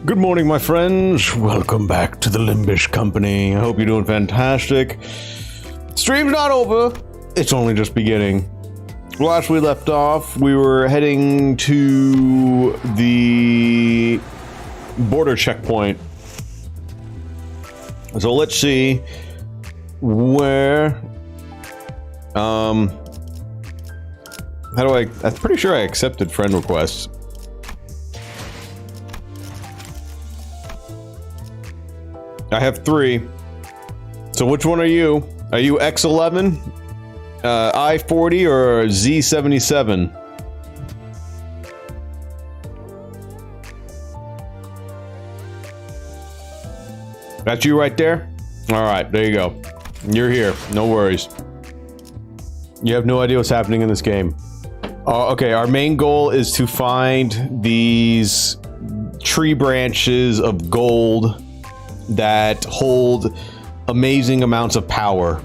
Good morning, my friends. Welcome back to the Limbus company. I hope you're doing fantastic. Stream's not over. It's only just beginning. Last we left off, we were heading to the border checkpoint. So let's see where... I'm pretty sure I accepted friend requests. I have 3. So which one are you? Are you X11, I40, or Z77? That's you right there? Alright, there you go. You're here. No worries. You have no idea what's happening in this game. Okay, our main goal is to find these tree branches of gold that hold amazing amounts of power.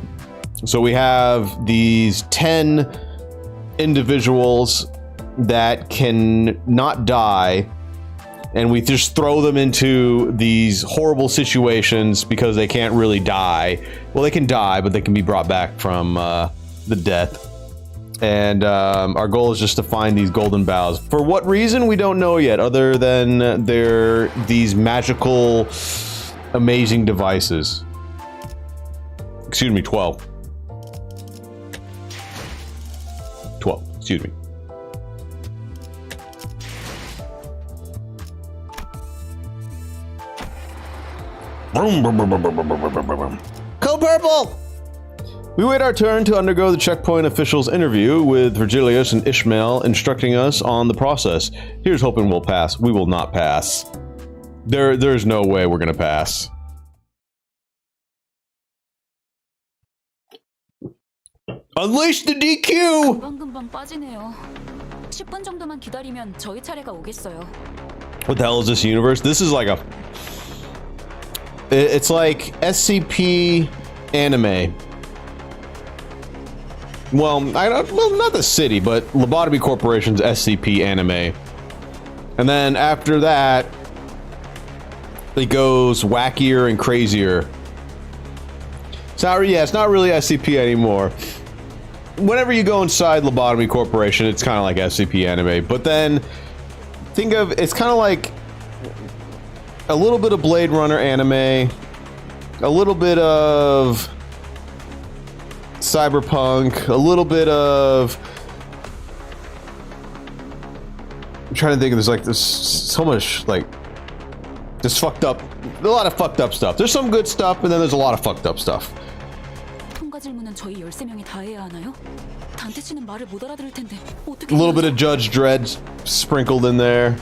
So we have these 10 individuals that can not die, and we just throw them into these horrible situations because they can't really die. Well, they can die, but they can be brought back from the death. And our goal is just to find these golden boughs. For what reason, we don't know yet, other than they're these magical, amazing devices. Excuse me, 12. 12, excuse me. Go purple! We wait our turn to undergo the checkpoint official's interview with Virgilius and Ishmael instructing us on the process. Here's hoping we'll pass. We will not pass. There's no way we're gonna pass. Unleash the DQ! 금방금방 빠지네요. 10분 정도만 기다리면 저희 차례가 오겠어요. What the hell is this universe? This is like a... It's like SCP anime. Well, not the city, but Lobotomy Corporation's SCP anime. And then after that, it goes wackier and crazier. Sorry, yeah, it's not really SCP anymore. Whenever you go inside Lobotomy Corporation, it's kind of like SCP anime. But then, think of, it's kind of like a little bit of Blade Runner anime, a little bit of Cyberpunk, a little bit of... I'm trying to think of, there's so much, like, just fucked up, a lot of fucked up stuff. There's some good stuff, and then there's a lot of fucked up stuff. 통과 질문은 저희 13명이 다 해야 하나요? 단테 씨는 말을 못 알아들을 텐데 어떻게... A little bit of Judge Dredd sprinkled in there.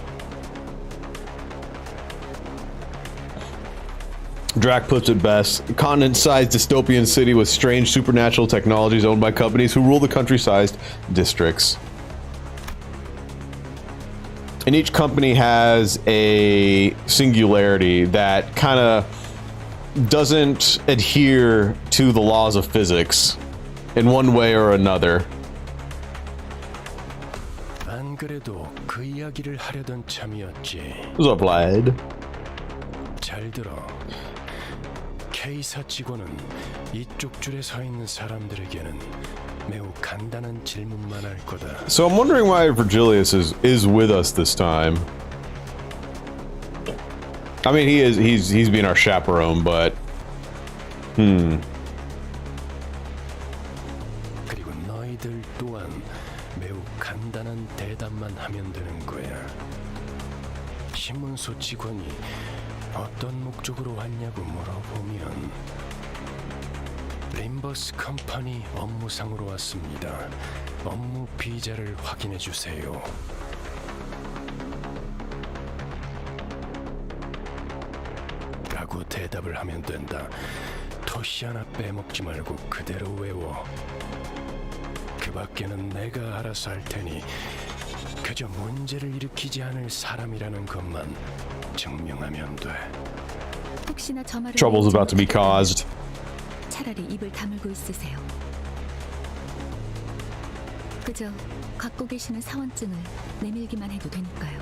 Drac puts it best. A continent-sized dystopian city with strange supernatural technologies owned by companies who rule the country-sized districts. And each company has a singularity that kind of doesn't adhere to the laws of physics in one way or another. 안 그래도 그 이야기를 하려던 참이었지. What's up, lad? 잘 들어. K사 직원은 이쪽 줄에 서 있는 사람들에게는 매우 간단한 질문만 할 거다. So I'm wondering why Virgilius is with us this time. I mean, he's being our chaperone, but 그리고 너희들 또한 매우 간단한 대답만 하면 되는 거야. 신문소 직원이 어떤 목적으로 왔냐고 물어보면 림버스 컴퍼니 업무상으로 왔습니다. 업무 비자를 확인해 주세요. 라고 대답을 하면 된다. 토시 하나 빼먹지 말고 그대로 외워. 그 밖에는 내가 알아서 할 테니 그저 문제를 일으키지 않을 사람이라는 것만 증명하면 돼. 혹시나 저 말을 trouble's about to be caused. 차라리 입을 다물고 있으세요. 그저 갖고 계시는 사원증을 내밀기만 해도 되니까요.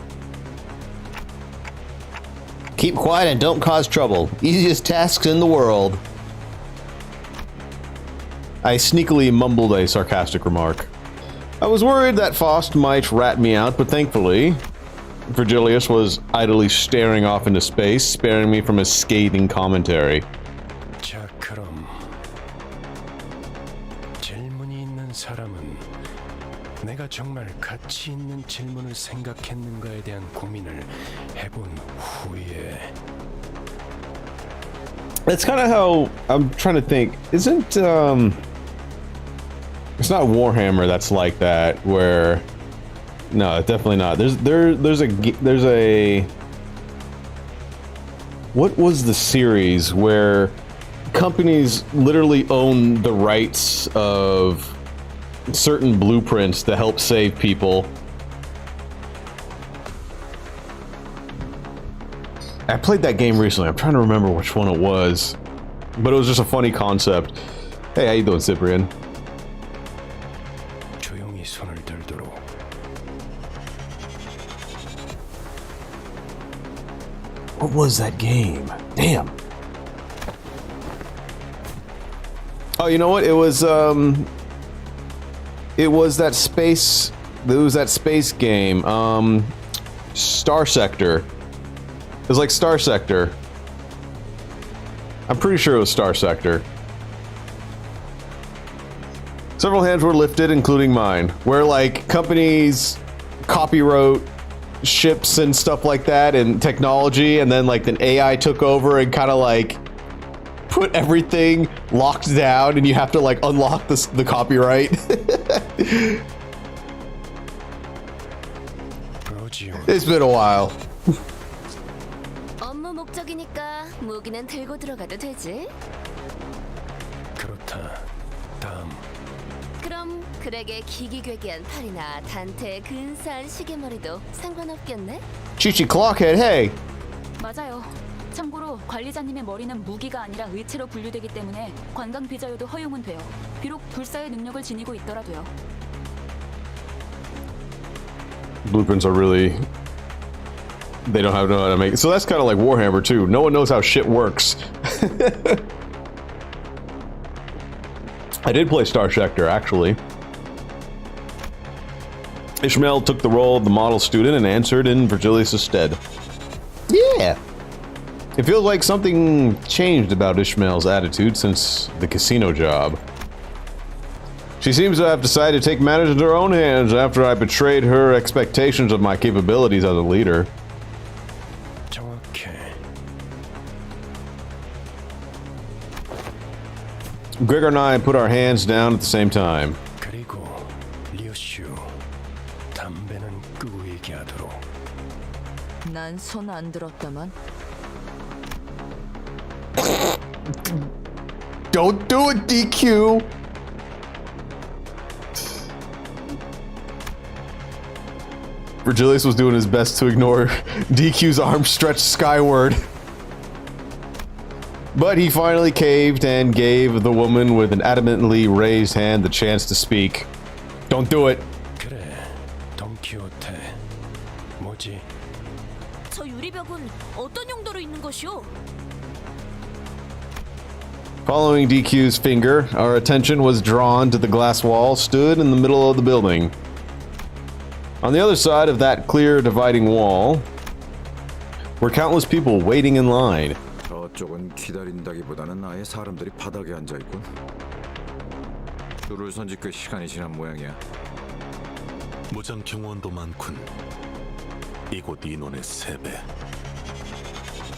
Keep quiet and don't cause trouble. Easiest tasks in the world. I sneakily mumbled a sarcastic remark. I was worried that Faust might rat me out, but thankfully, Virgilius was idly staring off into space, sparing me from his scathing commentary. 자, 그럼 질문이 있는 사람은 내가 정말 가치 있는 질문을 생각했는가에 대한 고민을 해본 후에. That's kind of how I'm trying to think. Isn't it's not Warhammer that's like that where no, definitely not. There's a what was the series where companies literally own the rights of certain blueprints to help save people? I played that game recently. I'm trying to remember which one it was, but it was just a funny concept. Hey, how you doing, Cyprian? 조용히 손을 들도록. What was that game? Damn. Oh, you know what? It was that space. It was that space game. Star Sector. It was like Star Sector. I'm pretty sure it was Star Sector. Several hands were lifted, including mine, where like companies copyright ships and stuff like that and technology, and then like an AI took over and kind of like put everything locked down, and you have to like unlock the copyright. It's been a while. 업무 목적이니까 무기는 들고 들어가도 되지? 그렇다. 다음. 그럼 그에게 기기괴기한 팔이나 단테의 근사한 시계머리도 상관없겠네? Chichi Clockhead, hey! 맞아요. 참고로 관리자님의 머리는 무기가 아니라 의체로 분류되기 때문에 관광 비자여도 허용은 돼요. 비록 불사의 능력을 지니고 있더라도요. Blueprints are really... They don't know how to make it. So that's kind of like Warhammer too. No one knows how shit works. I did play Star Sector, actually. Ishmael took the role of the model student and answered in Virgilius' stead. Yeah! It feels like something changed about Ishmael's attitude since the casino job. She seems to have decided to take matters into her own hands after I betrayed her expectations of my capabilities as a leader. 정확해. Gregor and I put our hands down at the same time. 그리고 리오슈, 담배는 끄고 얘기하도록. 난 손 안 들었다만. Don't do it, DQ! Virgilius was doing his best to ignore DQ's arm stretched skyward. But he finally caved and gave the woman with an adamantly raised hand the chance to speak. Don't do it. 그래, 돈키호테. 뭐지? 저 유리벽은 어떤 용도로 있는 것이오? Following DQ's finger, our attention was drawn to the glass wall stood in the middle of the building. On the other side of that clear dividing wall were countless people waiting in line. 저쪽은 기다린다기보다는 아예 사람들이 바닥에 앉아 있군. 줄을 선지 꽤 시간이 지난 모양이야. 무장 경호원도 많군. 이곳 인원의 3배.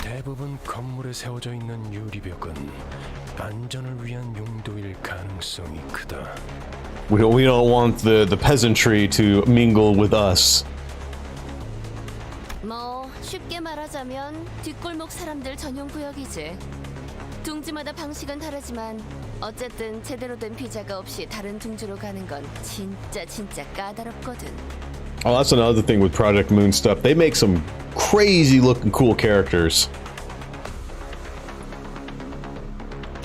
대부분 건물에 세워져 있는 유리벽은 안전을 위한 용도일 가능성이 크다. We don't want the peasantry to mingle with us. 뭐 쉽게 말하자면 뒷골목 사람들 전용 구역이지. 둥지마다 방식은 다르지만 어쨌든 제대로 된 비자가 없이 다른 둥지로 가는 건 진짜 까다롭거든. Oh, that's another thing with Project Moon stuff. They make some crazy looking cool characters.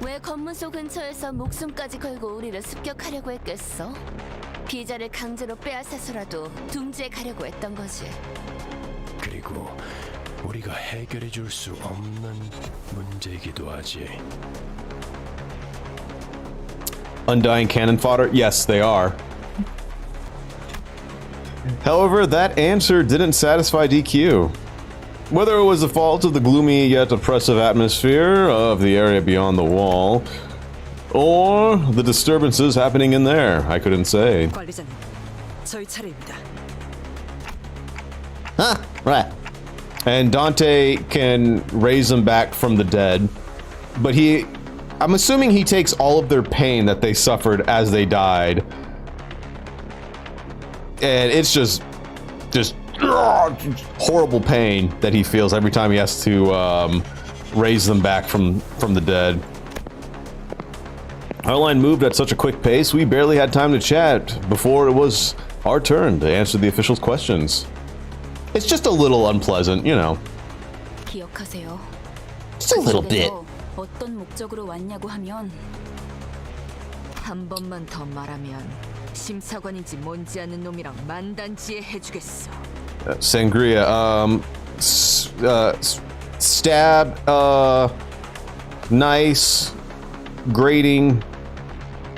왜 검문소 근처에서 목숨까지 걸고 우리를 습격하려고 했겠어? 비자를 강제로 빼앗아서라도 둥지에 가려고 했던 거지. 그리고 우리가 해결해 줄 수 없는 문제이기도 하지. Undying cannon fodder? Yes, they are. However, that answer didn't satisfy DQ. Whether it was the fault of the gloomy yet oppressive atmosphere of the area beyond the wall, or the disturbances happening in there, I couldn't say. 관리자님, 저희 차례입니다. Huh, right. And Dante can raise them back from the dead, but I'm assuming he takes all of their pain that they suffered as they died. And it's just horrible pain that he feels every time he has to raise them back from the dead. Our line moved at such a quick pace, we barely had time to chat before it was our turn to answer the officials' questions. It's just a little unpleasant, you know. 기억하세요. Just a little bit. 어떤 목적으로 왔냐고 하면 한 번만 더 말하면 심사관인지 뭔지 아는 놈이랑 만단지에 해주겠어. Sangria, stab, nice, grating,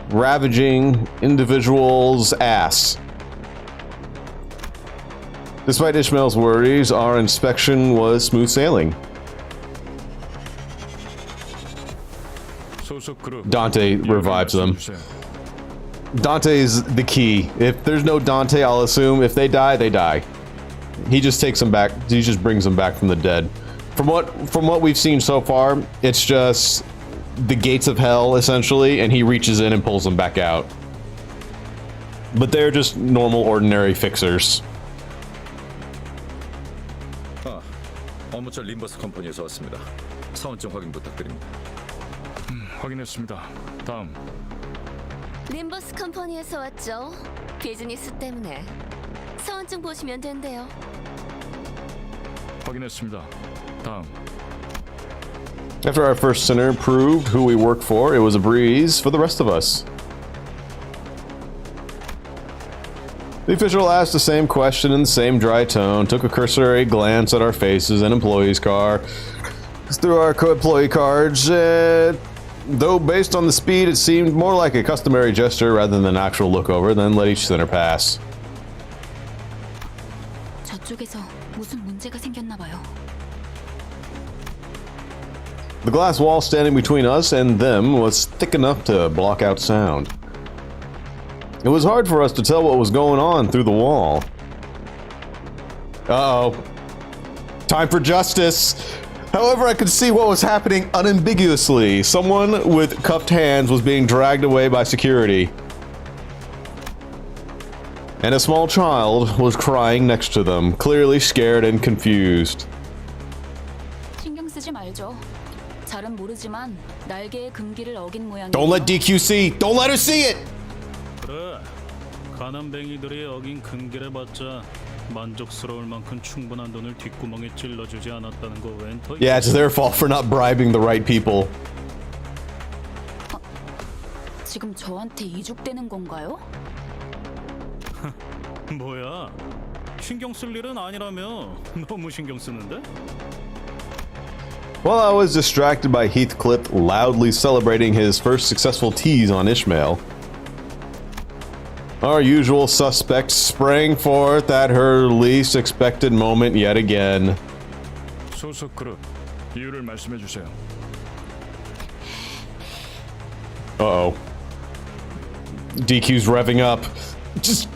ravaging individual's ass. Despite Ishmael's worries, our inspection was smooth sailing. Dante revives them. Dante's the key. If there's no Dante, I'll assume if they die, they die. He just takes them back. He just brings them back from the dead. From what we've seen so far, it's just the gates of hell essentially, and he reaches in and pulls them back out. But they're just normal, ordinary fixers. 업무처 림버스 컴퍼니에서 왔습니다. 사원증 확인 부탁드립니다. 확인했습니다. 다음. 림버스 컴퍼니에서 왔죠. 비즈니스 때문에. 사원증 보시면 된대요. 확인했습니다. 다음. After our first sinner proved who we work for, it was a breeze for the rest of us. The official asked the same question in the same dry tone, took a cursory glance at our faces and employee's car, through our employee cards, though based on the speed it seemed more like a customary gesture rather than an actual look over, then let each sinner pass. 저쪽에서 무슨 문제가 생겼나 봐요. The glass wall standing between us and them was thick enough to block out sound. It was hard for us to tell what was going on through the wall. Uh-oh. Time for justice. However, I could see what was happening unambiguously. Someone with cuffed hands was being dragged away by security. And a small child was crying next to them, clearly scared and confused. 신경 쓰지 말죠. 잘은 모르지만 날개의 금기를 어긴 모양이에요. Don't let DQ see. Don't let her see it. 그래, 가난뱅이들이 어긴 금기를 받자 만족스러울 만큼 충분한 돈을 뒷구멍에 찔러주지 않았다는 거 웬 더? Yeah, it's their fault for not bribing the right people. 지금 저한테 이죽되는 건가요? 뭐야? 신경 쓸 일은 아니라며 너무 신경 쓰는데? While I was distracted by Heathcliff loudly celebrating his first successful tease on Ishmael, our usual suspect sprang forth at her least expected moment yet again. 소속 그룹 이유를 말씀해 주세요. Uh-oh. DQ's revving up. Just...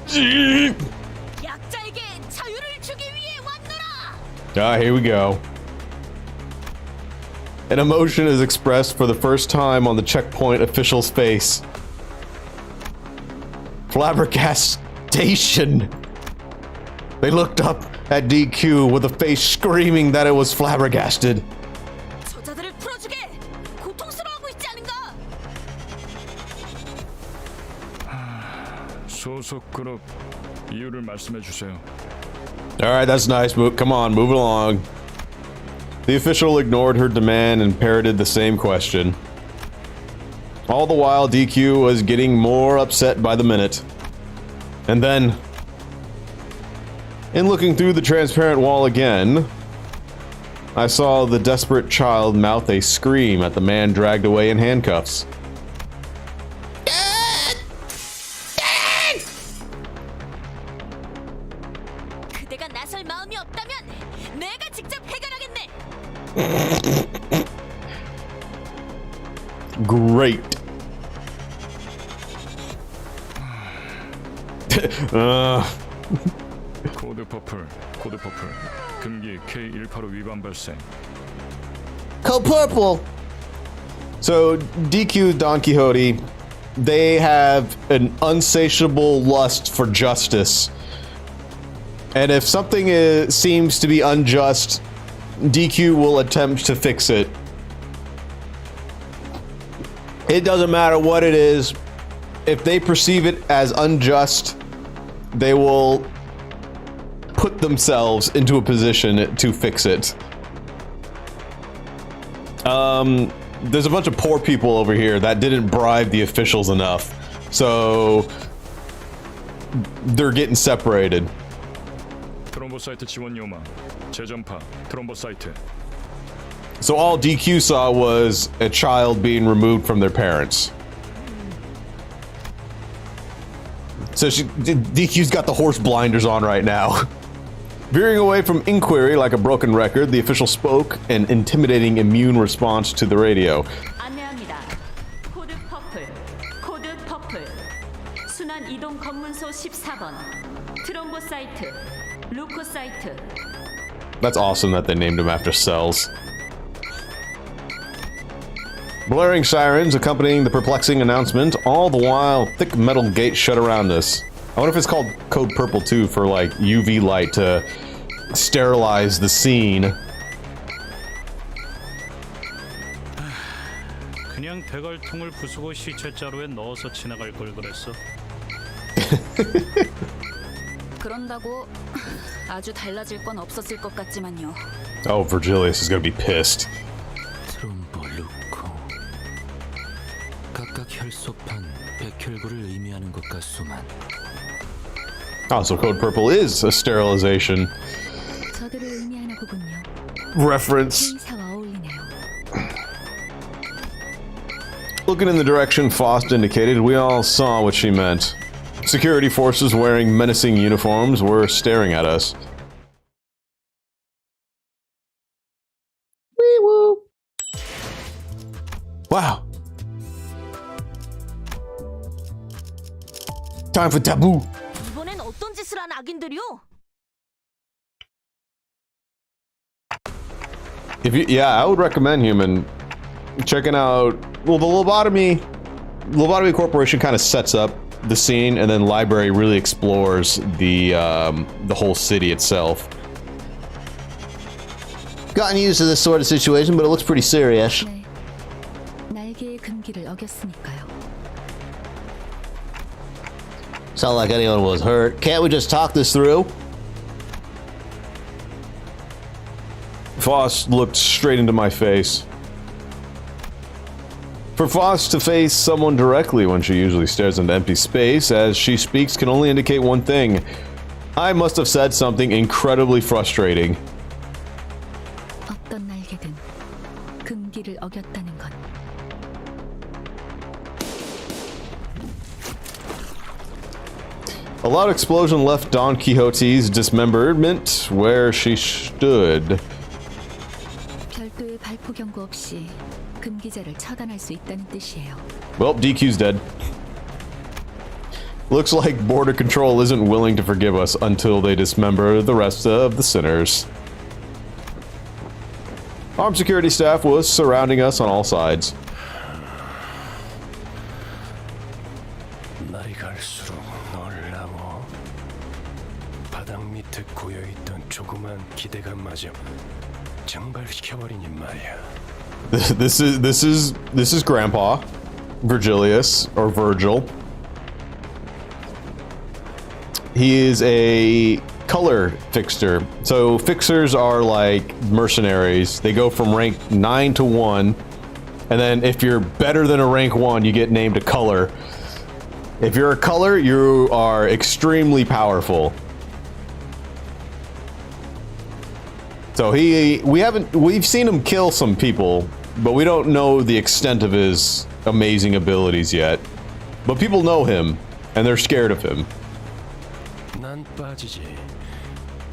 약자에게 자유를 주기 위해 왔노라. Ah, here we go. An emotion is expressed for the first time on the checkpoint official's face. Flabbergastation. They looked up at DQ with a face screaming that it was flabbergasted. 저자들을 풀어주게. 고통스러워하고 있지 않은가? 소속 그룹 이유를 말씀해 주세요. Alright, that's nice. Come on, move along. The official ignored her demand and parroted the same question. All the while, DQ was getting more upset by the minute. And then, in looking through the transparent wall again, I saw the desperate child mouth a scream at the man dragged away in handcuffs. 그대가 나설 마음이 없다면 내가 직접 해결하겠네. Great. 코드 퍼플. 금기 K185 위반 발생. Code Purple. So DQ Don Quixote, they have an unsatiable lust for justice. And if something seems to be unjust, DQ will attempt to fix it. It doesn't matter what it is. If they perceive it as unjust, they will put themselves into a position to fix it. There's a bunch of poor people over here that didn't bribe the officials enough, so they're getting separated. 트럼보 사이트 지원 요망. 재전파. 트럼보 사이트. So all DQ saw was a child being removed from their parents. So DQ's got the horse blinders on right now. Veering away from inquiry like a broken record, the official spoke an intimidating immune response to the radio. 안내합니다. 코드 퍼플. 순환 이동 검문소 14번. 트럼보 사이트. 루코 사이트. That's awesome that they named him after cells. Blaring sirens accompanying the perplexing announcement, all the while thick metal gates shut around us. I wonder if it's called Code Purple too for like UV light to sterilize the scene. 그냥 대갈통을 부수고 시체 자루에 넣어서 지나갈 걸 그랬어. 그런다고 아주 달라질 건 없었을 것 같지만요. Oh, Virgilius is gonna be pissed. 트롬보 루코 각각 혈소판 백혈구를 의미하는 것 같소만. Oh, so Code Purple is a sterilization 저들을 의미하나 보군요. reference. 행사와 어울리네요. Looking in the direction Faust indicated, we all saw what she meant. Security forces wearing menacing uniforms were staring at us. Wee woo. Wow. Time for taboo. 이번엔 어떤 짓을 한 악인들이요? I would recommend human checking out. Well, the lobotomy corporation kind of sets up the scene, and then library really explores the whole city itself. Gotten used to this sort of situation, but it looks pretty serious. 네. 날개의 금기를 어겼으니까요. It's not like anyone was hurt. Can't we just talk this through? Faust looked straight into my face. For Faust to face someone directly when she usually stares into empty space as she speaks can only indicate one thing. I must have said something incredibly frustrating. 어떤 날개든 금기를 어겼다는 건 A loud explosion left Don Quixote's dismemberment where she stood. 별도의 발포 경고 없이 금기자를 처단할 수 있다는 뜻이에요. Well, DQ's dead. Looks like border control isn't willing to forgive us until they dismember the rest of the sinners. Armed security staff was surrounding us on all sides. 날이 갈수록 놀라워. 바닥 밑에 고여있던 조그만 기대감마저 증발시켜버리니 말이야. This is Grandpa, Virgilius or Virgil. He is a color fixer. So fixers are like mercenaries. They go from rank 9 to 1, and then if you're better than a rank 1, you get named a color. If you're a color, you are extremely powerful. So we've seen him kill some people, but we don't know the extent of his amazing abilities yet. But people know him, and they're scared of him. 난 빠지지.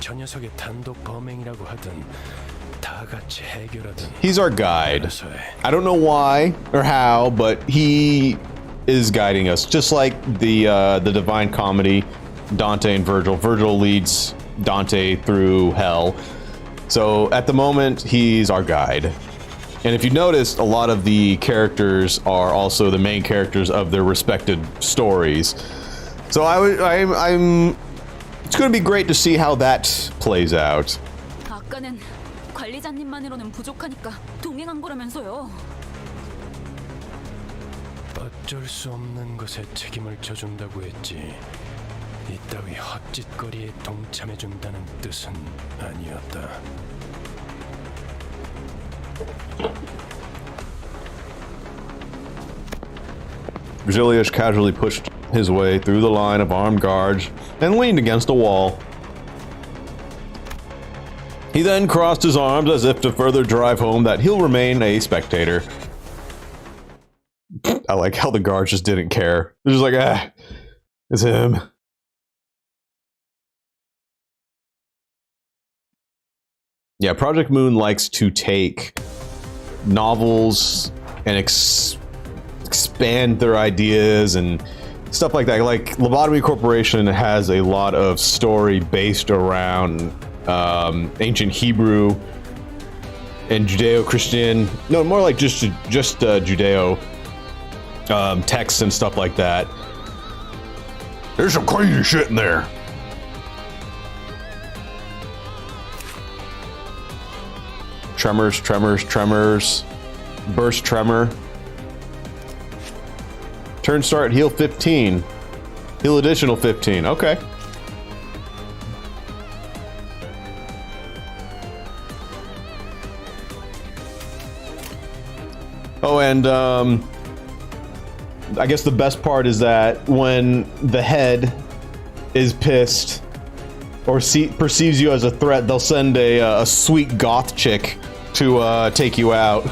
저 녀석의 단독 범행이라고 하든 다 같이 해결하든. He's our guide. 알아서 해. I don't know why or how, but he is guiding us, just like the Divine Comedy, Dante and Virgil. Virgil leads Dante through hell. So at the moment, he's our guide. And if you noticed, a lot of the characters are also the main characters of their respected stories. So I'm it's going to be great to see how that plays out. 아까는 관리자님만으로는 부족하니까 동행한 거라면서요. 어쩔 수 없는 것에 책임을 져준다고 했지. 이따위 헛짓거리에 동참해준다는 뜻은 아니었다. Basilius casually pushed his way through the line of armed guards and leaned against a wall. He then crossed his arms as if to further drive home that he'll remain a spectator. I like how the guards just didn't care. They're just like, ah, it's him. Yeah, Project Moon likes to take novels and expand their ideas and stuff like that. Like Lobotomy Corporation has a lot of story based around ancient Hebrew and Judeo-Christian. No, more like just Judeo texts and stuff like that. There's some crazy shit in there. Tremors, tremors, tremors. Burst tremor. Turn start, heal 15. Heal additional 15. Okay. Oh, and I guess the best part is that when the head is pissed or perceives you as a threat, they'll send a sweet goth chick to take you out.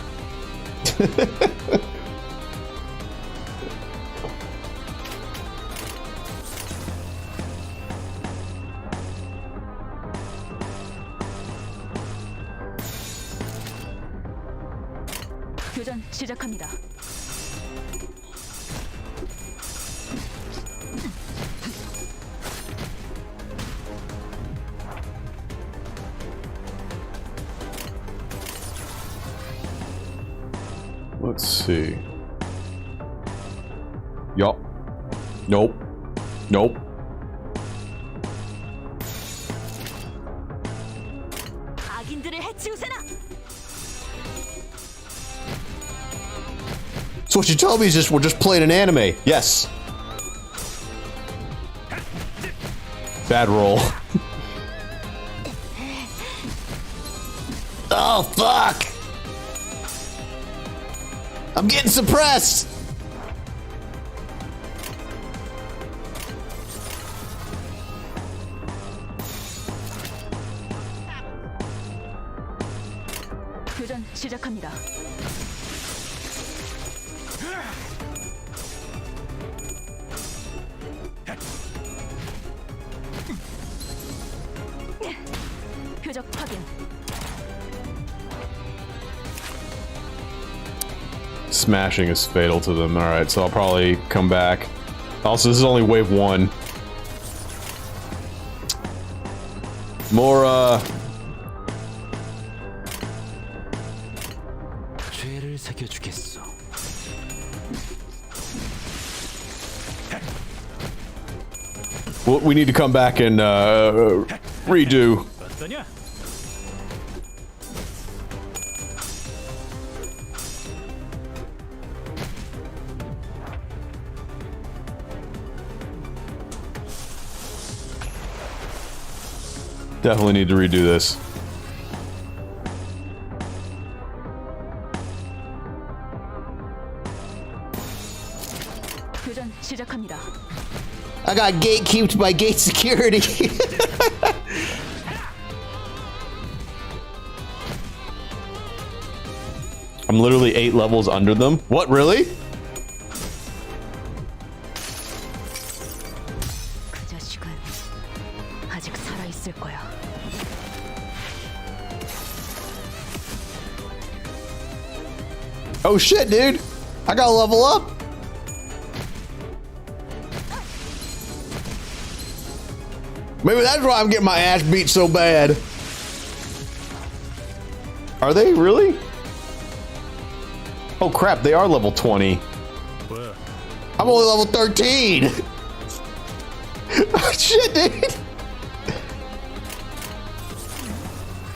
교전 시작합니다. Let's see. Yup. Nope. Nope. 악인들을 해치우세나. So what you tell me is we're just playing an anime. Yes. Bad roll. Oh, fuck! I'm getting suppressed! 교전 시작합니다. 표적 확인. Smashing is fatal to them. Alright, so I'll probably come back. Also, this is only wave 1. More, 죄를 새겨주겠어. well, we need to come back and, redo. 어떠냐? Definitely need to redo this. 교전 시작합니다. I got gatekeeped by gate security. I'm literally 8 levels under them. What, really? 그 자식은 아직 살아 있을 거야. Oh shit, dude! I gotta level up! Maybe that's why I'm getting my ass beat so bad. Are they really? Oh crap, they are level 20. 뭐야? I'm only level 13! Shit, dude!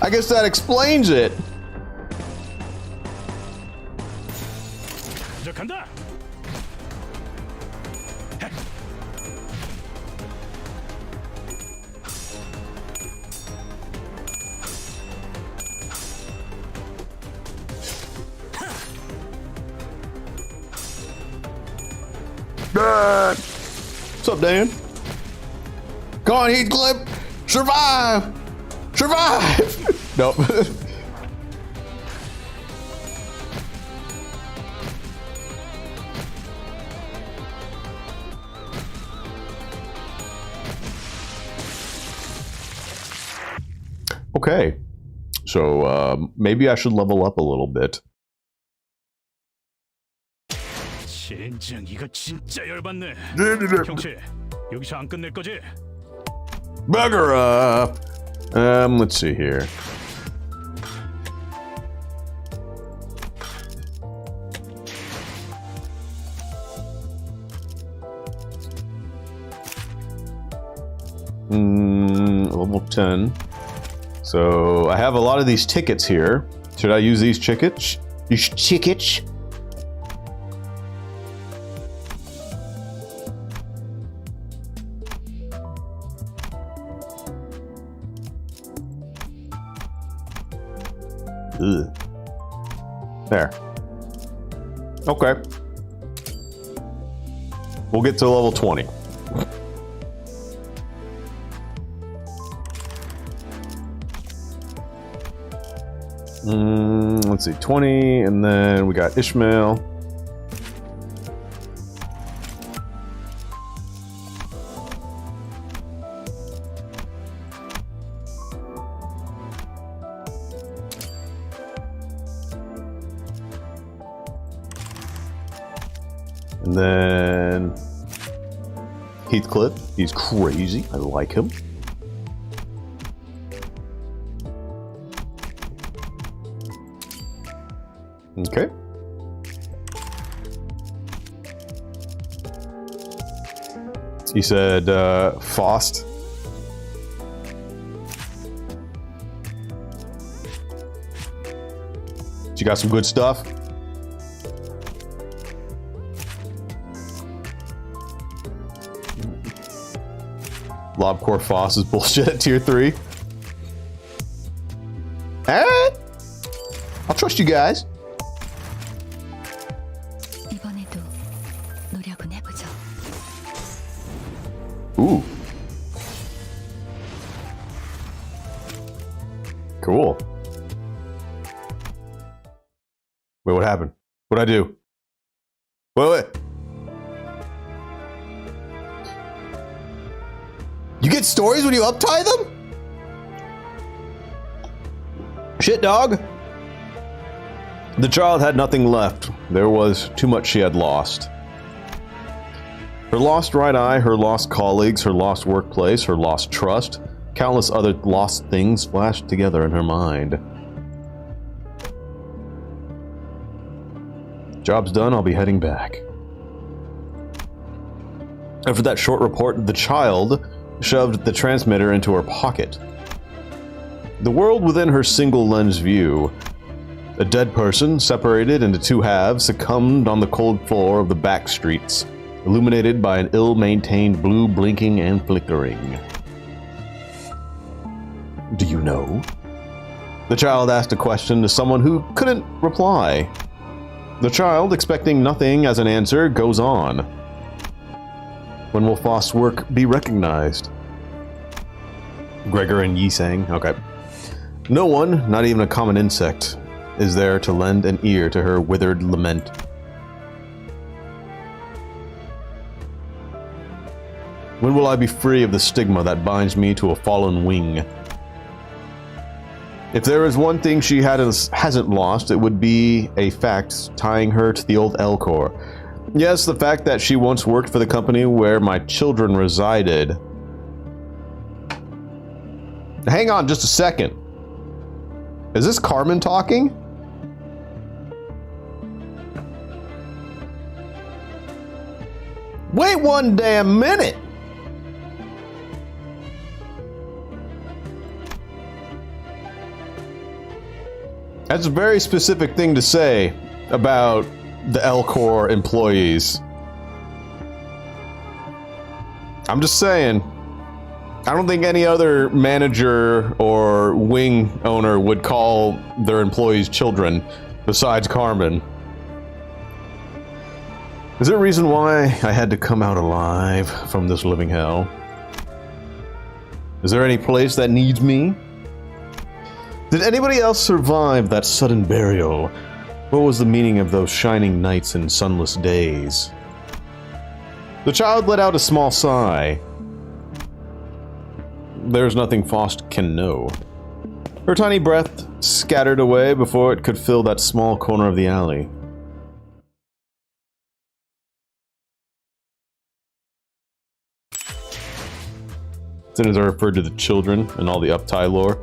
I guess that explains it. 이제 간다. What's up, Dan? Go on, Heathcliff! Survive! Survive! Nope. Okay. So, maybe I should level up a little bit. 젠장 이거 진짜 열받네. 형씨 여기서 안 끝낼 거지? Bugger up! Let's see here. Level 10. So I have a lot of these tickets here. Should I use these tickets? These tickets? Ugh. There. Okay. We'll get to level 20. Let's see, 20, and then we got Ishmael. And then Heathcliff, he's crazy. I like him. Okay. He said, Faust. You got some good stuff? Lobcore Foss is bullshit at tier 3. Alright. I'll trust you guys. 이번에도 노력은 해보죠. Ooh. Cool. Wait, what happened? What'd I do? Wait. You get stories when you uptie them? Shit, dog. The child had nothing left. There was too much she had lost. Her lost right eye, her lost colleagues, her lost workplace, her lost trust, countless other lost things flashed together in her mind. Job's done, I'll be heading back. After that short report, the child shoved the transmitter into her pocket. The world within her single lens view. A dead person, separated into two halves, succumbed on the cold floor of the back streets, illuminated by an ill-maintained blue blinking and flickering. Do you know? The child asked a question to someone who couldn't reply. The child, expecting nothing as an answer, goes on. When will Faust's work be recognized? Gregor and Yisang. Okay. No one, not even a common insect. is there to lend an ear to her withered lament. When will I be free of the stigma that binds me to a fallen wing? If there is one thing she hasn't lost, it would be a fact tying her to the old L Corps. Yes, the fact that she once worked for the company where my children resided. Hang on just a second. Is this Carmen talking? Wait one damn minute! That's a very specific thing to say about the L Corps employees. I'm just saying. I don't think any other manager or wing owner would call their employees children besides Carmen. Is there a reason why I had to come out alive from this living hell? Is there any place that needs me? Did anybody else survive that sudden burial? What was the meaning of those shining nights and sunless days? The child let out a small sigh. There's nothing Faust can know. Her tiny breath scattered away before it could fill that small corner of the alley. As soon as I referred to the children and all the uptie lore.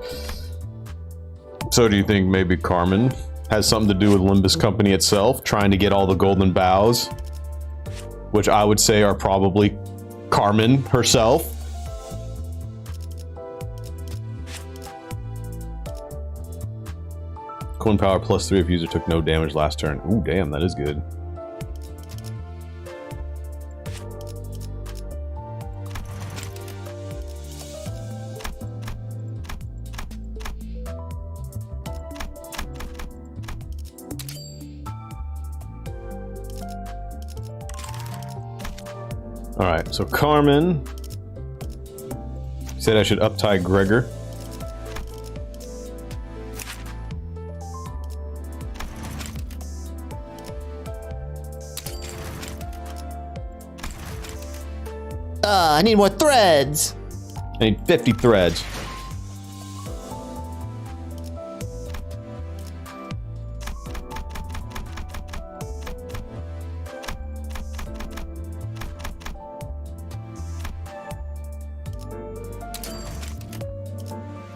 So do you think maybe Carmen has something to do with Limbus Company itself, trying to get all the golden bows? Which I would say are probably Carmen herself. Coin power +3 if user took no damage last turn. Ooh, damn, that is good. Alright, so Carmen said I should uptie Gregor. I need more threads. I need 50 threads.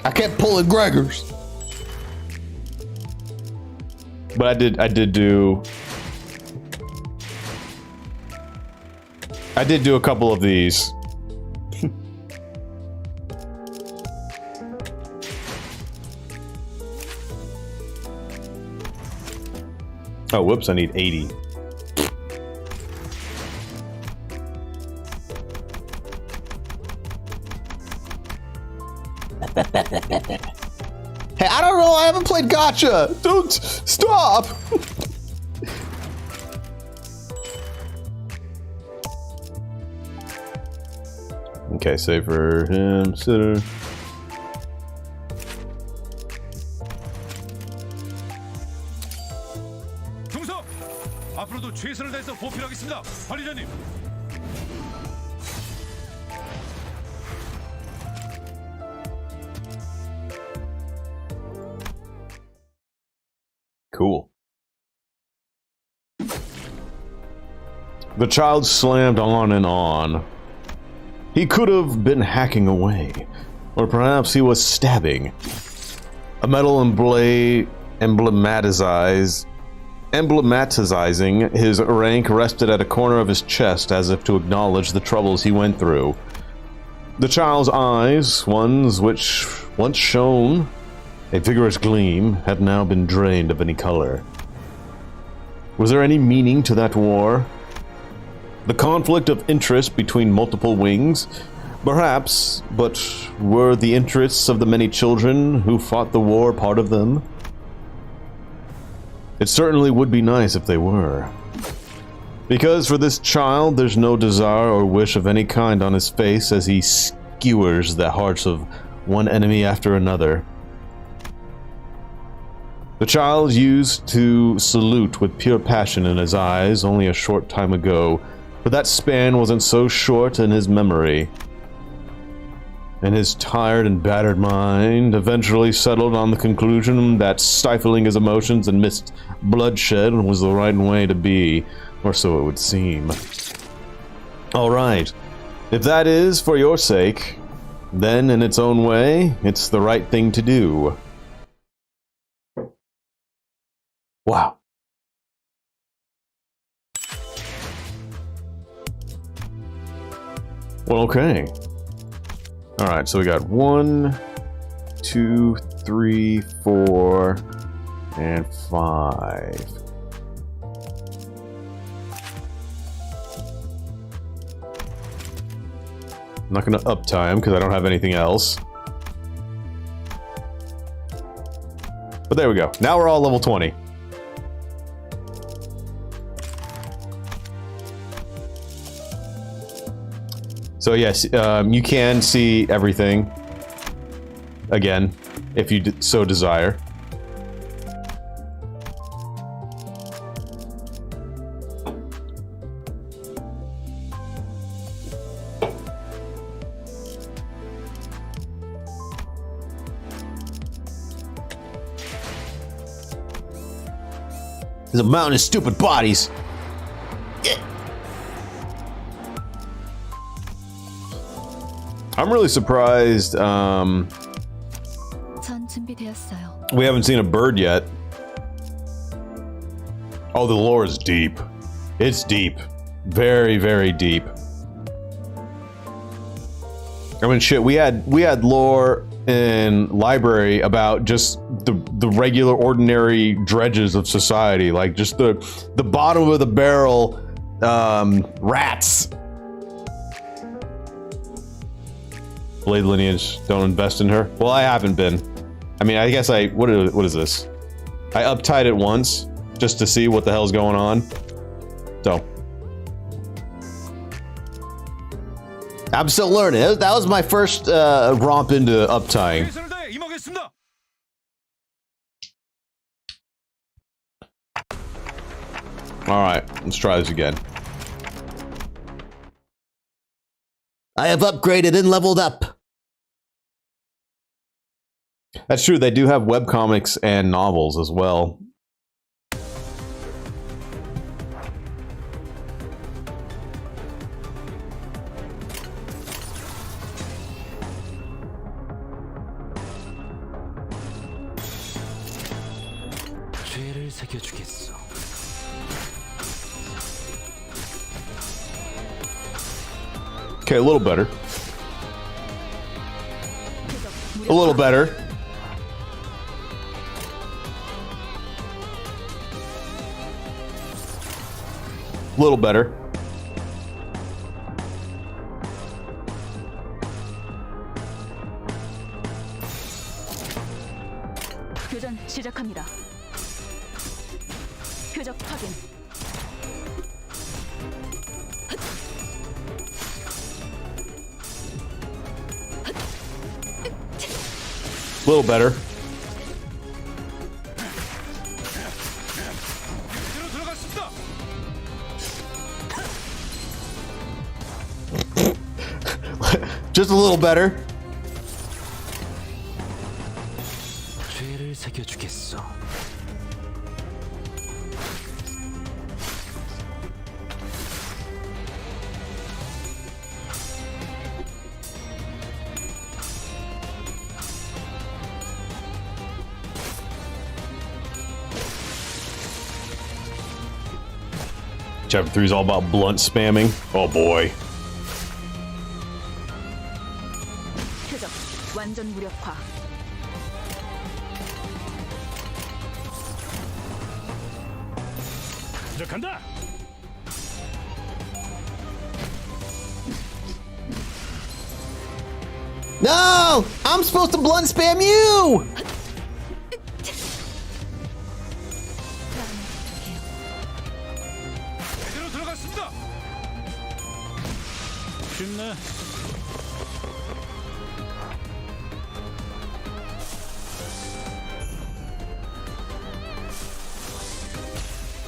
I kept pulling Gregor's. But I did do a couple of these. Oh, whoops, I need 80. Hey, I don't know. I haven't played Gotcha. Don't stop. Okay, save for him, sitter. 중성! 앞으로도 최선을 다해서 보필하겠습니다. 관리자님. Cool. The child slammed on and on. He could have been hacking away, or perhaps he was stabbing. A metal blade emblematizing his rank rested at a corner of his chest as if to acknowledge the troubles he went through. The child's eyes, ones which once shone a vigorous gleam, had now been drained of any color. Was there any meaning to that war? The conflict of interest between multiple wings? Perhaps, but were the interests of the many children who fought the war part of them? It certainly would be nice if they were. Because for this child, there's no desire or wish of any kind on his face as he skewers the hearts of one enemy after another. The child used to salute with pure passion in his eyes only a short time ago, but that span wasn't so short in his memory. And his tired and battered mind eventually settled on the conclusion that stifling his emotions and missed bloodshed was the right way to be, or so it would seem. Alright, if that is for your sake, then in its own way, it's the right thing to do. Wow. Well, okay. Alright, so we got 1, 2, 3, 4, and 5. I'm not going to up time because I don't have anything else. But there we go. Now we're all level 20. So yes, you can see everything again if you so desire. There's a mountain of stupid bodies. I'm really surprised 전 준비되었어요. we haven't seen a bird yet. Oh, the lore is deep. It's deep. Very, very deep. I mean, shit, we had lore in library about just the regular, ordinary dredges of society, like just the bottom of the barrel rats. Blade lineage, don't invest in her. Well, I haven't been. I mean, I guess what is this? I uptied it once just to see what the hell's going on. So I'm still learning. That was my first romp into uptying. 최선을 다해 임하겠습니다. Alright, let's try this again. I have upgraded and leveled up. That's true, they do have webcomics and novels as well. 죄를 새겨주겠어. Okay, a little better. A little better. A little better. 교전 시작합니다. 표적 확인. A little better. 제대로 들어갔습니다. Just a little better. 죄를 새겨주겠어. Chapter 3 is all about blunt spamming. Oh boy. 표적 완전 무력화. 시작한다. No! I'm supposed to blunt spam you! 제대로 들어갔습니다. 쉽네.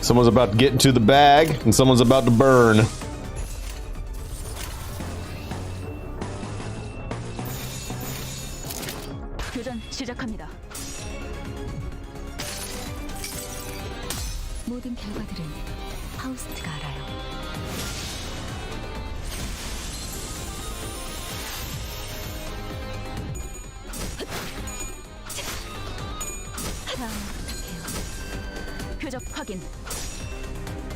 Someone's about to get into the bag, and someone's about to burn. 교전 시작합니다. 모든 결과들은 파우스트가 알아요. 자, 부탁해요. 표적 확인.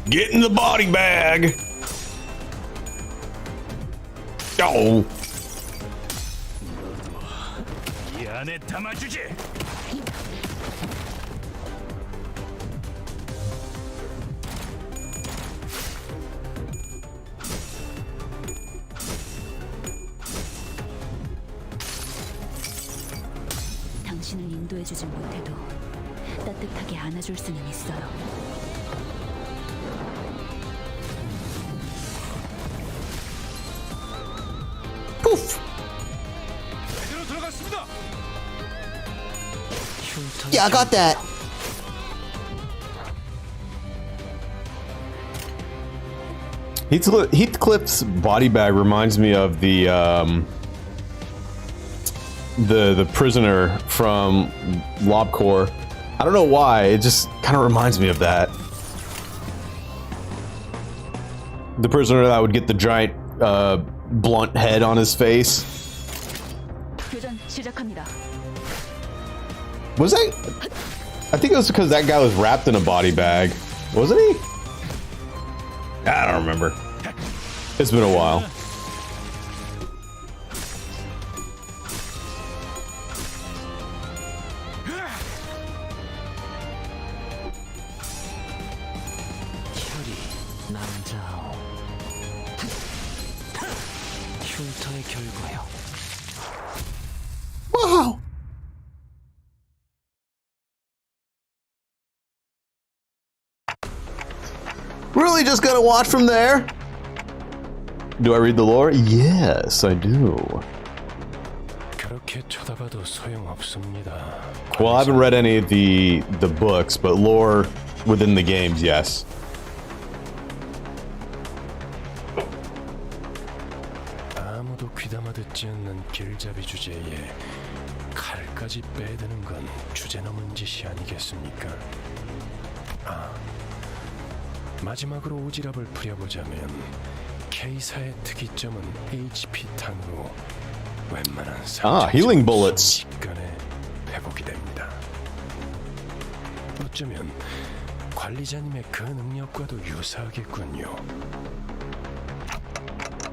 Get in the body bag. Oh. 이 안에 담아주지. 당신을 인도해주진 못해도 따뜻하게 안아줄 수는 있어요. Poof. 제대로 들어갔습니다. Yeah, I got that. Heathcliff's body bag reminds me of the prisoner from Lobcore. I don't know why, it just kind of reminds me of that. The prisoner that would get the giant blunt head on his face. 교전 시작합니다. Was that? I think it was because that guy was wrapped in a body bag, wasn't he? I don't remember. It's been a while. 남자오. 흉터의 결과요. Wow. Really just gonna watch from there? Do I read the lore? Yes, I do. 그렇게 쳐다봐도 소용없습니다. Well, I haven't read any of the books, but lore within the games, yes. 아무도 귀담아 듣지 않는 길잡이 주제에 칼까지 빼드는 건 주제넘은 짓이 아니겠습니까? 아, 마지막으로 오지랖을 풀어보자면 K사의 특이점은 HP 탄으로 웬만한 healing bullets. 순식간에 회복이 됩니다. 어쩌면 관리자님의 그 능력과도 유사하겠군요.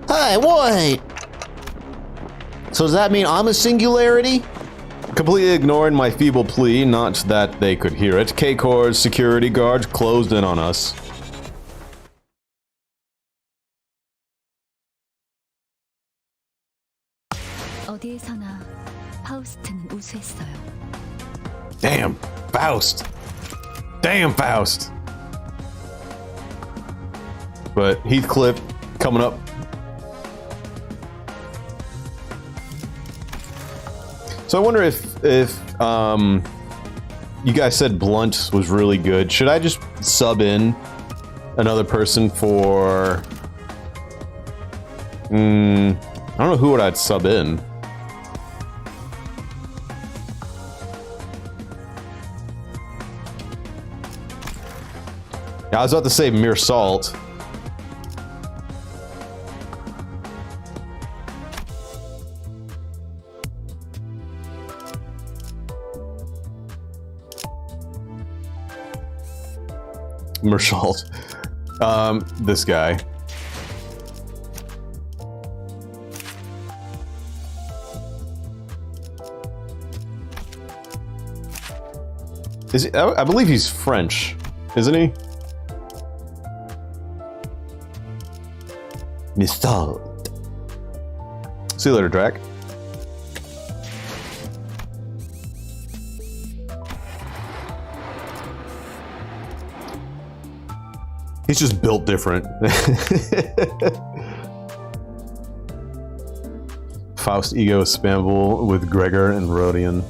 Hey, wait! So does that mean I'm a singularity? Completely ignoring my feeble plea, not that they could hear it, K-Corps security guards closed in on us. 어디에서나 파우스트는 우수했어요. Damn, Faust. Damn, Faust. But Heathcliff coming up. So I wonder if you guys said Blunt was really good. Should I just sub in another person for? I don't know who would I'd sub in. Yeah, I was about to say Mere Salt. Mere Salt. This guy. Is he, I believe he's French, isn't he? Mr. See you later, Drac. He's just built different. Faust Ego Spamble with Gregor and Rodian.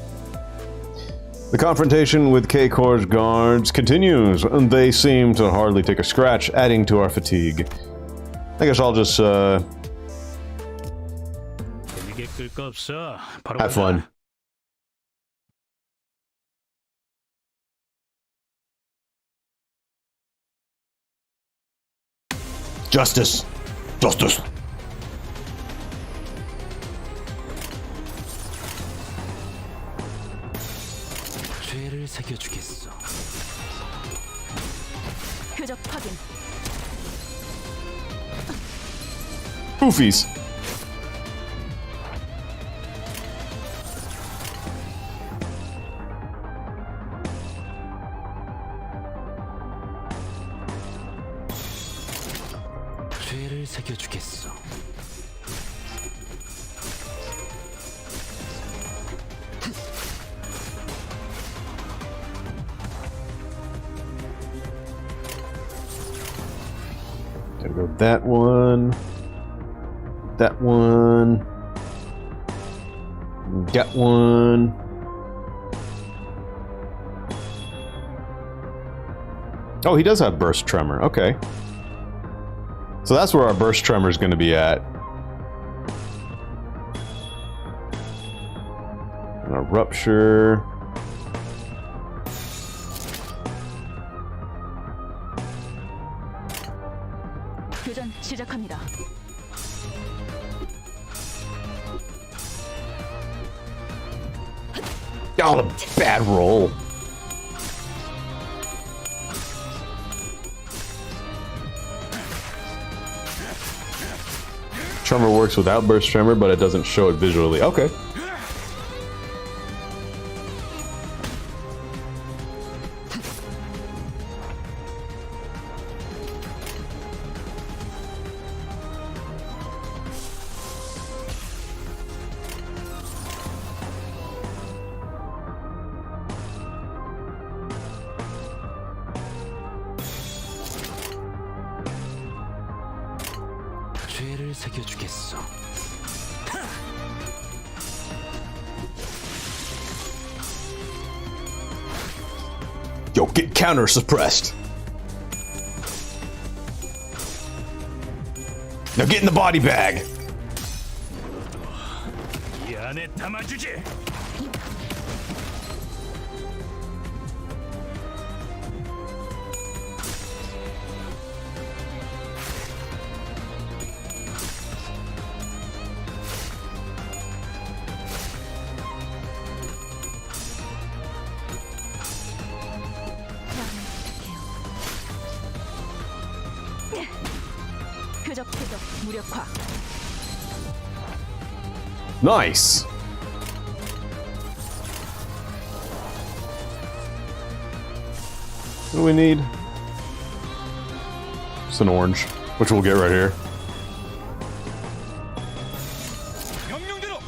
The confrontation with K-Corps guards continues, and they seem to hardly take a scratch, adding to our fatigue. I guess I'll just, 재밌게 끌 거 없어. 바로 have 가자. fun. Justice. Justice. 죄를 새겨주겠어. 표적 확인. Goofies. 죄를 새겨주겠어. Gotta go that one. That one. That one. Oh, he does have burst tremor. Okay. So that's where our burst tremor is going to be at. And a rupture. 교전 시작합니다. Oh, a bad roll. Tremor works without burst tremor, but it doesn't show it visually. Okay. 죄를 새겨주겠어. Yo, get counter suppressed. Now get in the body bag. 이 안에 담아주지. 표적 무력화. Nice. What do we need? Just an orange, which we'll get right here.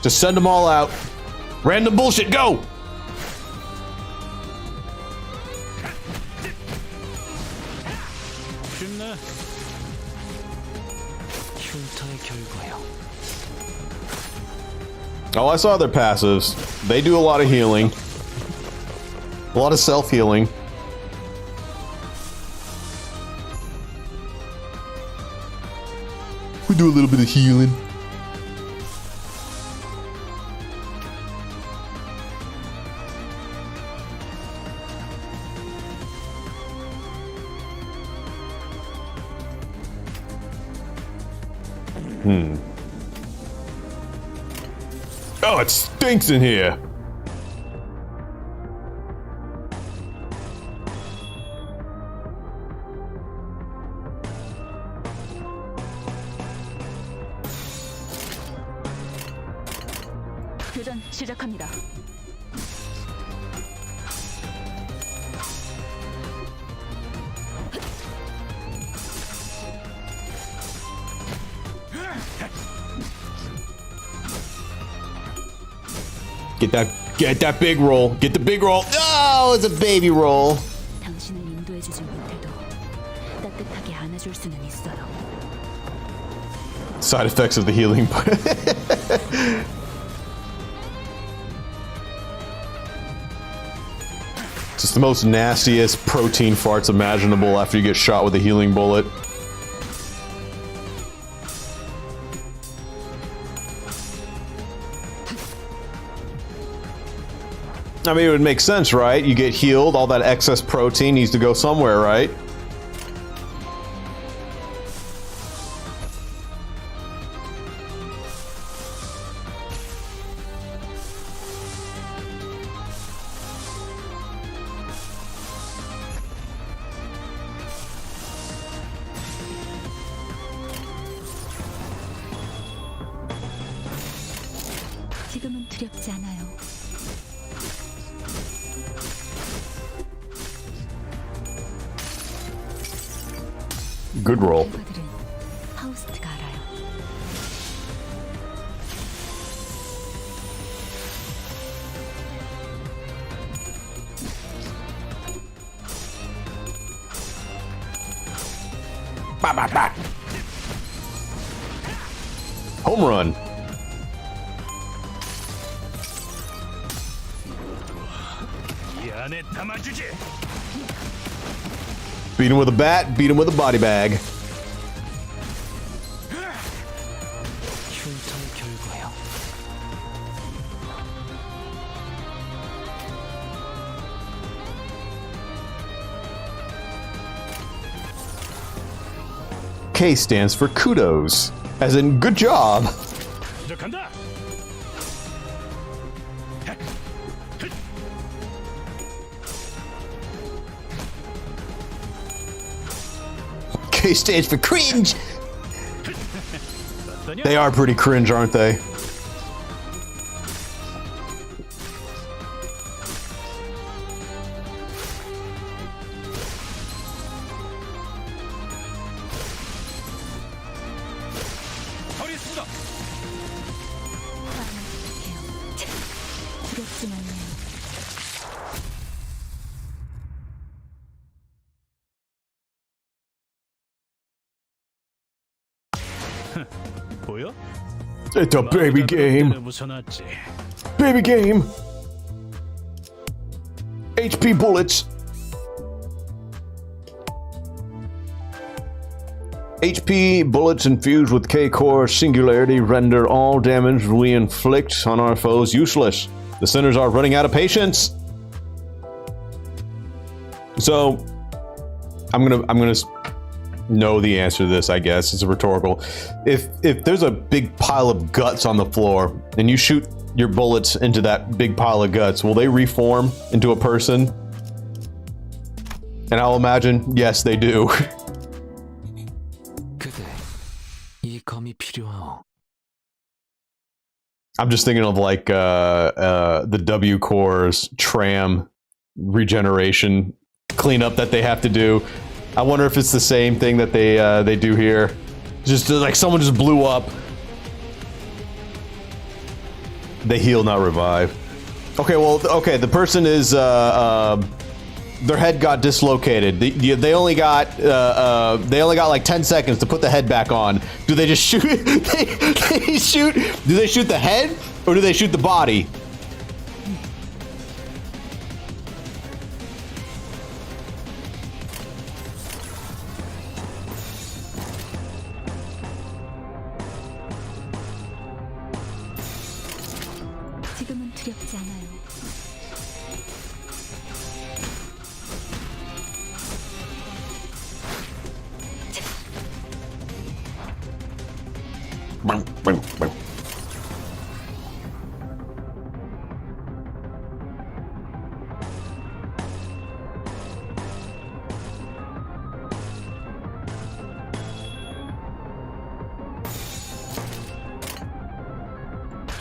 Just send them all out. Random bullshit, go! 쉽네. 흉터의 결과요. Oh, I saw their passives. They do a lot of healing. A lot of self-healing. We do a little bit of healing. Oh, it stinks in here. 교전 시작합니다. Get that big roll. Get the big roll. Oh, it's a baby roll. 당신을 인도해주지 못해도 따뜻하게 안아줄 수는 있어요. Side effects of the healing. Just the most nastiest protein farts imaginable after you get shot with a healing bullet. I mean, it would make sense, right? You get healed, all that excess protein needs to go somewhere, right? 지금은 두렵지 않아요. Good roll. 결과들은 파우스트가 알아요. Home run. 이 안에 담아주지. Beat him with a bat, beat him with a body bag. 흉터 결과요. K stands for kudos, as in good job. 시작한다. K stands for cringe. They are pretty cringe, aren't they? 처리했습니다. 두렵진 않네요. 보여? It's a baby game. 웃어놨지. Baby game. HP bullets. HP bullets infused with K-Core Singularity render all damage we inflict on our foes useless. The sinners are running out of patience. So, I'm gonna know the answer to this, I guess. It's a rhetorical. If there's a big pile of guts on the floor and you shoot your bullets into that big pile of guts, will they reform into a person? And I'll imagine, yes, they do. 그대 이 검이 필요하오. I'm just thinking of like the W Core's tram regeneration cleanup that they have to do. I wonder if it's the same thing that they do here. Just like someone just blew up. They heal, not revive. Okay, well, okay. The person is their head got dislocated. They only got like 10 seconds to put the head back on. Do they just shoot? they shoot? Do they shoot the head or do they shoot the body? 지금은 두렵지 않아요.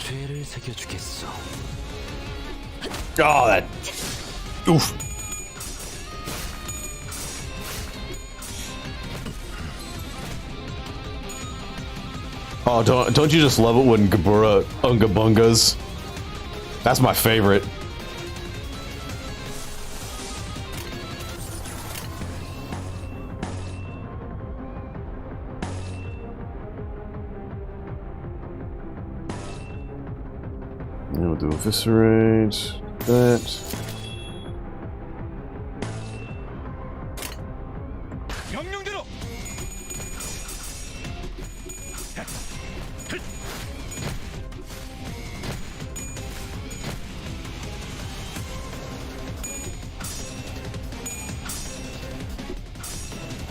죄를 새겨주겠소. Oh, that. Oof. Oh, don't you just love it when Gabura Unga Bungas? That's my favorite. We'll do eviscerate that. 명령대로.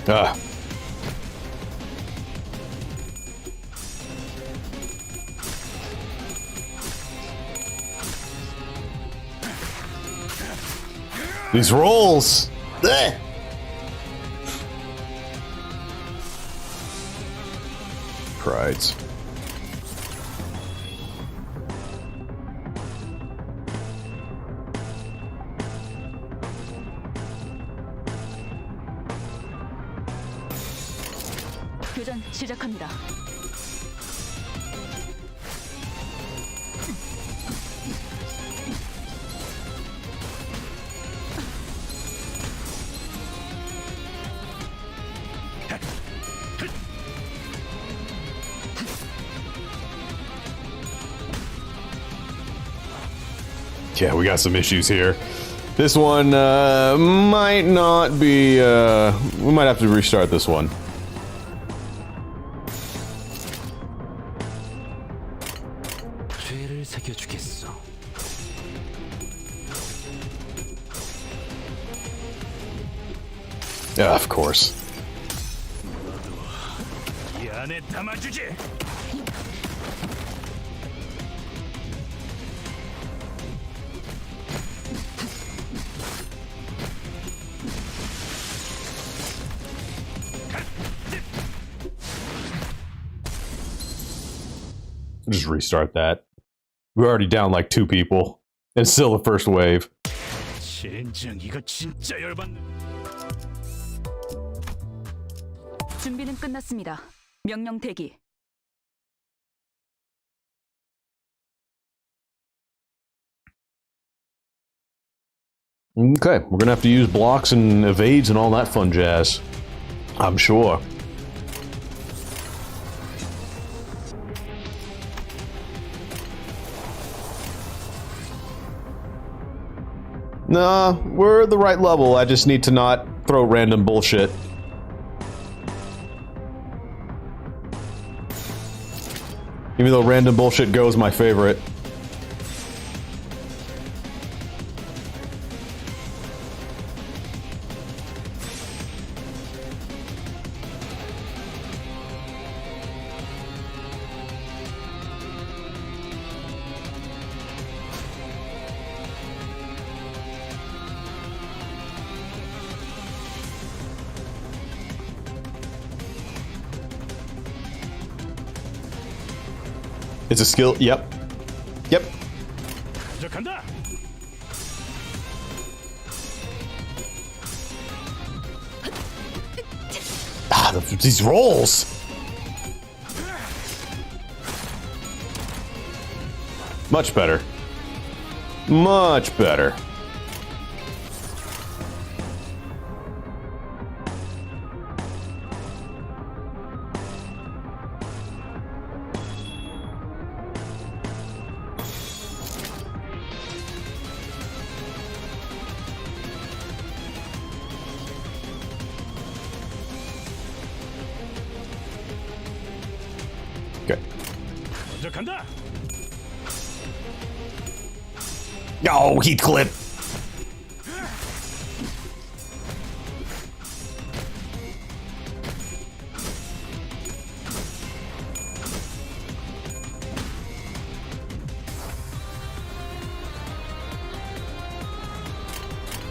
Ah. These rolls. Ugh. Prides. 교전 시작합니다. Yeah, we got some issues here. This one might not be. We might have to restart this one. 죄를 새겨주겠어. Yeah, of course. 이 안에 담아주지. Just restart that. We're already down like 2 people. And still the first wave. 젠장 이거 진짜 열받네. 준비는 끝났습니다. 명령 대기. Okay, we're gonna have to use blocks and evades and all that fun jazz. I'm sure. Nah, we're at the right level. I just need to not throw random bullshit. Even though random bullshit goes my favorite. It's a skill. Yep. Yep. 시작한다. Ah, these rolls. Much better. Much better. 시작한다. Oh, Heathcliff.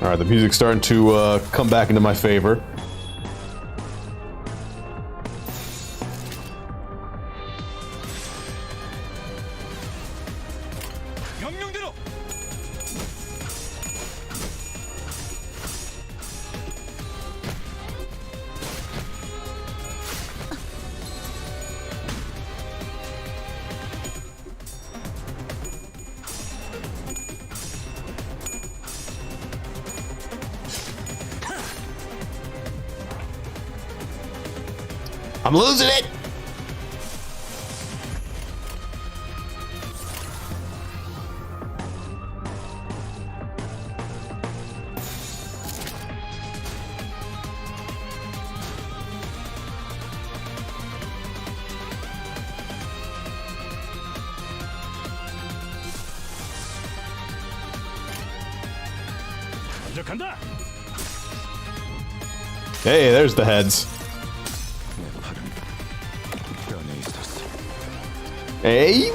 All right, the music's starting to come back into my favor. 명령대로. I'm losing it. 간다. Hey, there's the heads. 내 팔은 뼈에 있었어. Hey,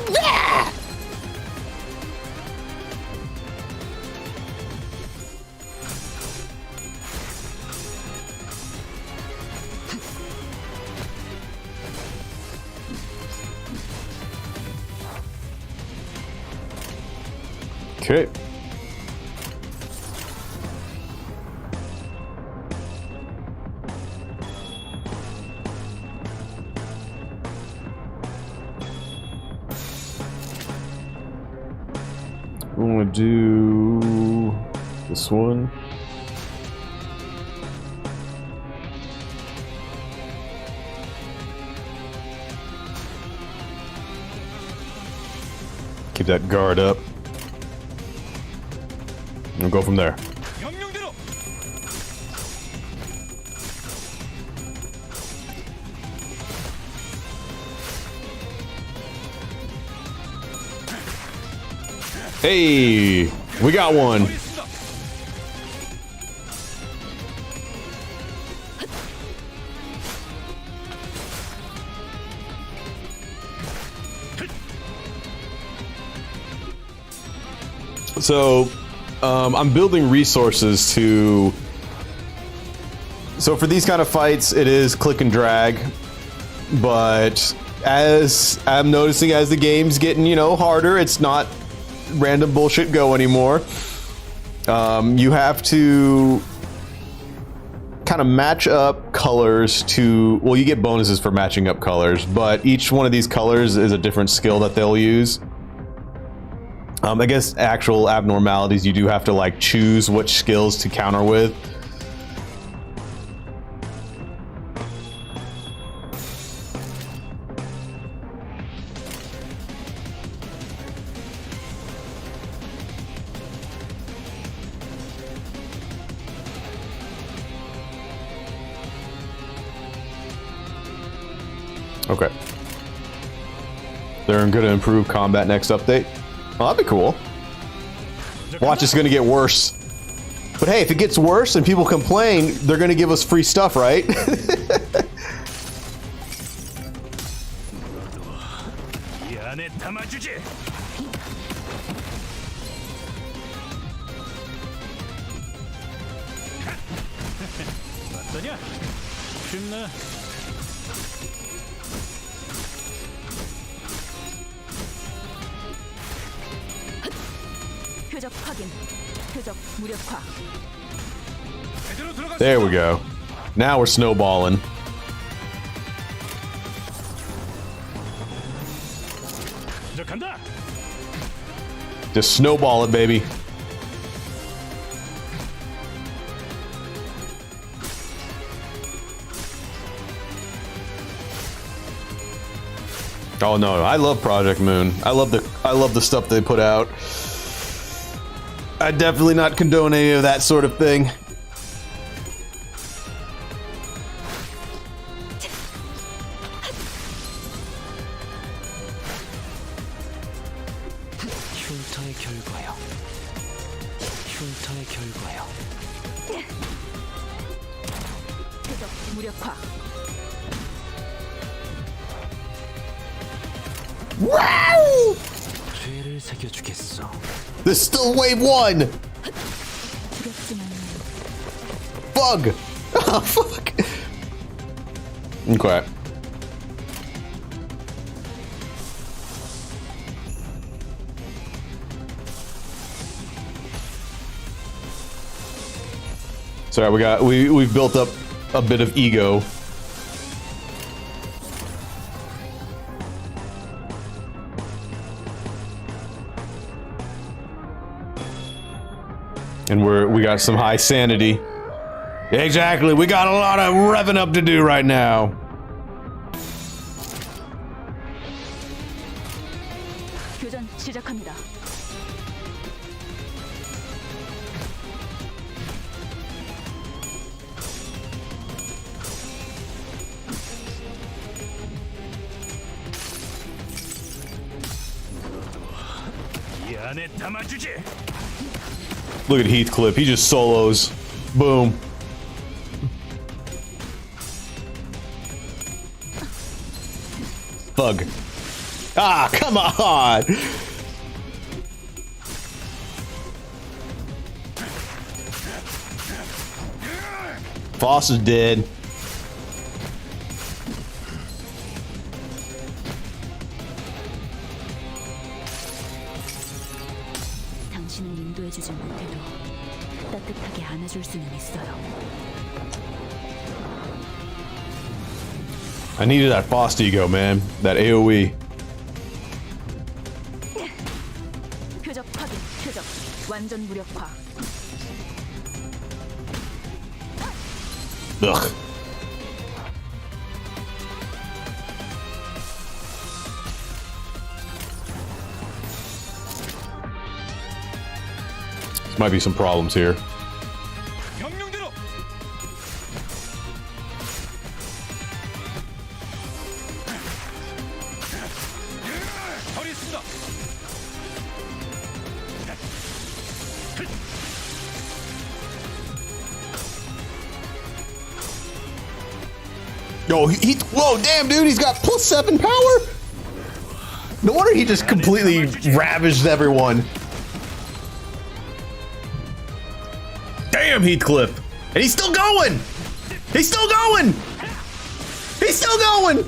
okay. I'm gonna do this one. Keep that guard up. And go from there. 명령대로. Hey, we got one. 있습니다. So, I'm building resources to. So for these kind of fights, it is click and drag, but as I'm noticing, as the game's getting, you know, harder, it's not random bullshit go anymore. You have to kind of match up colors to, well, you get bonuses for matching up colors, but each one of these colors is a different skill that they'll use. I guess actual abnormalities, you do have to like choose which skills to counter with. Okay. They're gonna improve combat next update. Oh, that'd be cool. Watch, it's gonna get worse. But hey, if it gets worse and people complain, they're gonna give us free stuff, right? 이 안에 담아주지. 어떠냐? 쉽네. 표적 확인. 표적 무력화. 제대로 들어갔어. There we go. Now we're snowballing. 먼저 간다. Just snowball it, baby. Oh no, I love Project Moon. I love the stuff they put out. I definitely not condone any of that sort of thing. 흉터의 결과요. 흉터의 결과요. 표적 무력화. Wow! 죄를 새겨주겠어. This is still wave 1! 두렵지만 Bug! Oh, fuck! Okay. Sorry, we've built up a bit of ego. And we got some high sanity. Exactly, we got a lot of revving up to do right now. 교전 시작합니다. 이 안에 담아주지. Look at Heathcliff. He just solos. Boom. Bug. Ah, come on! Boss is dead. 당신을 인도해주지 못해도 따뜻하게 안아줄 수는 있어요. I needed that Fostigo, man. That AoE. 표적 확인. 표적 완전 무력화. Ugh. Might be some problems here. 명령대로. 처리했습니다. Yo, whoa, damn, dude, he's got +7 power? No wonder he just completely ravaged everyone. Damn, Heathcliff. And he's still going! He's still going! He's still going!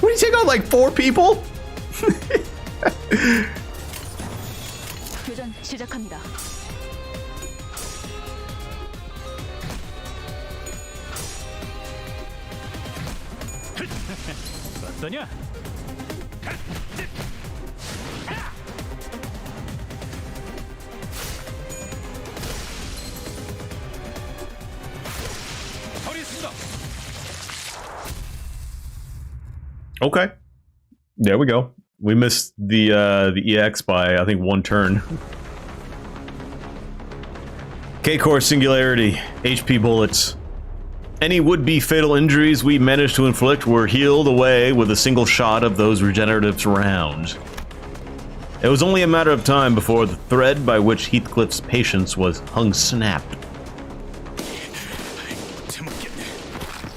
What, did he take out like 4 people? 교전 시작합니다. 어떠냐? 처리했습니다. Okay. There we go. We missed the EX by, I think, 1 turn. K-Core Singularity. HP bullets. Any would-be fatal injuries we managed to inflict were healed away with a single shot of those regenerative rounds. It was only a matter of time before the thread by which Heathcliff's patience was hung snapped. 못해먹겠네.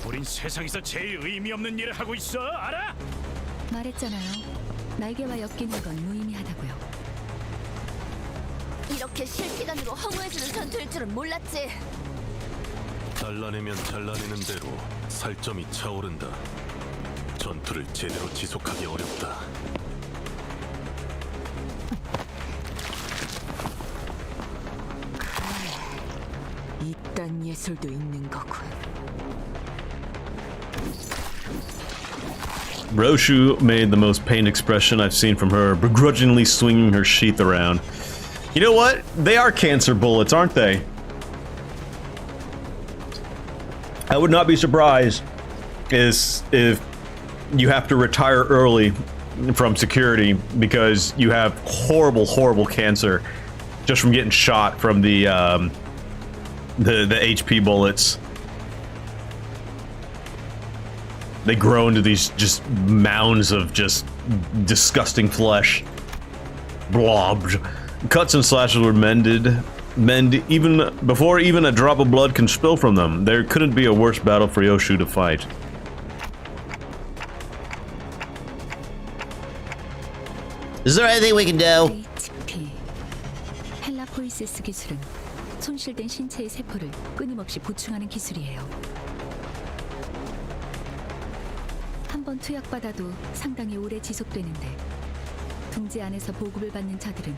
우린 세상에서 제일 의미 없는 일을 하고 있어. 알아? 말했잖아요. 날개와 엮이는 건 무의미하다고요. 이렇게 실시간으로 허무해지는 전투일 줄은 몰랐지. 잘라내면 잘라내는 대로 살점이 차오른다. 전투를 제대로 지속하기 어렵다. 이딴 예술도 있는 거군. Roshu made the most pained expression I've seen from her, begrudgingly swinging her sheath around. You know what? They are cancer bullets, aren't they? I would not be surprised if you have to retire early from security because you have horrible, horrible cancer just from getting shot from the HP bullets. They grow into these just mounds of just disgusting flesh. Blobs. Cuts and slashes were mend even before even a drop of blood can spill from them. There couldn't be a worse battle for Yoshu to fight. Is there anything we can do? HP. 헬라포이시스 기술은 손실된 신체의 세포를 끊임없이 보충하는 기술이에요. 한번 투약받아도 상당히 오래 지속되는데 둥지 안에서 보급을 받는 자들은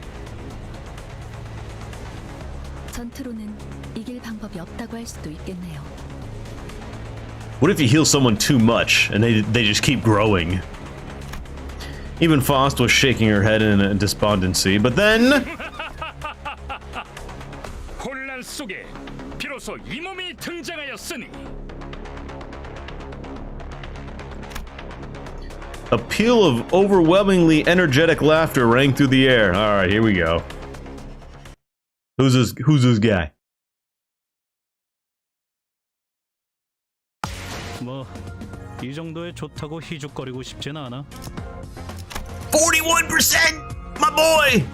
전투로는 이길 방법이 없다고 할 수도 있겠네요. What if you heal someone too much and they just keep growing? Even Faust was shaking her head in despondency, but then 혼란 속에 비로소 이 몸이 등장하였으니. a peal of overwhelmingly energetic laughter rang through the air. All right, here we go. Who's this guy? 뭐 이 정도에 좋다고 희죽거리고 싶진 않아. 41%, my boy.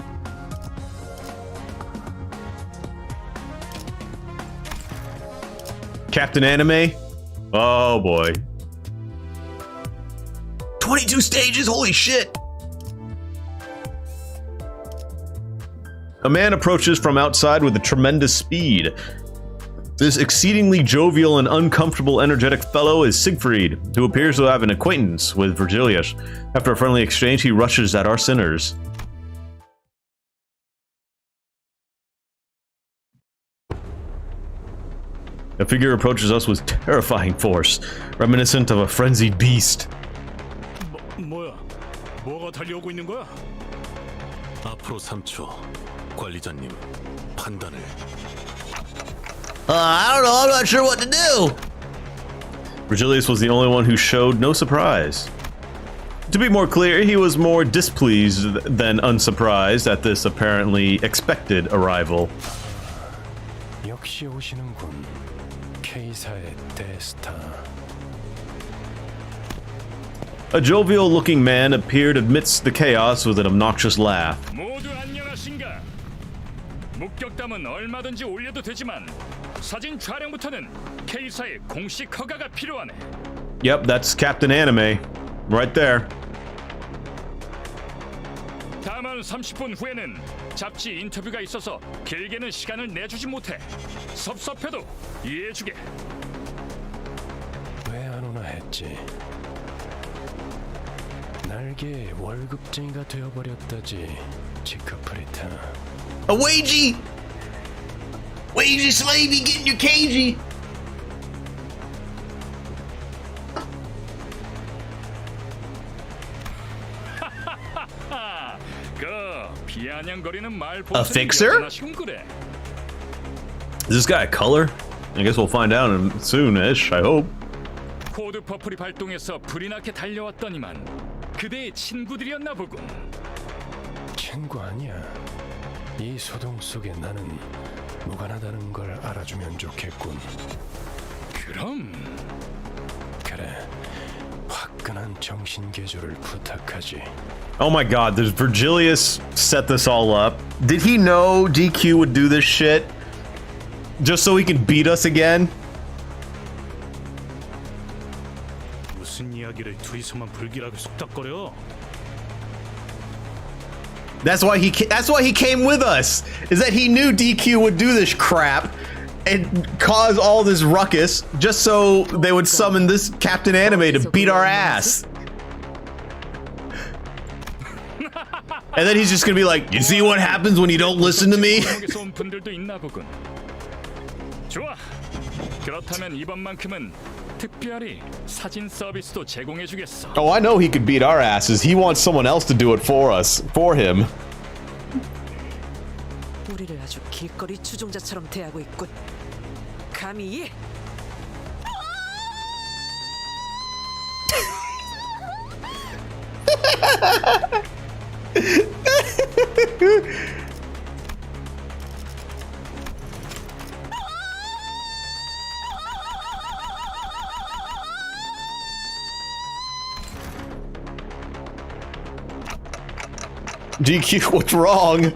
Captain Anime? Oh boy. 22 stages? Holy shit! A man approaches from outside with a tremendous speed. This exceedingly jovial and uncomfortable energetic fellow is Siegfried, who appears to have an acquaintance with Virgilius. After a friendly exchange, he rushes at our sinners. A figure approaches us with terrifying force, reminiscent of a frenzied beast. 뭐야? 뭐가 달려오고 있는 거야? 앞으로 3초. 관리자님, 판단을. I don't know. I'm not sure what to do. Virgilius was the only one who showed no surprise. To be more clear, he was more displeased than unsurprised at this apparently expected arrival. 역시 오시는군. K사의 대스타. A jovial-looking man appeared amidst the chaos with an obnoxious laugh. 모두 안녕하신가? 목격담은 얼마든지 올려도 되지만 사진 촬영부터는 K사의 공식 허가가 필요하네. Yep, that's Captain Anime. Right there. 다만 30분 후에는 잡지 인터뷰가 있어서 길게는 시간을 내주지 못해. 섭섭해도 이해해주게. 왜 안 오나 했지. 날개 월급쟁이가 되어버렸다지. 지크프리타. A wagey! Wagey slavey getting your cagey! 그 비아냥거리는 말 A fixer? 그래. Is this guy a color? I guess we'll find out soon-ish, I hope. 코드 퍼플이 발동해서 불이 나게 달려왔더니만 그대의 친구들이었나 보군. 친구 아니야. 이 소동 속에 나는 무관하다는 걸 알아주면 좋겠군. 그럼 그래. 화끈한 정신 개조를 부탁하지. Oh my god, does Virgilius set this all up? Did he know DQ would do this shit? Just so he could beat us again? 무슨 이야기를 둘이서만 불길하게 속닥거려? That's why he came with us. Is that he knew DQ would do this crap and cause all this ruckus just so they would summon this Captain Anime to beat our ass. And then he's just gonna be like, you see what happens when you don't listen to me? 한국에서 온 분들도 있나 보군. 좋아. 그렇다면 이번만큼은 특별히 사진 서비스도 제공해주겠어. Oh, I know he could beat our asses. He wants someone else to do it for us, for him. 우리를 아주 길거리 추종자처럼 대하고 있군. 감히 DQ, what's wrong?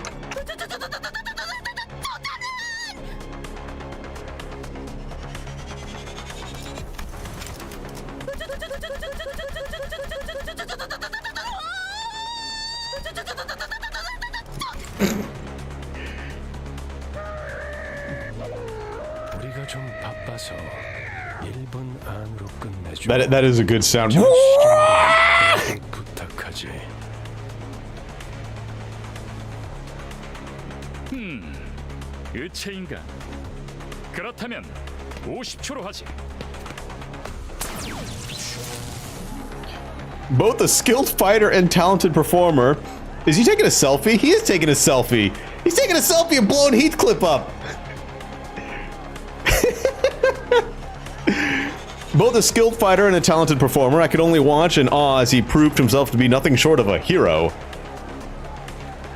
우리가 좀 바빠서 1분 안으로 끝내줘. That is a good sound. 부탁하지. 의체인가? 그렇다면 50초로 하지. Both a skilled fighter and talented performer. Is he taking a selfie? He is taking a selfie. He's taking a selfie and blowing Heathcliff up. Both a skilled fighter and a talented performer, I could only watch in awe as he proved himself to be nothing short of a hero.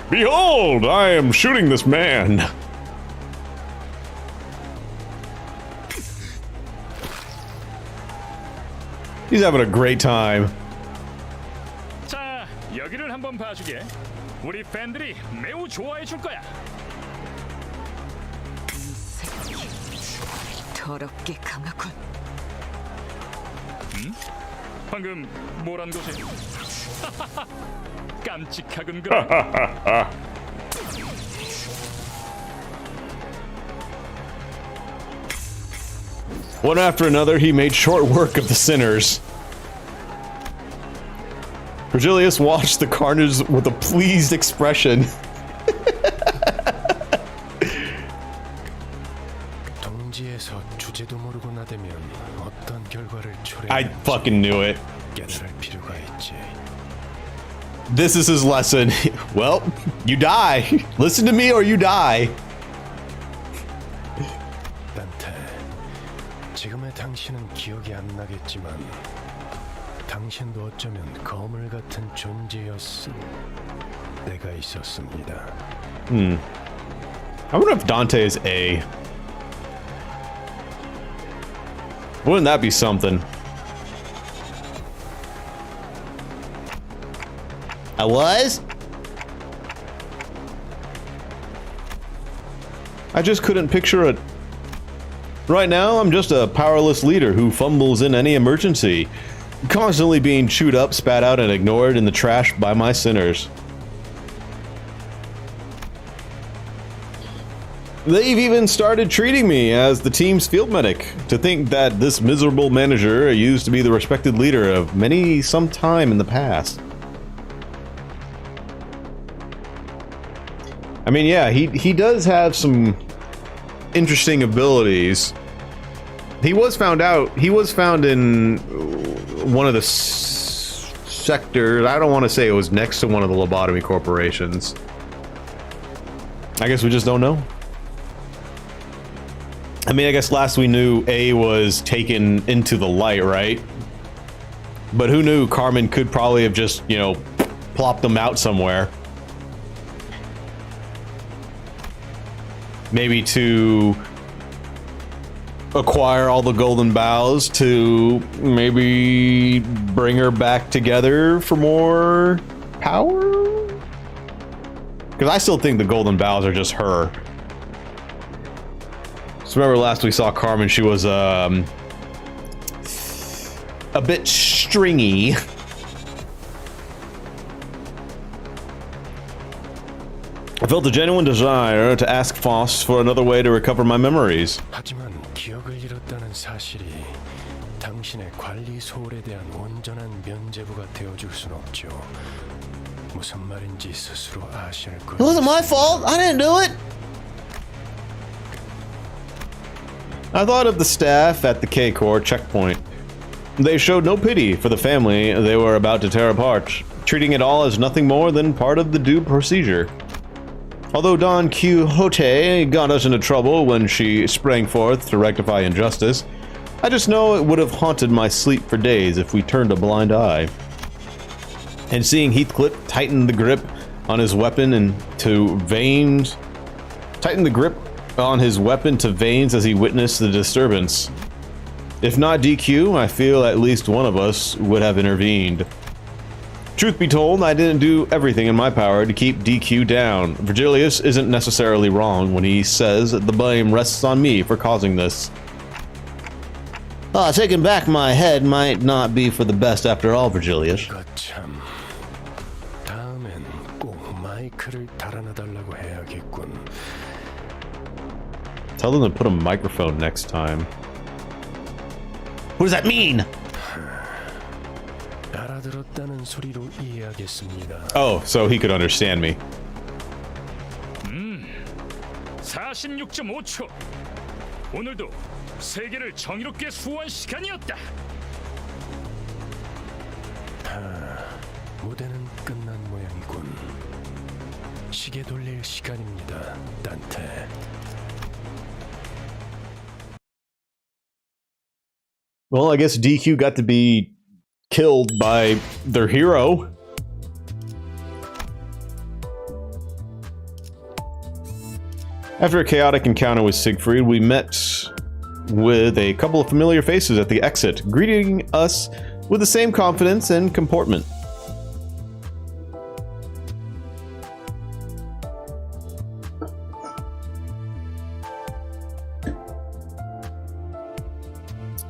Behold, I am shooting this man. He's having a great time. 자, 여기를 한번 봐주게. 우리 팬들이 매우 좋아해 줄 거야. 더럽게 강하군. 방금 뭐란 거지? 깜찍하군 그래. One after another, he made short work of the sinners. Virgilius watched the carnage with a pleased expression. 동지에서 주제도 모르고 나대면 어떤 결과를 I fucking knew it. 깨달을 필요가 있지. This is his lesson. Well, you die. Listen to me or you die. 단테, 지금의 당신은 기억이 안 나겠지만 당신도 어쩌면 거물 같은 존재였음. 내가 있었습니다. I wonder if Dante is A. Wouldn't that be something? I was? I just couldn't picture it. Right now, I'm just a powerless leader who fumbles in any emergency, constantly being chewed up, spat out, and ignored in the trash by my sinners. They've even started treating me as the team's field medic. To think that this miserable manager used to be the respected leader of many some time in the past. I mean, yeah, he does have some interesting abilities. He was found in one of the sectors. I don't want to say it was next to one of the lobotomy corporations. I guess we just don't know. I mean, I guess last we knew A was taken into the light, right? But who knew Carmen could probably have just, you know, plopped them out somewhere. Maybe to acquire all the golden boughs to maybe bring her back together for more power? Because I still think the golden boughs are just her. So remember last we saw Carmen, she was a bit stringy. I felt a genuine desire to ask Faust for another way to recover my memories. 하지만 기억을 잃었다는 사실이 당신의 관리 소홀에 대한 온전한 면죄부가 되어줄 순 없죠. 무슨 말인지 스스로 아실 거예요. It wasn't my fault. I didn't do it. I thought of the staff at the K-Corps checkpoint. They showed no pity for the family they were about to tear apart, treating it all as nothing more than part of the due procedure. Although Don Quixote got us into trouble when she sprang forth to rectify injustice, I just know it would have haunted my sleep for days if we turned a blind eye. And seeing Heathcliff tighten the grip on his weapon as he witnessed the disturbance. If not DQ, I feel at least one of us would have intervened. Truth be told, I didn't do everything in my power to keep DQ down. Virgilius isn't necessarily wrong when he says that the blame rests on me for causing this. Taking back my head might not be for the best after all, Virgilius. 거참. 다음엔 꼭 마이크를 달아놔달라고 해야겠군. Tell them to put a microphone next time. What does that mean? 알아들었다는 소리로 이해하겠습니다. Oh, so he could understand me. 46.5초. 오늘도 세계를 정의롭게 수호한 시간이었다. 무대는 끝난 모양이군. 시계 돌릴 시간입니다, 단테. Well, I guess DQ got to be killed by their hero. After a chaotic encounter with Siegfried, we met with a couple of familiar faces at the exit, greeting us with the same confidence and comportment.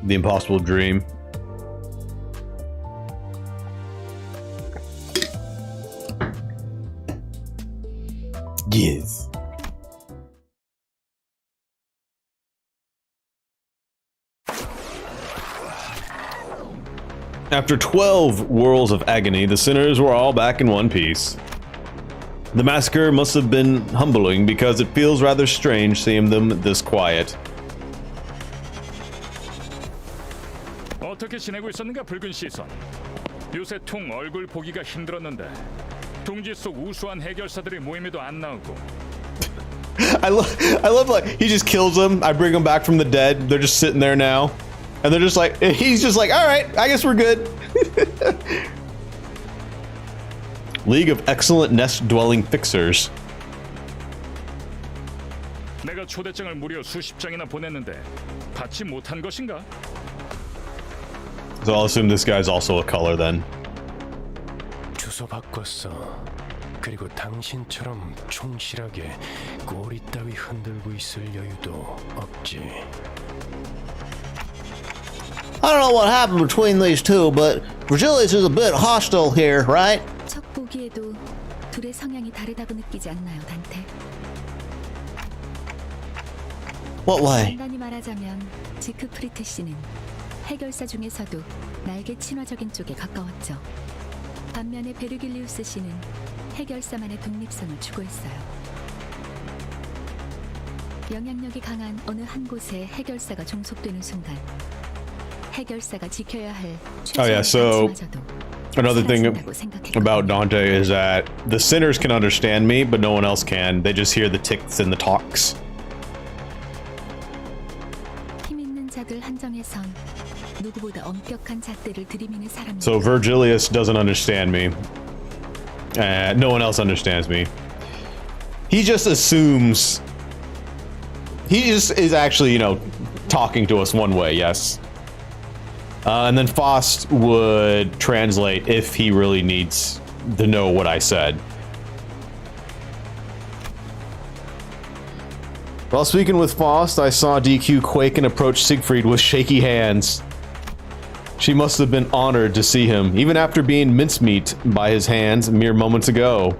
The Impossible Dream. Yes. After 12 whirls of agony, the sinners were all back in one piece. The massacre must have been humbling because it feels rather strange seeing them this quiet. 어떻게 지내고 있었는가 붉은 시선. 요새 통 얼굴 보기가 힘들었는데 둥지 속 우수한 해결사들의 모임에도 안 나오고. I love like he just kills them. I bring them back from the dead. They're just sitting there now, and they're just like he's just like, all right, I guess we're good. League of Excellent Nest-Dwelling Fixers. 내가 초대장을 무려 수십 장이나 보냈는데 받지 못한 것인가? So I'll assume this guy's also a color then. 주소 바꿨어. 그리고 당신처럼 충실하게 꼬리 따위 흔들고 있을 여유도 없지. I don't know what happened between these two, but Virgilius is a bit hostile here, right? 첫 보기에도 둘의 성향이 다르다고 느끼지 않나요, 단테? What way? 간단히 말하자면 지크프리트 씨는 해결사 중에서도 나에게 친화적인 쪽에 가까웠죠. 반면에 베르길리우스 씨는 해결사만의 독립성을 추구했어요. 영향력이 강한 어느 한 곳에 해결사가 종속되는 순간 해결사가 지켜야 할 Oh yeah, so 가치마저도 another thing 사라진다고 생각했거든요. about Dante is that the sinners can understand me, but no one else can. They just hear the ticks and the talks. 힘 있는 자들 한정에선 누구보다 엄격한 잣대를 들이미는 사람이. So Virgilius doesn't understand me. No one else understands me. He just assumes. He just is actually, you know, talking to us one way, yes. And then Faust would translate if he really needs to know what I said. While speaking with Faust, I saw DQ quake and approach Siegfried with shaky hands. She must have been honored to see him, even after being mincemeat by his hands mere moments ago.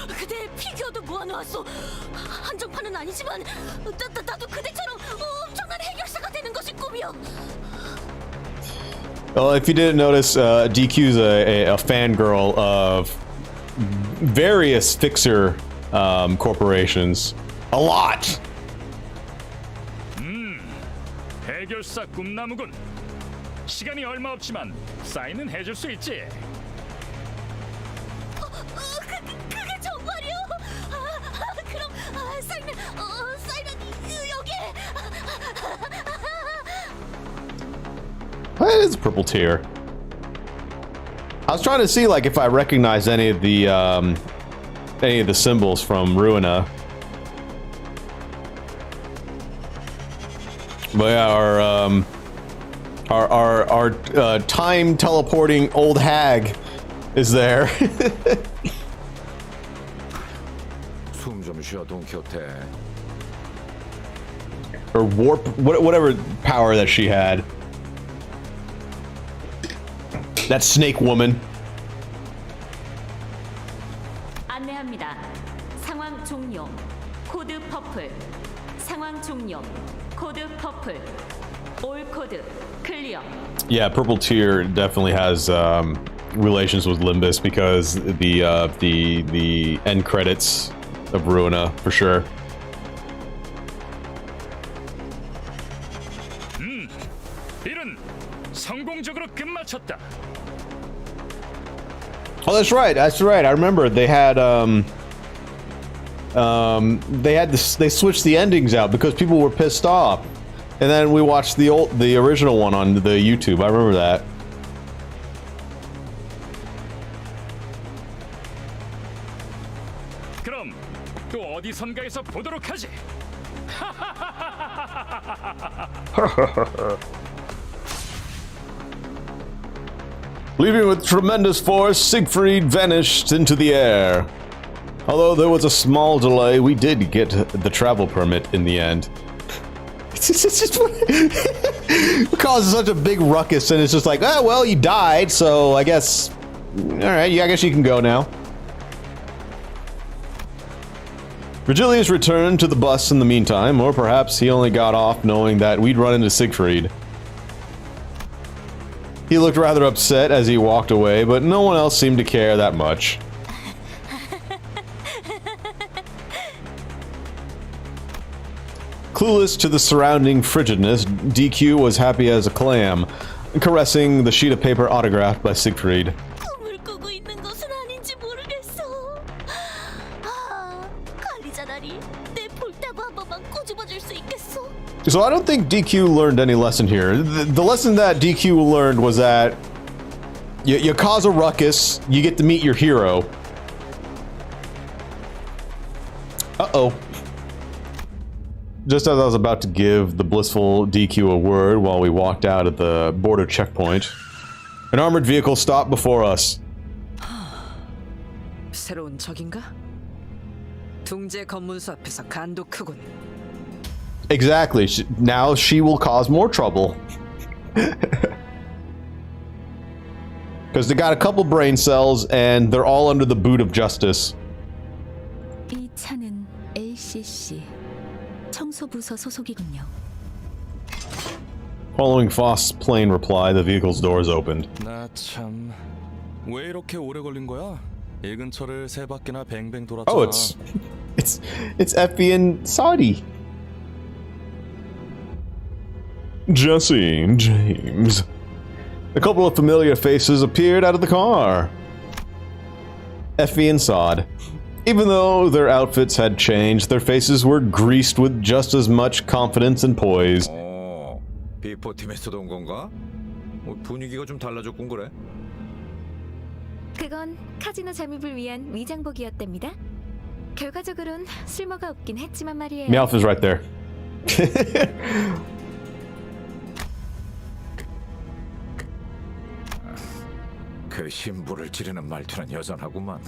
그대 피규어도 모아놓았어. 한정판은 아니지만 나도 그대처럼 엄청난 해결사가 되는 것이 꿈이야. Well, if you didn't notice, DQ's a fangirl of various fixer corporations. A lot! 해결사 꿈나무군. 시간이 얼마 없지만 사인은 해줄 수 있지. 그게 정말이요? 그럼 사인은 여기. That is a purple tear. I was trying to see like if I recognized any of the symbols from Ruina. But yeah, our time teleporting old hag is there. 숨 좀 쉬어, 돈키호테. Or warp, whatever power that she had. That snake woman. 안내합니다. 상황 종료. 코드 퍼플. 상황 종료. 코드 퍼플. 올 코드 클리어. Yeah, purple tear definitely has relations with Limbus because the end credits of Ruina for sure. 일은 성공적으로 끝마쳤다. Oh, that's right. That's right. I remember they had they switched the endings out because people were pissed off, and then we watched the original one on the YouTube. I remember that. 그럼 또 어디선가에서 보도록 하지. Leaving with tremendous force, Siegfried vanished into the air. Although there was a small delay, we did get the travel permit in the end. It's just it causes such a big ruckus, and it's just like, oh well, you died, so I guess, all right, yeah, I guess you can go now. Virgilius returned to the bus in the meantime, or perhaps he only got off knowing that we'd run into Siegfried. He looked rather upset as he walked away, but no one else seemed to care that much. Clueless to the surrounding frigidness, DQ was happy as a clam, caressing the sheet of paper autographed by Siegfried. 꿈을 꾸고 있는 것은 아닌지 모르겠어. 아, 관리자다리, 내 볼따구 한 번만 꼬집어줄 수 있겠어? So I don't think DQ learned any lesson here. The lesson that DQ learned was that you cause a ruckus, you get to meet your hero. Uh-oh. Just as I was about to give the blissful DQ a word while we walked out at the border checkpoint, an armored vehicle stopped before us. 새로운 적인가? 둥지 검문소 앞에서 간도 크군. Exactly. Now she will cause more trouble. Because they got a couple brain cells and they're all under the boot of justice. 이 차는 LCC 청소부서 소속이군요. Following Faust's plain reply, the vehicle's doors opened. 나 참... 왜 이렇게 오래 걸린 거야? 이 근처를 세 바퀴나 뱅뱅 돌았잖아. Oh, it's Effie and Saudi. Jesse and James. A couple of familiar faces appeared out of the car. Effie and Sod. Even though their outfits had changed, their faces were greased with just as much confidence and poise. 비포팀에서도 온 건가? 분위기가 좀 달라졌군 그래. 그건 카지노 잠입을 위한 위장복이었답니다. 결과적으론 쓸모가 없긴 했지만 말이에요. Meowth is right there. 그 심부를 찌르는 말투는 여전하구만.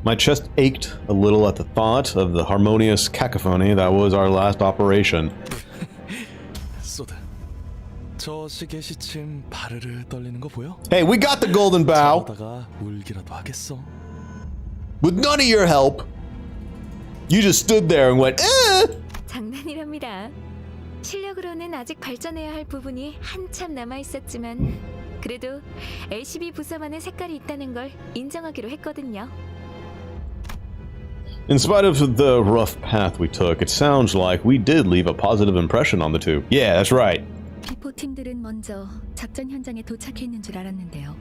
My chest ached a little at the thought of the harmonious cacophony that was our last operation. 소드, 저 시계 시침 바르르 떨리는 거 보여? Hey, we got the golden bow! 저러다가 울기라도 하겠어. With none of your help! You just stood there and went, 장난이랍니다. 실력으로는 아직 발전해야 할 부분이 한참 남아 있었지만 그래도 LCB 부서만의 색깔이 있다는 걸 인정하기로 했거든요. In spite of the rough path we took, it sounds like we did leave a positive impression on the two. Yeah, that's right. 비포 팀들은 먼저 작전 현장에 도착했는 줄 알았는데요.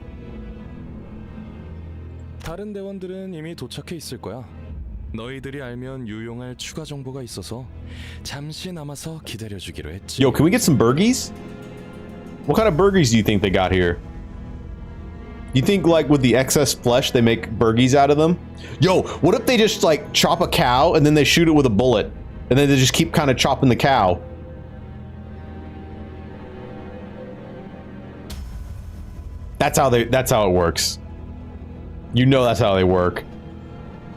다른 대원들은 이미 도착해 있을 거야. 너희들이 알면 유용할 추가 정보가 있어서 잠시 남아서 기다려주기로 했지. Yo, can we get some burgies? What kind of burgies do you think they got here? You think like with the excess flesh they make burgies out of them? Yo, what if they just like chop a cow and then they shoot it with a bullet? And then they just keep kind of chopping the cow? That's how it works. You know that's how they work.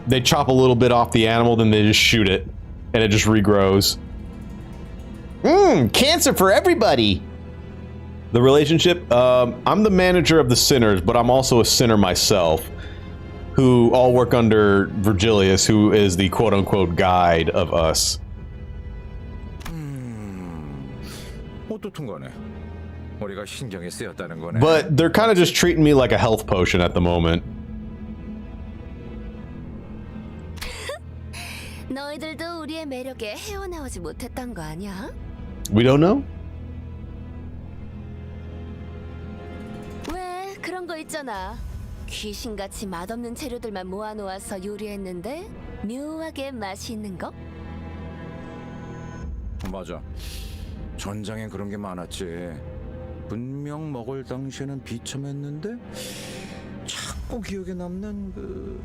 They chop a little bit off the animal, then they just shoot it. And it just regrows. Cancer for everybody! The relationship, I'm the manager of the sinners, but I'm also a sinner myself, who all work under Virgilius, who is the quote-unquote guide of us. 어떻든 간에 우리가 신경이 쓰였다는 거네. But they're kind of just treating me like a health potion at the moment. 너희들도 우리의 매력에 헤어나오지 못했던 거 아니야? We don't know? 왜 그런 거 있잖아. 귀신같이 맛없는 재료들만 모아놓아서 요리했는데 묘하게 맛이 있는 거? 맞아. 전장엔 그런 게 많았지. 분명 먹을 당시에는 비참했는데 자꾸 기억에 남는 그.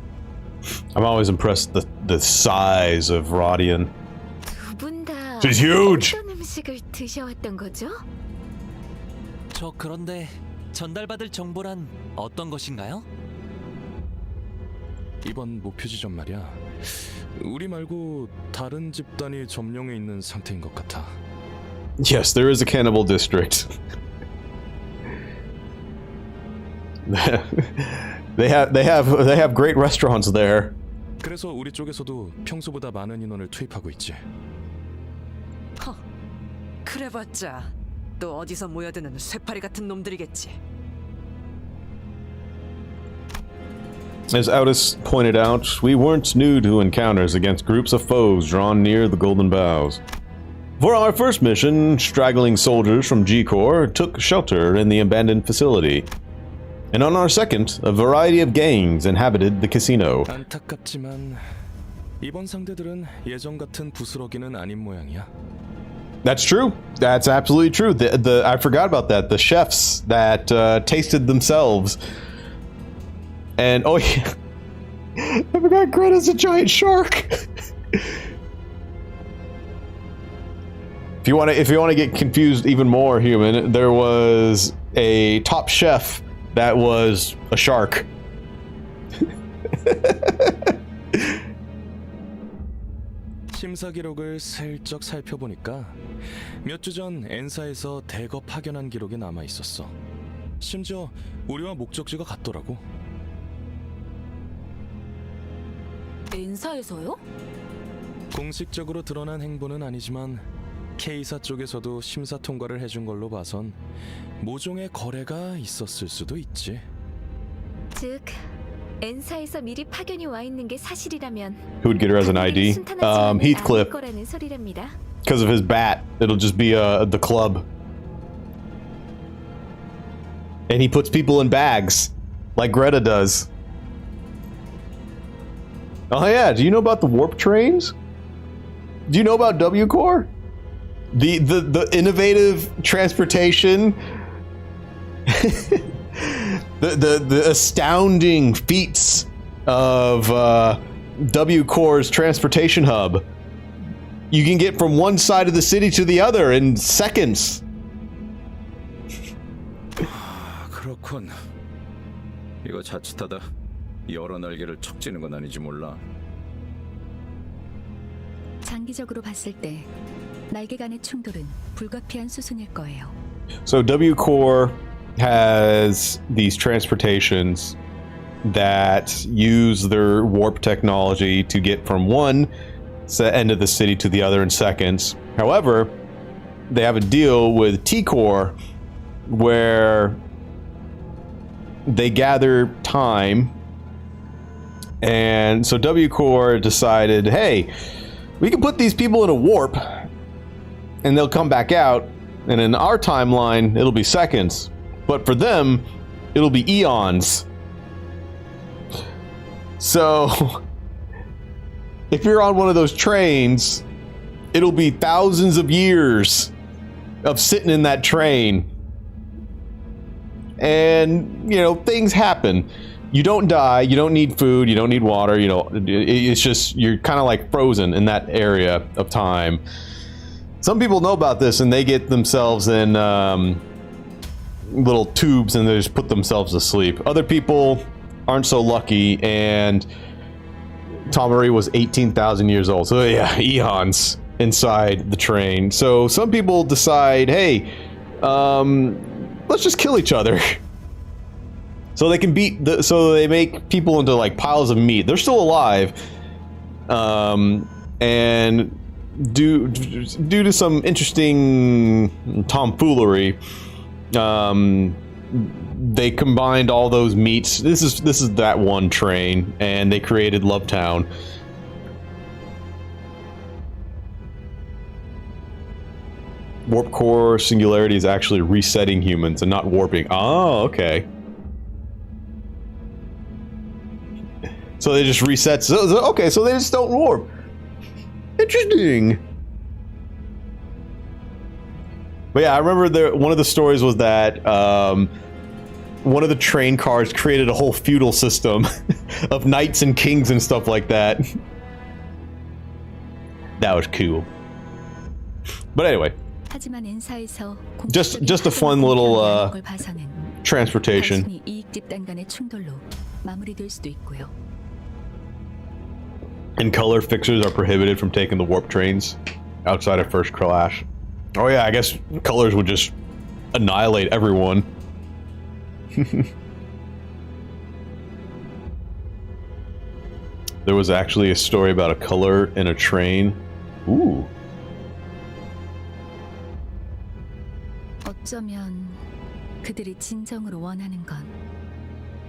I'm always impressed with the size of Rodian. 두 분 다 She's huge! 어떤 음식을 드셔왔던 거죠? 저 그런데 전달받을 정보란 어떤 것인가요? 이번 목표 지점 말이야. 우리 말고 다른 집단이 점령해 있는 상태인 것 같아. Yes, there is a cannibal district. They have great restaurants there. 그래서 우리 쪽에서도 평소보다 많은 인원을 투입하고 있지. 허, 그래봤자 또 어디서 모여드는 쇠파리 같은 놈들이겠지. As Aldous pointed out, we weren't new to encounters against groups of foes drawn near the Golden Boughs. For our first mission, straggling soldiers from G-Corps took shelter in the abandoned facility. And on our second, a variety of gangs inhabited the casino. 안타깝지만 이번 상대들은 예전 같은 부스러기는 아닌 모양이야. That's true. That's absolutely true. I forgot about that. The chefs that tasted themselves. And oh yeah, I forgot Greta's a giant shark. If you want to get confused even more, human, there was a top chef that was a shark. 심사 기록을 슬쩍 살펴보니까 몇 주 전 엔사에서 대거 파견한 기록이 남아 있었어. 심지어 우리와 목적지가 같더라고. 엔사에서요? 공식적으로 드러난 행보는 아니지만 K사 쪽에서도 심사 통과를 해준 걸로 봐선 모종의 거래가 있었을 수도 있지. 즉, 엔사에서 미리 파견이 와 있는 게 사실이라면 Who would get her as an ID? Heathcliff. 거라는 소리랍니다. Because of his bat, it'll just be the club. And he puts people in bags, like Greta does. Oh yeah, do you know about the warp trains? Do you know about W-Corps? The innovative transportation, the astounding feats of W-Corps' transportation hub. You can get from one side of the city to the other in seconds. 그렇군. 이거 자칫하다 여러 날개를 척 찌는 건 아니지 몰라. 장기적으로 봤을 때 날개 간의 충돌은 불가피한 수순일 거예요. So W-Corps has these transportations that use their warp technology to get from one end of the city to the other in seconds. However, they have a deal with T-Corps where they gather time, and so W-Corps decided, hey, we can put these people in a warp and they'll come back out, and in our timeline it'll be seconds, but for them it'll be eons. So if you're on one of those trains, it'll be thousands of years of sitting in that train, and you know, things happen. You don't die, you don't need food, you don't need water, you know, it's just you're kind of like frozen in that area of time. Some people know about this and they get themselves in little tubes and they just put themselves to sleep. Other people aren't so lucky, and Tom Murray was 18,000 years old, so yeah, eons inside the train. So some people decide, hey, let's just kill each other. So they can so they make people into like piles of meat. They're still alive, and due to some interesting tomfoolery, they combined all those meats. This is that one train, and they created Lovetown. Warp core singularity is actually resetting humans and not warping. Oh, okay. So they just reset. Okay, so they just don't warp. Interesting. But yeah, I remember one of the stories was that one of the train cars created a whole feudal system of knights and kings and stuff like that. That was cool. But anyway, just a fun little transportation. And color fixers are prohibited from taking the warp trains outside of first class. Oh yeah, I guess colors would just annihilate everyone. There was actually a story about a color in a train. Ooh. 어쩌면 그들이 진정으로 원하는 건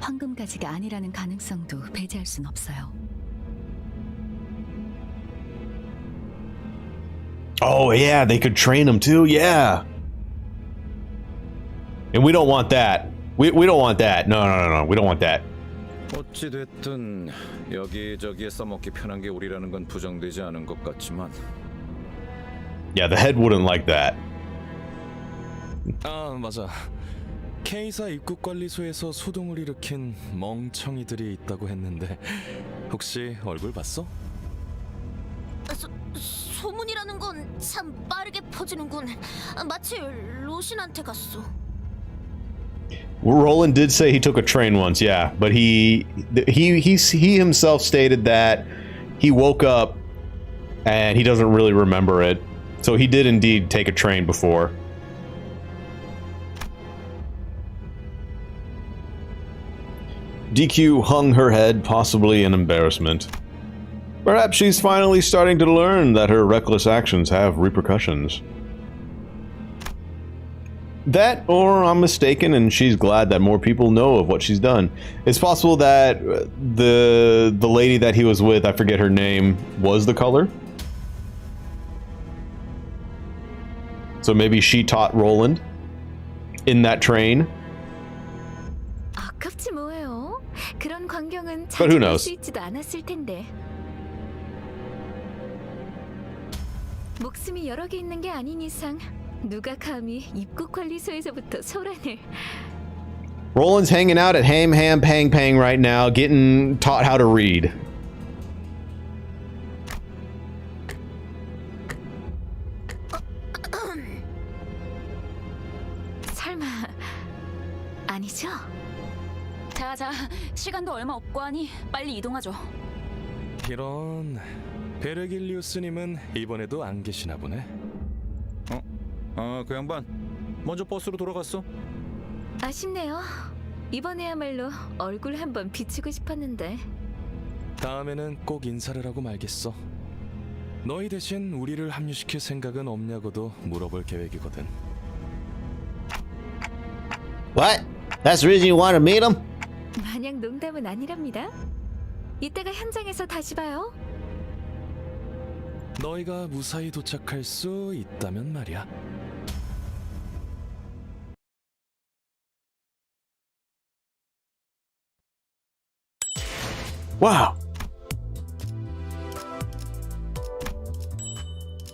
황금가지가 아니라는 가능성도 배제할 순 없어요. Oh yeah, they could train them too. Yeah. And we don't want that. We don't want that. No. We don't want that. 어찌 됐든 여기저기에 써먹기 편한 게 우리라는 건 부정되지 않은 것 같지만. Yeah, the head wouldn't like that. 아 맞아. K사 입국관리소에서 소동을 일으킨 멍청이들이 있다고 했는데 혹시 얼굴 봤어? 소문이라는 건 참 빠르게 퍼지는군. 마치 로신한테 갔어. Roland did say he took a train once, yeah, but he himself stated that he woke up and he doesn't really remember it. So he did indeed take a train before. DQ hung her head, possibly in embarrassment. Perhaps she's finally starting to learn that her reckless actions have repercussions. That, or I'm mistaken and she's glad that more people know of what she's done. It's possible that the lady that he was with, I forget her name, was the color. So maybe she taught Roland in that train. 아깝지 뭐예요. 그런 광경은 But who 자주 볼 knows? 수 있지도 않았을 텐데. 목숨이 여러 개 있는 게 아닌 이상 누가 감히 입국관리소에서부터 소란을. Roland's hanging out at Ham Ham Pang Pang right now, getting taught how to read. 설마 아니죠? 자자, 시간도 얼마 없고 하니 빨리 이동하죠. 이런 베르길리우스님은 이번에도 안 계시나 보네. 그 양반 먼저 버스로 돌아갔어. 아쉽네요. 이번에야말로 얼굴 한번 비추고 싶었는데. 다음에는 꼭 인사를 하고 말겠어. 너희 대신 우리를 합류시킬 생각은 없냐고도 물어볼 계획이거든. What? That's the reason you want to meet him? 마냥 농담은 아니랍니다. 이따가 현장에서 다시 봐요. 너희가 무사히 도착할 수 있다면 말이야. Wow.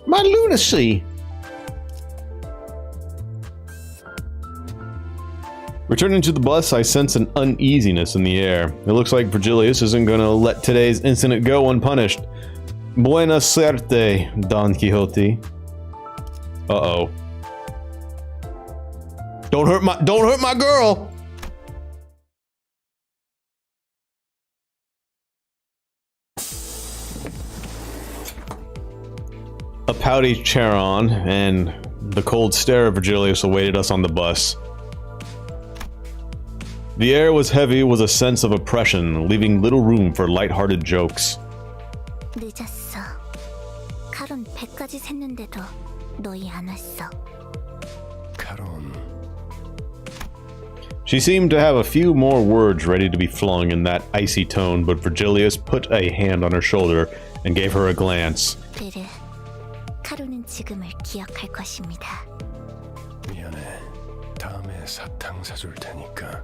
My lunacy. Returning to the bus, I sense an uneasiness in the air. It looks like Virgilius isn't going to let today's incident go unpunished. Buena suerte, Don Quixote. Uh-oh. Don't hurt my girl. A pouty Charon and the cold stare of Virgilius awaited us on the bus. The air was heavy with a sense of oppression, leaving little room for light-hearted jokes. 늦었어. 카론 100까지 샜는데도 너희 안 왔어. 카론. She seemed to have a few more words ready to be flung in that icy tone, but Virgilius put a hand on her shoulder and gave her a glance. 베르, 카론은 지금을 기억할 것입니다. 미안해. 다음에 사탕 사줄 테니까.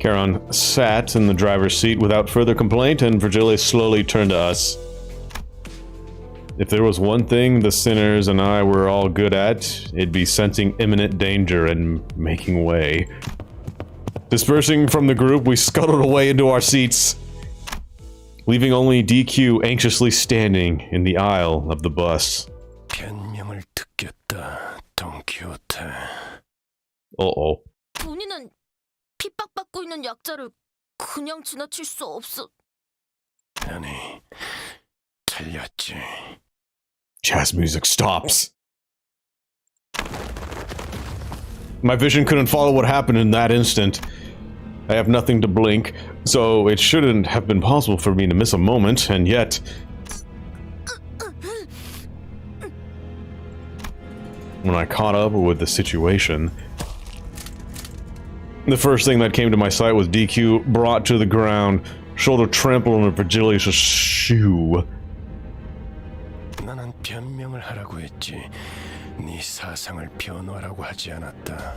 Charon sat in the driver's seat without further complaint, and Virgilius slowly turned to us. If there was one thing the sinners and I were all good at, it'd be sensing imminent danger and making way. Dispersing from the group, we scuttled away into our seats, leaving only DQ anxiously standing in the aisle of the bus. 변명을 듣겠다, 돈키호테. Uh-oh. 본인은 핍박받고 있는 약자를 그냥 지나칠 수 없어. 아니, 틀렸지. Jazz music stops. My vision couldn't follow what happened in that instant. I have nothing to blink, so it shouldn't have been possible for me to miss a moment, and yet... When I caught up with the situation, the first thing that came to my sight was DQ brought to the ground, shoulder trampled on Virgilius' shoe. 나는 변명을 하라고 했지. 네 사상을 변호하라고 하지 않았다.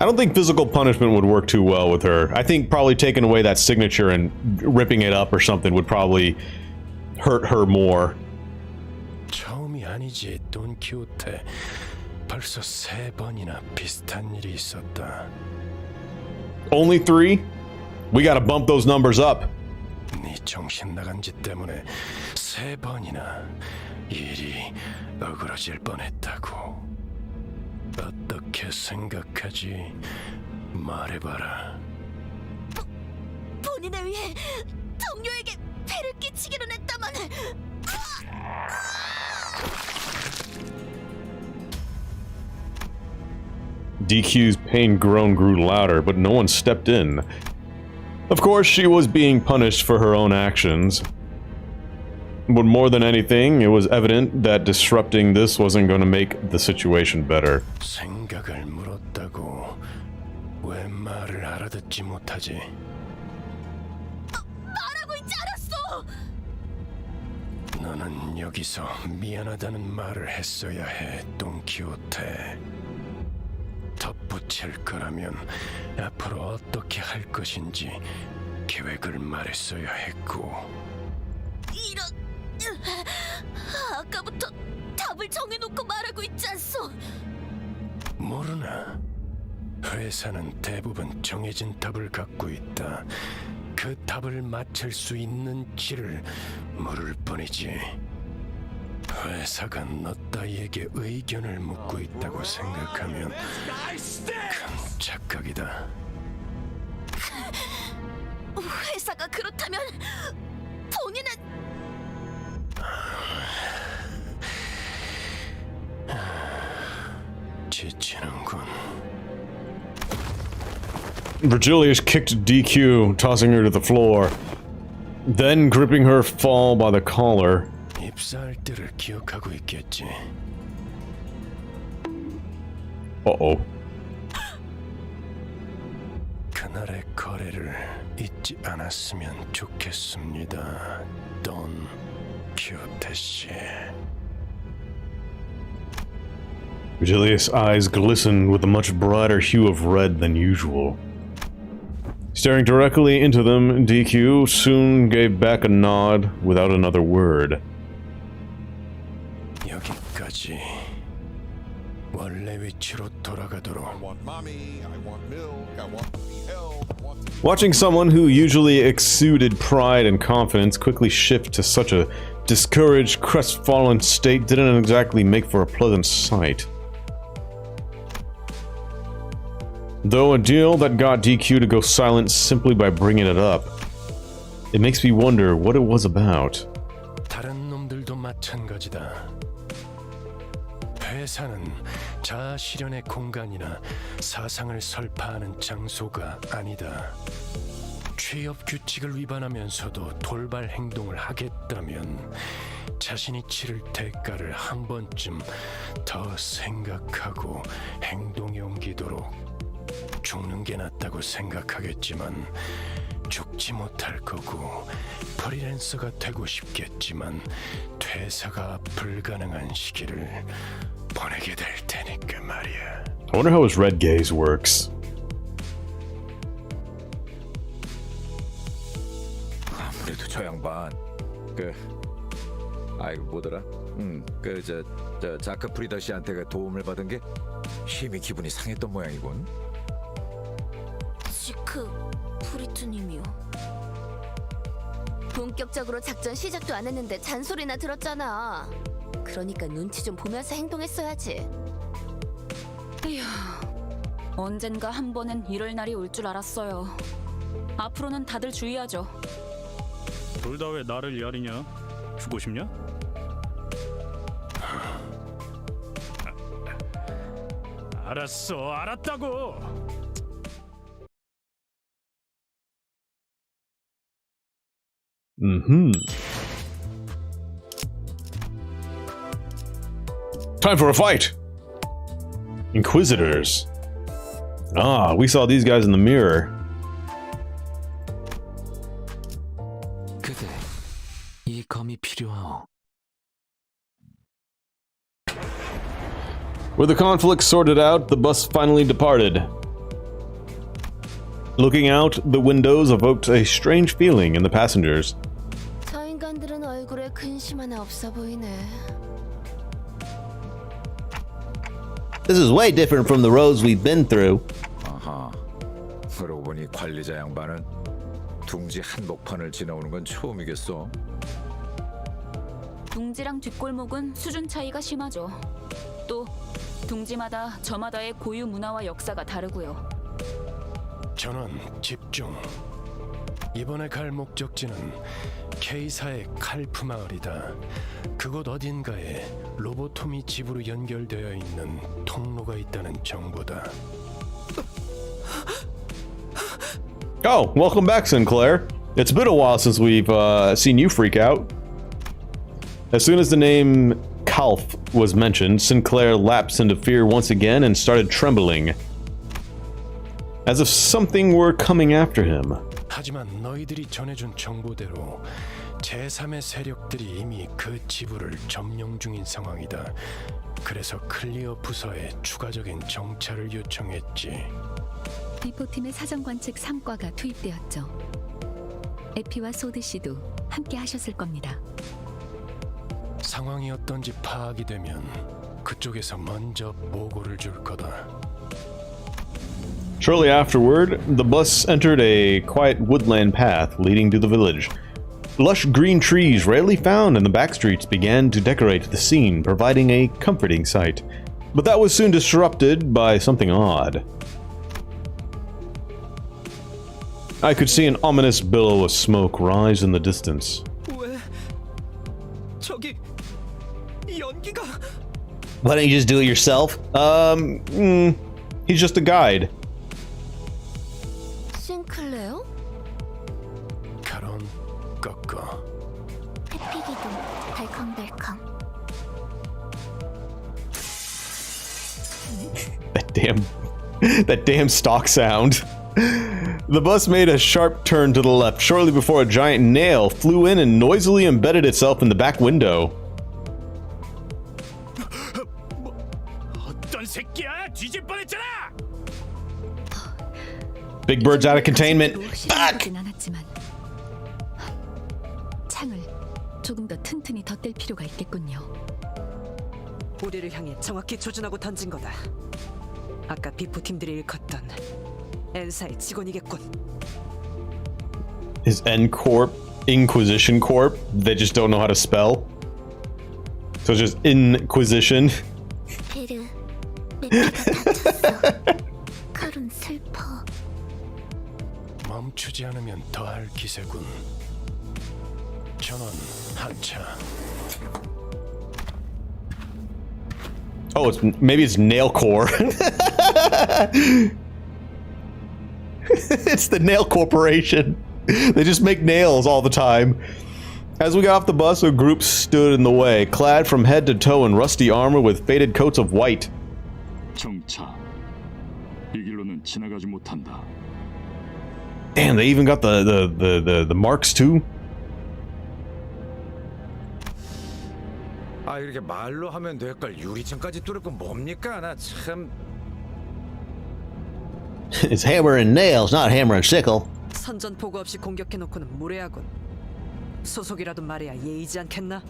I don't think physical punishment would work too well with her. I think probably taking away that signature and ripping it up or something would probably hurt her more. 처음이 아니지, 돈키호테. 벌써 3번이나 비슷한 일이 있었다. Only 3? We gotta bump those numbers up. 네 정신 나간 짓 때문에 3번이나 일이 어그러질 뻔했다고. 어떻게 생각하지? 말해봐라. 본인을 위해 동료에게 폐를 끼치기로 했다만. DQ's pain groan grew louder, but no one stepped in. Of course, she was being punished for her own actions. But more than anything, it was evident that disrupting this wasn't going to make the situation better. 생각을 물었다고 왜 말을 알아듣지 못하지? 말하고 있지 않았어. 너는 여기서 미안하다는 말을 했어야 해, 돈키호테. 덧붙일 거라면 앞으로 어떻게 할 것인지 계획을 말했어야 했고. 이런. 아까부터 답을 정해놓고 말하고 있지 않소? 모르나? 회사는 대부분 정해진 답을 갖고 있다. 그 답을 맞출 수 있는 길을 물을 뿐이지. 회사가 너 따위에게 의견을 묻고 있다고 생각하면 큰 착각이다. 회사가 그렇다면 본인은 지치는군. Virgilius kicked DQ, tossing her to the floor. Then, gripping her fall by the collar. 입사할 때를 기억하고 있겠지. Uh-oh. 그날의 거래를 잊지 않았으면 좋겠습니다, 돈 키호테 씨. Virgilius' eyes glistened with a much brighter hue of red than usual. Staring directly into them, DQ soon gave back a nod without another word. 여기까지. 원래 위치로 돌아가도록. Watching someone who usually exuded pride and confidence quickly shift to such a discouraged, crestfallen state didn't exactly make for a pleasant sight. Though a deal that got DQ to go silent simply by bringing it up, it makes me wonder what it was about. 다른 놈들도 마찬가지다. 회사는 자아 실현의 공간이나 사상을 설파하는 장소가 아니다. 취업 규칙을 위반하면서도 돌발 행동을 하겠다면 자신이 치를 대가를 한 번쯤 더 생각하고 행동에 옮기도록. 죽는 게 낫다고 생각하겠지만 죽지 못할 거고 프리랜서가 되고 싶겠지만 퇴사가 불가능한 시기를 보내게 될 테니까 말이야. I wonder how his red gaze works. 아무래도 저 양반 아이고 뭐더라? 저 자크 프리더 씨한테 도움을 받은 게 심히 기분이 상했던 모양이군. 지크 프리트님이요. 본격적으로 작전 시작도 안 했는데 잔소리나 들었잖아. 그러니까 눈치 좀 보면서 행동했어야지. 에휴, 언젠가 한 번은 이럴 날이 올 줄 알았어요. 앞으로는 다들 주의하죠. 둘 다 왜 나를 야리냐? 죽고 싶냐? 알았어, 알았다고. Time for a fight. Inquisitors. Ah, we saw these guys in the mirror. 그대, 이 검이 필요하오. With the conflict sorted out, the bus finally departed. Looking out, the windows evoked a strange feeling in the passengers. 저 인간들은 얼굴에 근심 하나 없어 보이네. This is way different from the roads we've been through. 아하. 그러고 보니 관리자 양반은 둥지 한복판을 지나오는 건 처음이겠어. 둥지랑 뒷골목은 수준 차이가 심하죠. 또 둥지마다 저마다의 고유 문화와 역사가 다르고요. 전원 집중. 이번에 갈 목적지는 K사의 칼프 마을이다. 그곳 어딘가에 로보토미 집으로 연결되어 있는 통로가 있다는 정보다. Oh, welcome back, Sinclair. It's been a while since we've seen you freak out. As soon as the name Calf was mentioned, Sinclair lapsed into fear once again and started trembling, as if something were coming after him. 하지만 너희들이 전해준 정보대로 제3의 세력들이 이미 그 지부를 점령 중인 상황이다. 그래서 클리어 부서에 추가적인 정찰을 요청했지. 비포팀의 사정관측 3과가 투입되었죠. 에피와 소드 씨도 함께 하셨을 겁니다. 상황이 어떤지 파악이 되면 그쪽에서 먼저 보고를 줄 거다. Shortly afterward, the bus entered a quiet woodland path leading to the village. Lush green trees rarely found in the back streets began to decorate the scene, providing a comforting sight. But that was soon disrupted by something odd. I could see an ominous billow of smoke rise in the distance. 왜? 저기 연기가. Why don't you just do it yourself? He's just a guide. 싱클레어? 카론 꺾어. 해피기도 달컹달컹. That damn stock sound. The bus made a sharp turn to the left shortly before a giant nail flew in and noisily embedded itself in the back window. 어떤 새끼야? 뒤질 뻔했잖아. Big Bird's out of containment. 시도하진 않았지만 창을 조금 더 튼튼히 덧댈 필요가 있겠군요. 우리를 향해 정확히 조준하고 던진 거다. 아까 비포팀들이 일컫던 엔사의 직원이겠군. Is N Corp Inquisition Corp? They just don't know how to spell. So it's just Inquisition. 베르, 메피가 다쳤어. 칼은 슬퍼. 멈추지 않으면 더할 기세군. 전원 한차. Oh, maybe it's Nail Corps. It's the Nail Corporation. They just make nails all the time. As we got off the bus, a group stood in the way, clad from head to toe in rusty armor with faded coats of white. 정차. 이 길로는 지나가지 못한다. Damn, they even got the marks too. 아, 이렇게 말로 하면 될 걸 유리창까지 뚫을 건 뭡니까? 나 참. It's hammer and nails, not hammer and sickle. 선전 보고 없이 공격해놓고는 무례하군. 소속이라도 말해야 예의지 않겠나?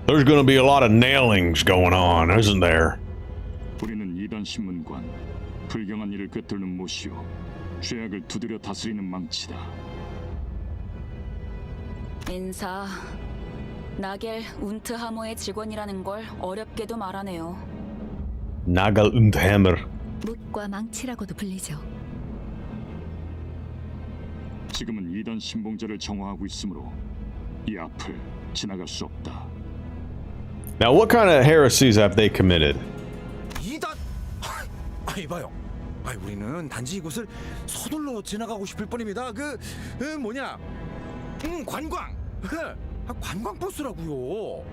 There's gonna be a lot of nailings going on, isn't there? 우리는 이단 신문관. 불경한 일을 꿰뚫는 못이오. 죄악을 두드려 다스리는 망치다. 인사. 나겔 운트하머의 직원이라는 걸 어렵게도 말하네요. Nagal und Hammer. 묵과 망치라고도 불리죠. 지금은 2단 신봉자를 정화하고 있으므로 이 앞을 지나갈 수 없다. Now, what kind of heresies have they committed? 2단. 이봐요. 우리는 단지 이곳을 서둘러 지나가고 싶을 뿐입니다. 뭐냐? 관광. 관광 버스라고요.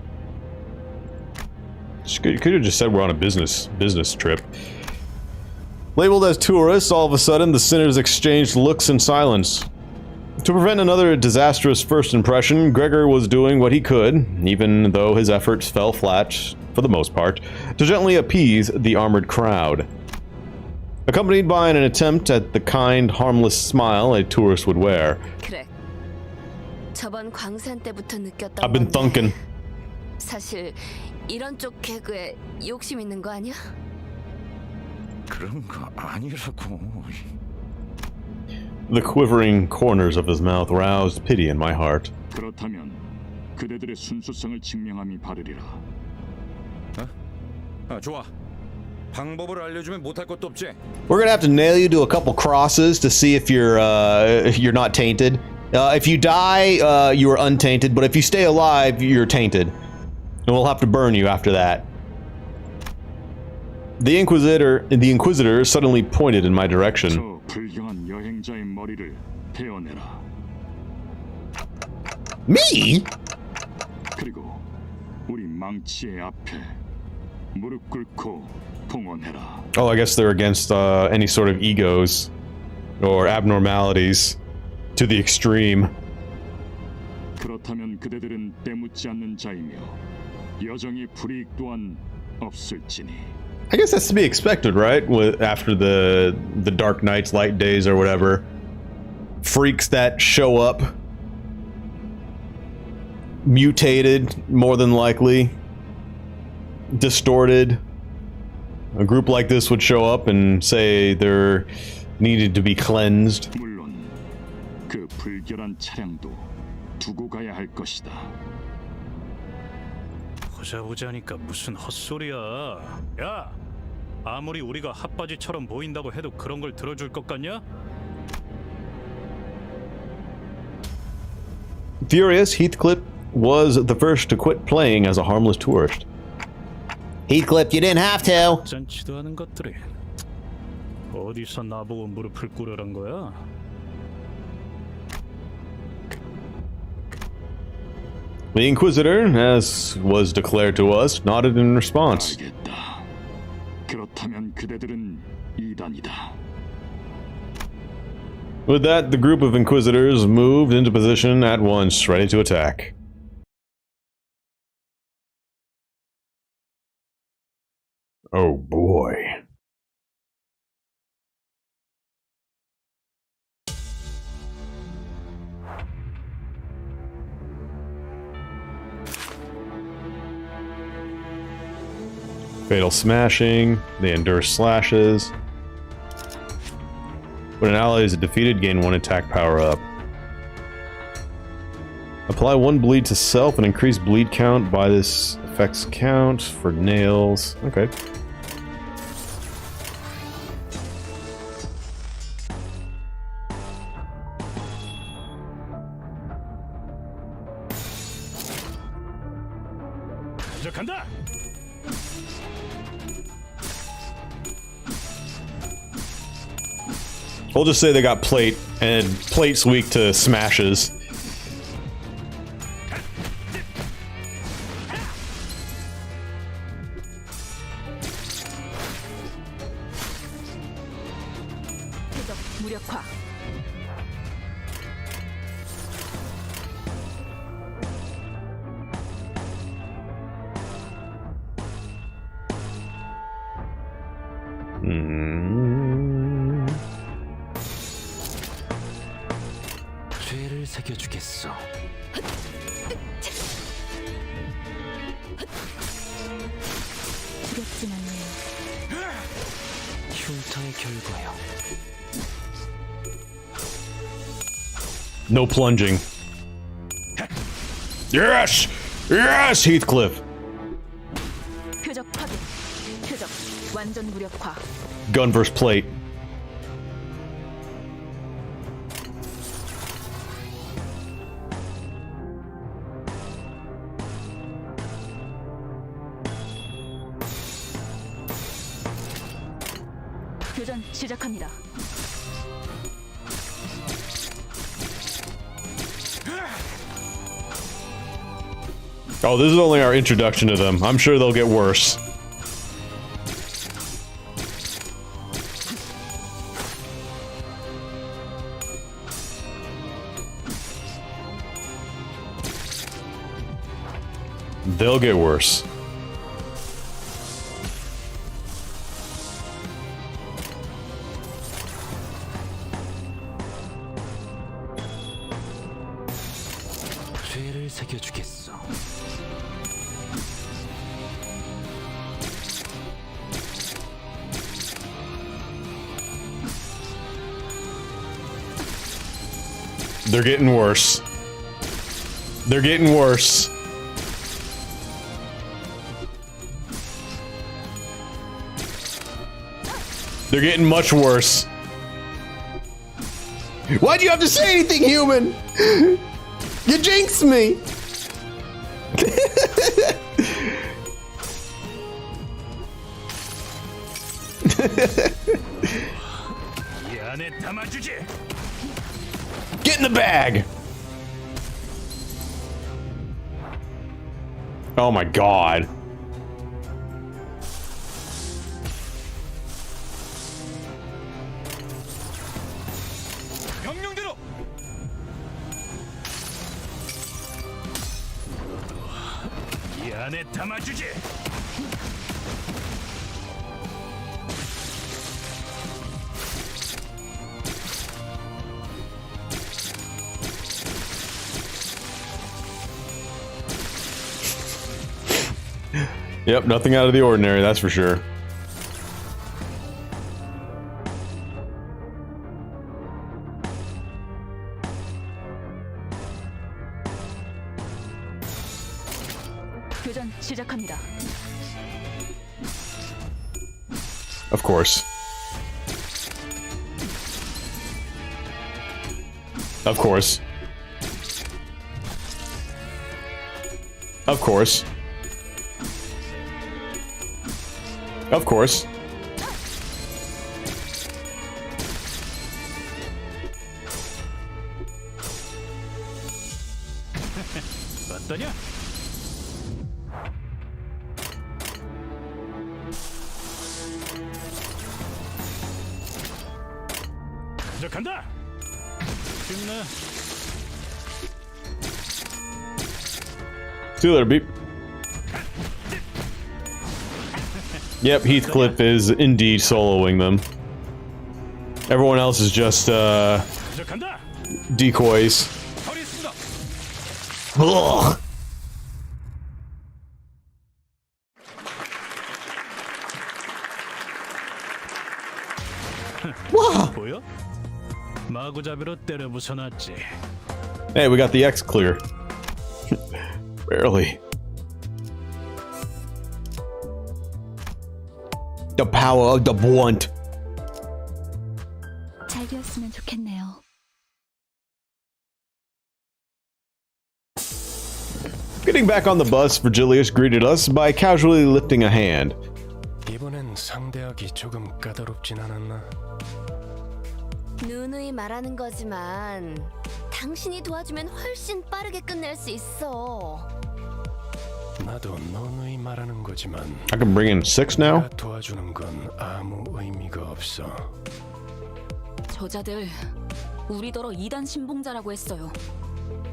Could have just said we're on a business trip. Labeled as tourists, all of a sudden the sinners exchanged looks in silence. To prevent another disastrous first impression, Gregor was doing what he could, even though his efforts fell flat, for the most part, to gently appease the armored crowd. Accompanied by an attempt at the kind, harmless smile a tourist would wear. 그래. 저번 광산 때부터 느꼈던 I've been 건데, thinking. 사실 이런 쪽 개그에 욕심 있는 거 아니야? 그런 거 아니라고. The quivering corners of his mouth roused pity in my heart. 그렇다면 그대들의 순수성을 증명함이 바르리라. 좋아. 방법을 알려주면 못할 것도 없지. We're gonna have to nail you to a couple crosses to see if you're not tainted. If you die, you are untainted, but if you stay alive, you're tainted. And we'll have to burn you after that. The Inquisitor suddenly pointed in my direction. 저 불경한 여행자의 머리를 베어내라. Me? 그리고 우리 망치의 앞에 무릎 꿇고 봉헌해라. Oh, I guess they're against any sort of egos or abnormalities to the extreme. 그렇다면 그대들은 때묻지 않는 자이며 여정의 불이익 또한 없을지니. I guess that's to be expected, right? After the dark nights, light days, or whatever. Freaks that show up. Mutated, more than likely. Distorted. A group like this would show up and say they're needed to be cleansed. 물론 그 불결한 차량도 두고 가야 할 것이다. 보자보자니까 무슨 헛소리야. 야! 아무리 우리가 핫바지처럼 보인다고 해도 그런 걸 들어줄 것 같냐? Furious, Heathcliff was the first to quit playing as a harmless tourist. Heathcliff, you didn't have to. 잔치도 하는 것들이 어디서 나보고 무릎을 꿇으란 거야? The Inquisitor, as was declared to us, nodded in response. 알겠다. 그렇다면 그대들은 2단이다. With that, the group of Inquisitors moved into position at once, ready to attack. Oh boy. Fatal smashing, they endure slashes. When an ally is defeated, gain 1 attack power up. Apply 1 bleed to self and increase bleed count by this effect's count for nails. Okay. 간다. We'll just say they got plate, and plate's weak to smashes. 무력화. 죄를 새겨주겠어. 두렵진 않네요. 흉터의 결과요. No plunging. Yes! Yes, Heathcliff! 표적 확인. 표적 완. 완전 무력화. Gun versus plate. 교전 시작합니다. Oh, this is only our introduction to them. I'm sure they'll get worse. They'll get worse. 죄를 새겨주겠어. They're getting worse. They're getting worse. They're getting much worse. Why'd you have to say anything, human? You jinxed me. 이 안에 담아주지. Get in the bag. Oh my god. 명령대로. 이 안에 담아주지. Yep, nothing out of the ordinary, that's for sure. 교전 시작합니다. Of course. Of course. Of course. Of course. 어떠냐? 시작한다. 힘내. See you later, beep. Yep, Heathcliff is indeed soloing them. Everyone else is just, 시작한다. decoys. 버리겠습니다. Ugh. 보여? 마구잡이로 때려 부숴놨지. Hey, we got the X clear. Barely. The power of the blunt. 잘 되었으면 좋겠네요. Getting back on the bus, Virgilius greeted us by casually lifting a hand. 이번엔 상대하기 조금 까다롭진 않았나? 누누이 말하는 거지만 당신이 도와주면 훨씬 빠르게 끝낼 수 있어. 나도 너누이 말하는 거지만 I can bring in 6 now? 내가 도와주는 건 아무 의미가 없어. 저자들 우리더러 2단 신봉자라고 했어요.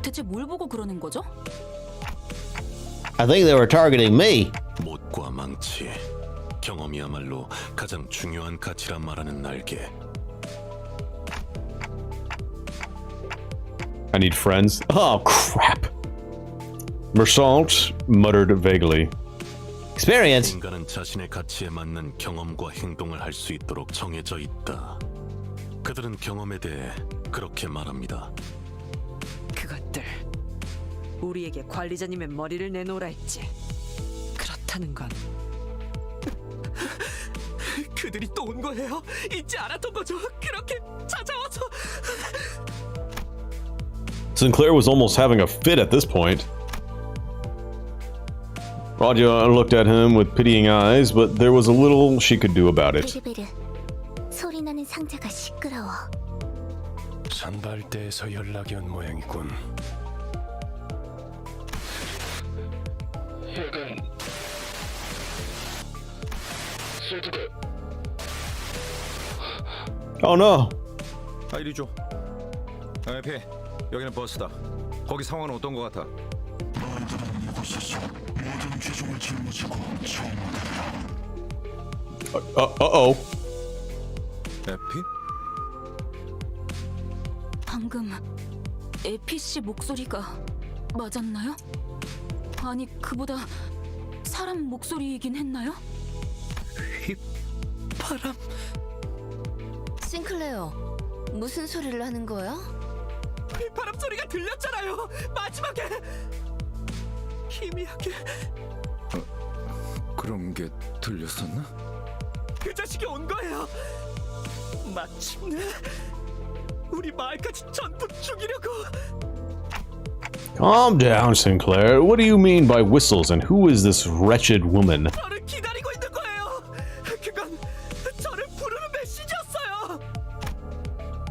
대체 뭘 보고 그러는 거죠? I think they were targeting me. 못과 망치, 경험이야말로 가장 중요한 가치란 말하는 날개. I need friends. Oh, crap. Mersault muttered vaguely. Experience? 인간은 자신의 가치에 맞는 경험과 행동을 할 수 있도록 정해져 있다. 그들은 경험에 대해 그렇게 말합니다. 그것들 우리에게 관리자님의 머리를 내놓으라 했지. 그렇다는 건 그들이 또 온 거예요. 잊지 않았던 거죠. 그렇게 찾아와서. Sinclair was almost having a fit at this point. Raja looked at him with pitying eyes, but there was a little she could do about it. 베르베르, 소리 나는 상자가 시끄러워. 선발대에서 연락이 온 모양이군. Oh no! 아, 이리 줘. 에피, 여기는 버스다. 거기 상황은 어떤 것 같아? Uh-oh. 에피? 방금 에피 씨 목소리가 맞았나요? 아니, 그보다 사람 목소리이긴 했나요? 바람. 싱클레어, 무슨 소리를 하는 거야? 휘파람 소리가 들렸잖아요. 마지막에 희미하게. 그런 게 들렸었나? 그 자식이 온 거예요. 마침내 우리 마을까지 전부 죽이려고. Calm down, Sinclair. What do you mean by whistles, and who is this wretched woman? 저를 기다리고 있는 거예요. 그건 저를 부르는 메시지였어요.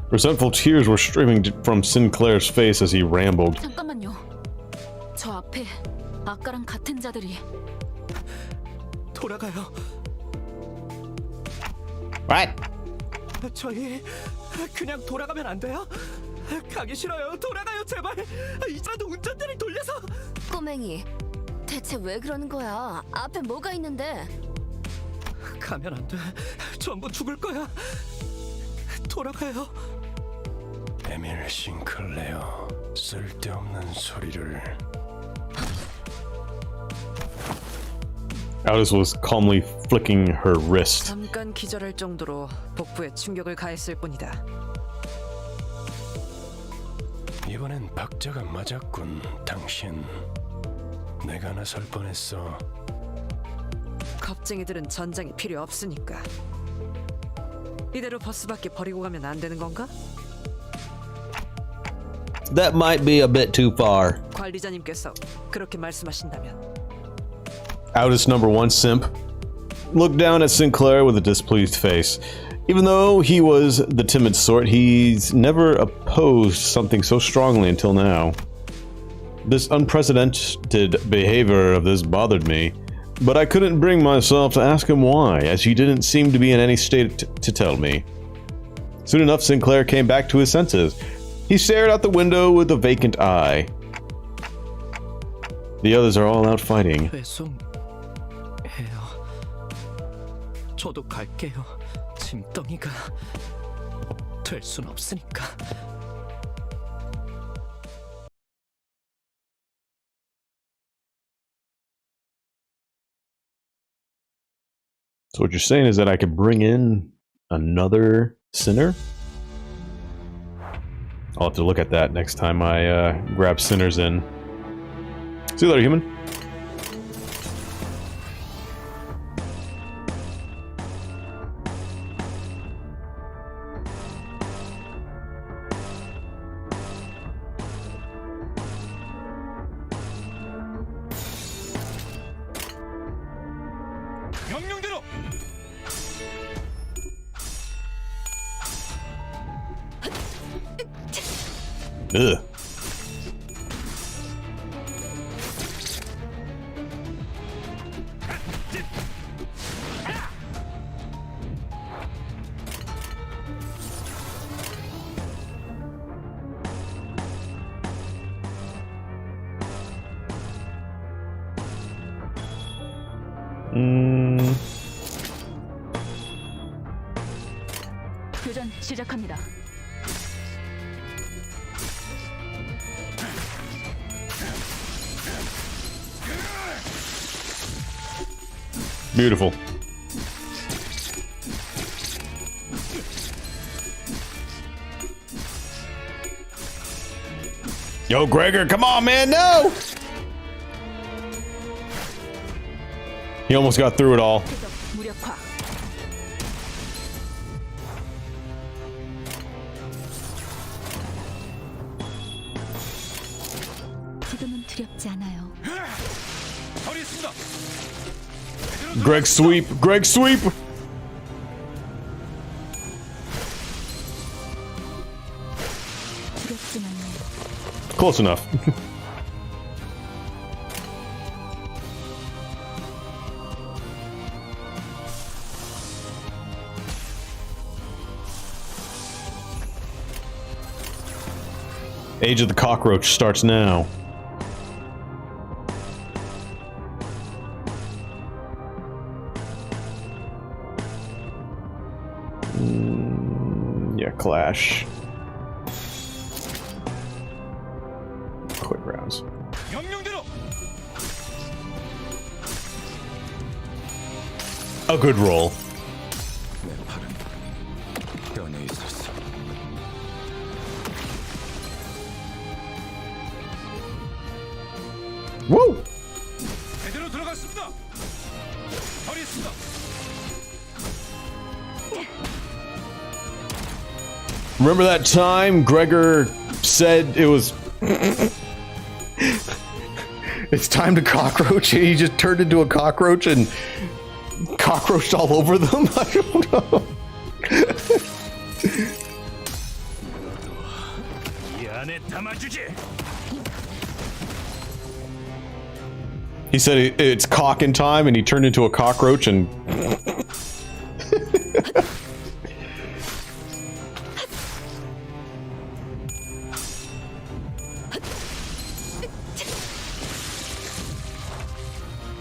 Resentful tears were streaming from Sinclair's face as he rambled. 잠깐만요. 저 앞에 아까랑 같은 자들이. 돌아가요. What? 저희 그냥 돌아가면 안 돼요? 가기 싫어요. 돌아가요, 제발. 이제라도 운전대를 돌려서. 꼬맹이, 대체 왜 그러는 거야? 앞에 뭐가 있는데? 가면 안 돼. 전부 죽을 거야. 돌아가요. 에밀 싱클레어, 쓸데없는 소리를. Alice was calmly flicking her wrist. 잠깐 기절할 정도로 복부에 충격을 가했을 뿐이다. 이번엔 박자가 맞았군. 당신 내가 나설 뻔했어. 겁쟁이들은 전장이 필요 없으니까. 이대로 버스 밖에 버리고 가면 안 되는 건가? That might be a bit too far. 관리자님께서 그렇게 말씀하신다면. Outis #1 simp looked down at Sinclair with a displeased face. Even though he was the timid sort, he's never opposed something so strongly until now. This unprecedented behavior of this bothered me, but I couldn't bring myself to ask him why, as he didn't seem to be in any state to tell me. Soon enough, Sinclair came back to his senses. He stared out the window with a vacant eye. The others are all out fighting. 죄송해요. 저도 갈게요. 짐덩이가 될 순 없으니까. So what you're saying is that I could bring in another sinner? I'll have to look at that next time I grab sinners in. See you later, human. 명령대로. Ugh. 교전 시작합니다. Beautiful. Yo, Gregor, come on, man, no! He almost got through it all. 무력화. 두렵지 않아요. 허리 있습니다. Greg sweep. Greg sweep. 두렵진 않네요. Close enough. Age of the Cockroach starts now. Yeah, Clash. Quick rounds. 명령대로. A good roll. 내 팔은 연에 있었어. Woo! 제대로 들어갔습니다. 허리 있습니다. Remember that time Gregor said it was it's time to cockroach and he just turned into a cockroach and cockroached all over them? I don't know. 이 안에 담아주지. He said it's cocking time and he turned into a cockroach and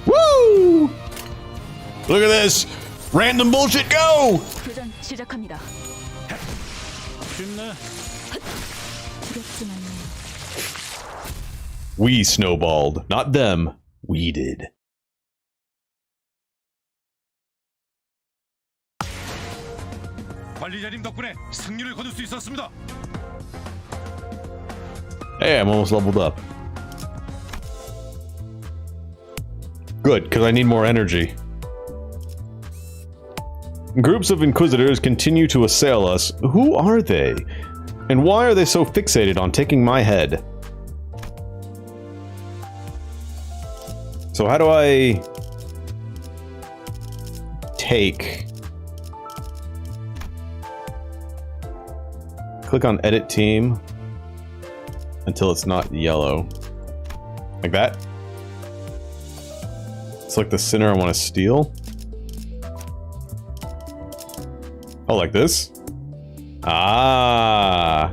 Woo! Look at this! Random bullshit go! 교전 시작합니다. 쉽네. 두렵진 않네요. We snowballed. Not them. We did. 관리자님 덕분에 승리를 거둘 수 있었습니다. Hey, I'm almost leveled up. Good, because I need more energy. Groups of Inquisitors continue to assail us. Who are they? And why are they so fixated on taking my head? So how do I take? Click on Edit Team until it's not yellow. Like that? Select the center I want to steal. Oh, like this? Ah.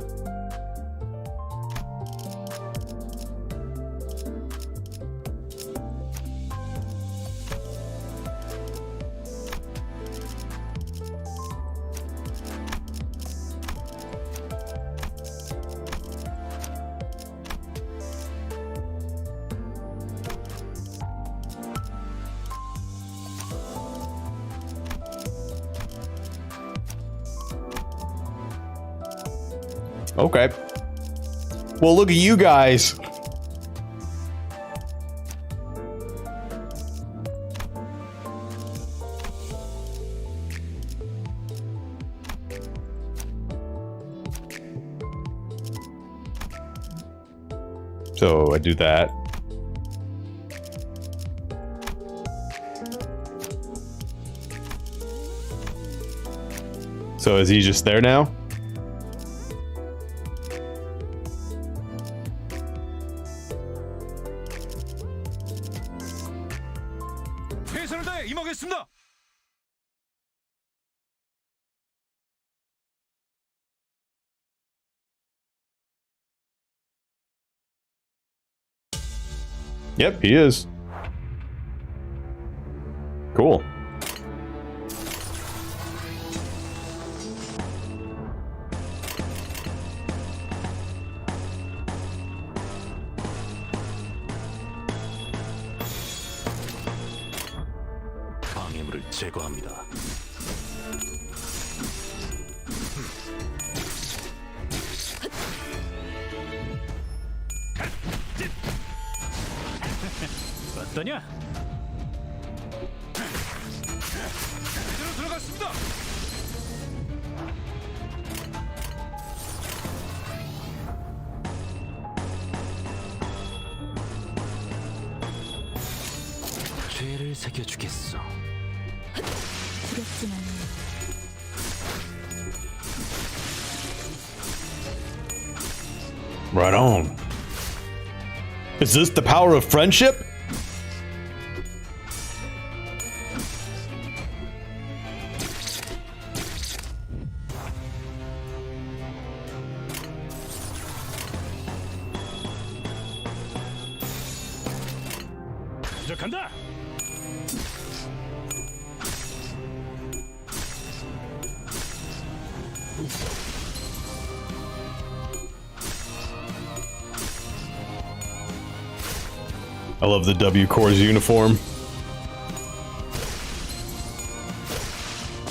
Okay. Well, look at you guys. So I do that. So is he just there now? 최선을 다해 임하겠습니다. Yep, he is. Cool. 방해물을 제거합니다. 어떠냐? 제대로 들어갔습니다. 되새겨주겠어. 두렵지만 Right on. Is this the power of friendship? 시작한다. I love the W Corps uniform.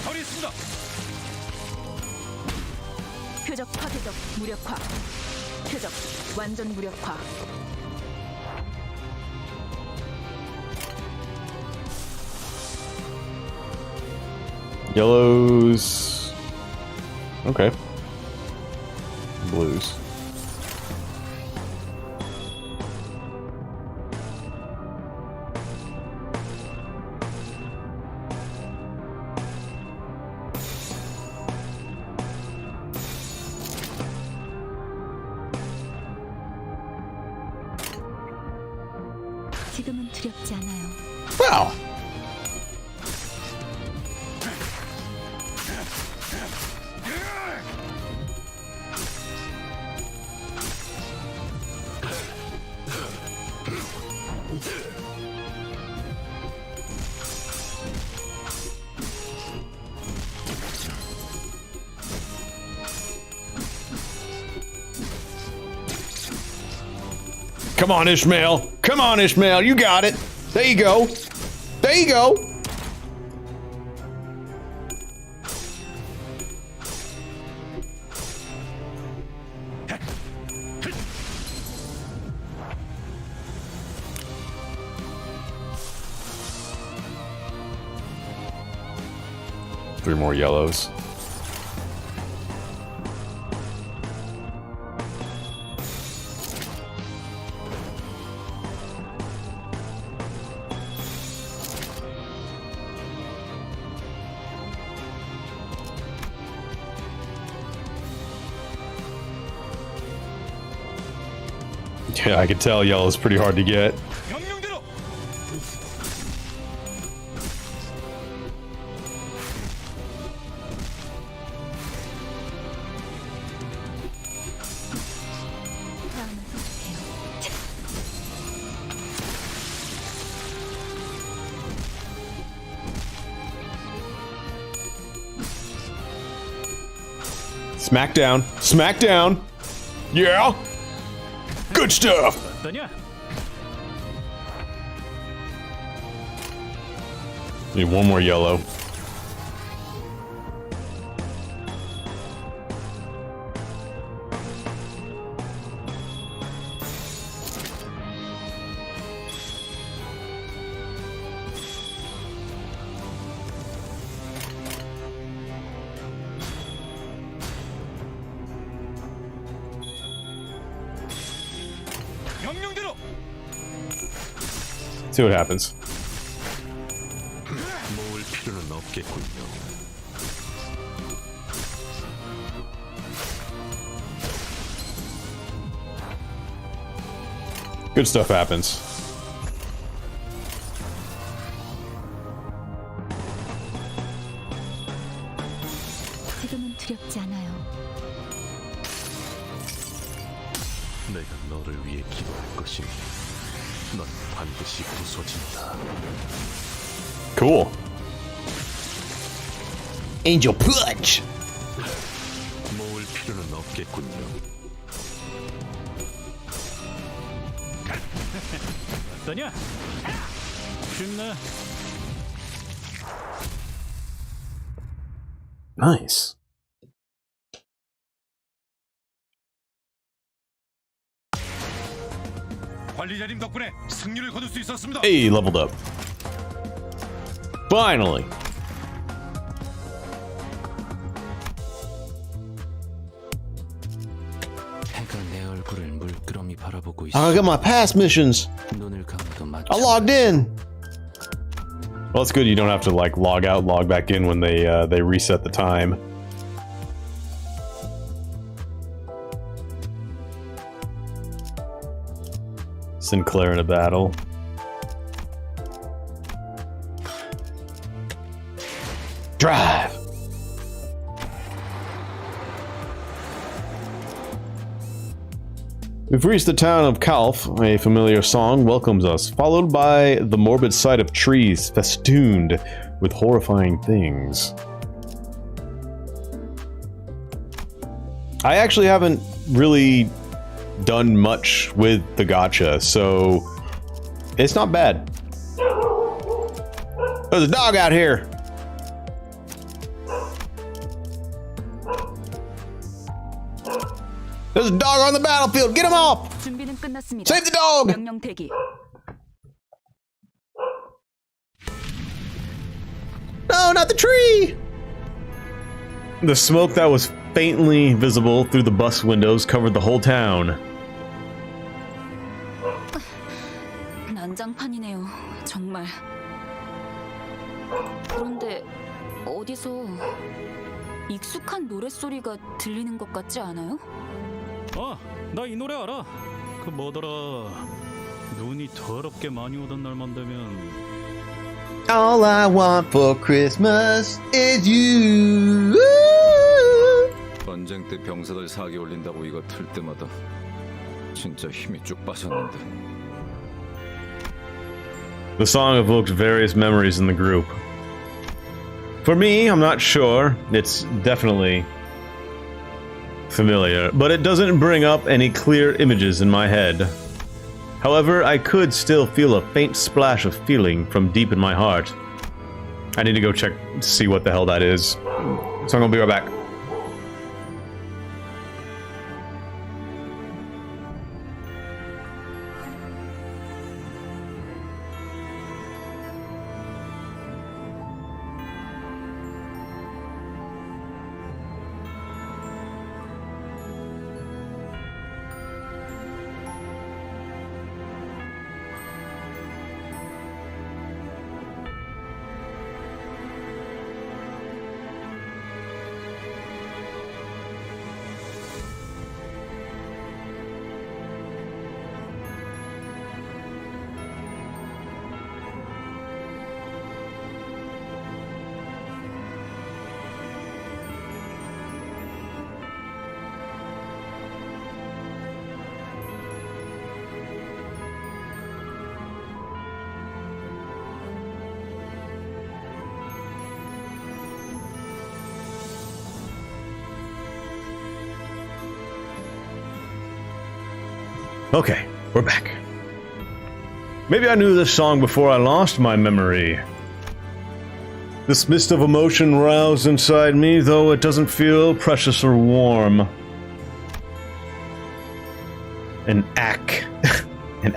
처리했습니다. 표적 파괴적 무력화. 표적 완전 무력화. Yellows. Okay. Blues. 지금은 두렵지 않아요. Wow. Come on, Ishmael. Come on, Ishmael. You got it. There you go. There you go. Three more yellows. Yeah, I can tell yellow's pretty hard to get. 명령대로. 다음은 해요. Smackdown. Smackdown. Yeah. Good stuff. 어떠냐? Need one more yellow. 명령대로. See what happens. 모을 필요는 없겠군요. Good stuff happens. 지금은 두렵지 않아요. 내가 너를 위해 기도할 것이니 넌 반드시 부서진다. Cool. Angel Punch. 모을 필요는 없겠군요. 어떠냐? 쉽네. Nice. 관리자님 덕분에 승리를 거둘 수 있었습니다. Hey, leveled up. Finally. 해가 내 얼굴을 물끄러미 바라보고 있어. I got my past missions. 눈을 감아도 I logged in. Well, it's good you don't have to like log out, log back in when they reset the time. Sinclair in a battle. Drive! We've reached the town of Kalf. A familiar song welcomes us, followed by the morbid sight of trees festooned with horrifying things. I actually haven't really done much with the gacha, so it's not bad. There's a dog out here! There's a dog on the battlefield! Get him off! 준비는 끝났습니다. Save the dog! 명령 대기. No, not the tree! The smoke that was faintly visible through the bus windows covered the whole town. 난장판이네요. 정말. 그런데 어디서 익숙한 노랫소리가 들리는 것 같지 않아요? 나 이 노래 알아. 그 뭐더라. 눈이 더럽게 많이 오던 날만 되면 All I want for Christmas is you. 전쟁 때 병사들 사기 올린다고 이거 틀 때마다 진짜 힘이 쭉 빠졌는데. The song evoked various memories in the group. For me, I'm not sure. It's definitely familiar, but it doesn't bring up any clear images in my head. However, I could still feel a faint splash of feeling from deep in my heart. I need to go check to see what the hell that is. So I'm gonna be right back. Okay, we're back. Maybe I knew this song before I lost my memory. This mist of emotion roused inside me, though it doesn't feel precious or warm. An ache. An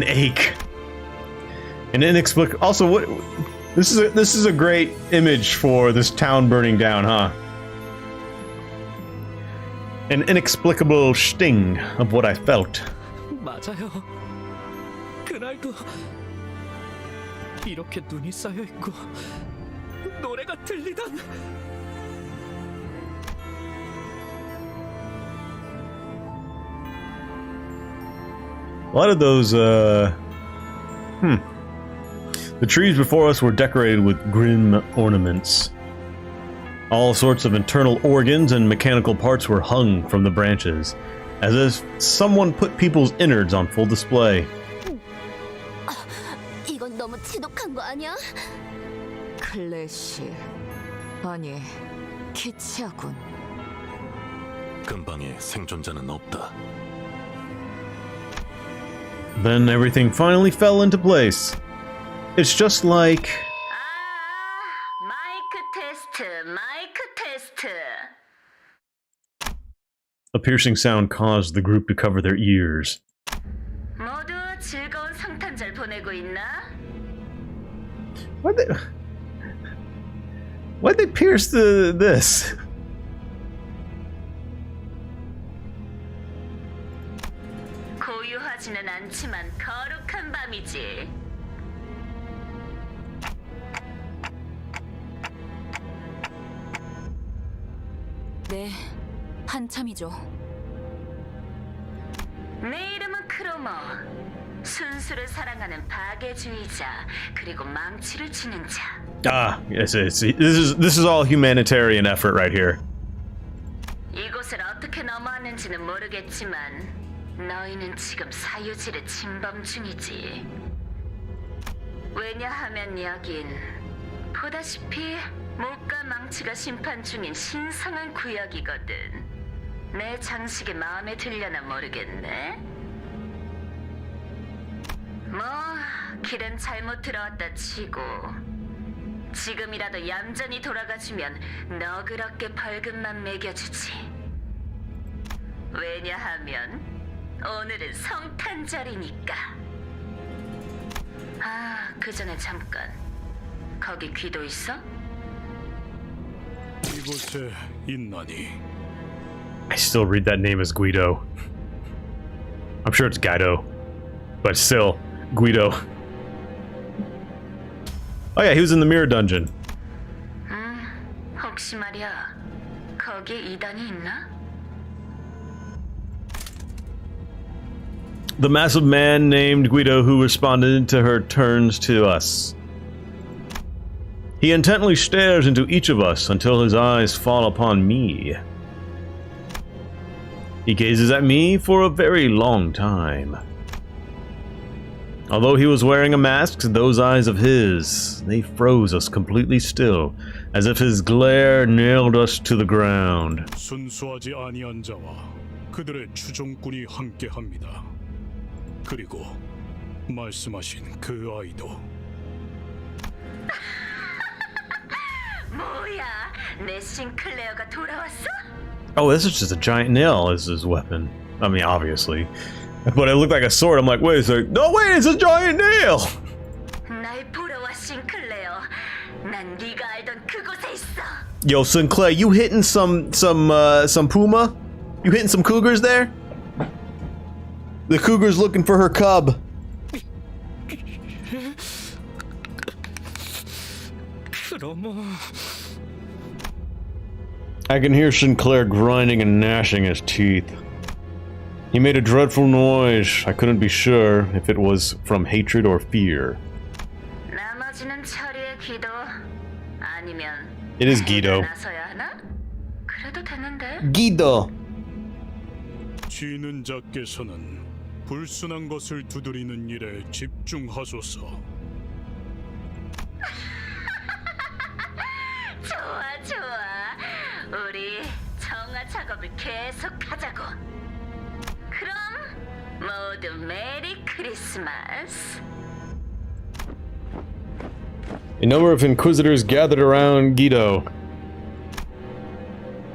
ache. An inexplicable. Also, what? This is a great image for this town burning down, huh? An inexplicable sting of what I felt. 맞아요. 그날도 이렇게 눈이 쌓여 있고 노래가 들리던. A lot of those, The trees before us were decorated with grim ornaments. All sorts of internal organs and mechanical parts were hung from the branches, as if someone put people's innards on full display. 이건 너무 지독한 거 아니야? 클래시. 아니, 키치하군. 근방에 생존자는 없다. Then everything finally fell into place. It's just like... 마이크 테스트. A piercing sound caused the group to cover their ears. 모두 즐거운 성탄절 보내고 있나? Why'd they pierce this? 고요하지는 않지만 거룩한 밤이지. 네, 한참이죠. 내 이름은 크로머. 순수를 사랑하는 파괴주의자 그리고 망치를 치는 자. Ah, yes, this is all humanitarian effort right here. 이곳을 어떻게 넘어왔는지는 모르겠지만 너희는 지금 사유지를 침범 중이지. 왜냐하면 여긴 보다시피 목과 망치가 심판 중인 신성한 구역이거든. 내 장식이 마음에 들려나 모르겠네. 뭐 길은 잘못 들어왔다 치고 지금이라도 얌전히 돌아가주면 너그럽게 벌금만 매겨주지. 왜냐하면 오늘은 성탄절이니까. 아, 그 전에 잠깐. 거기 귀도 있어? 이곳에 있나니? I still read that name as Guido. I'm sure it's Guido, but still, Guido. Oh yeah, he was in the mirror dungeon. 혹시 말이야, 거기에 이단이 있나? The massive man named Guido who responded to her turns to us. He intently stares into each of us until his eyes fall upon me. He gazes at me for a very long time. Although he was wearing a mask, those eyes of his, they froze us completely still, as if his glare nailed us to the ground. 순수하지 아니한 자와 그들의 추종꾼이 함께합니다. 그리고 말씀하신 그 아이도. 뭐야, 내 싱클레어가 돌아왔어? Oh, this is just a giant nail as his weapon. I mean, obviously. But it looked like a sword. I'm like, wait a second. No, wait, it's a giant nail! 날 보러 와, 싱클레어. 난 네가 알던 그곳에 있어. Yo, Sinclair, you hitting some puma? You hitting some cougars there? The cougar's looking for her cub. I can hear Sinclair grinding and gnashing his teeth. He made a dreadful noise. I couldn't be sure if it was from hatred or fear. 나머지는 처리의 기도 아니면 It is Guido. 나서야 하나? 그래도 되는데. Guido. 쥐는 자께서는 불순한 것을 두드리는 일에 집중하소서. 좋아, 좋아. 우리 정화 작업을 계속하자고. 그럼 모두 메리 크리스마스. A number of inquisitors gathered around Guido.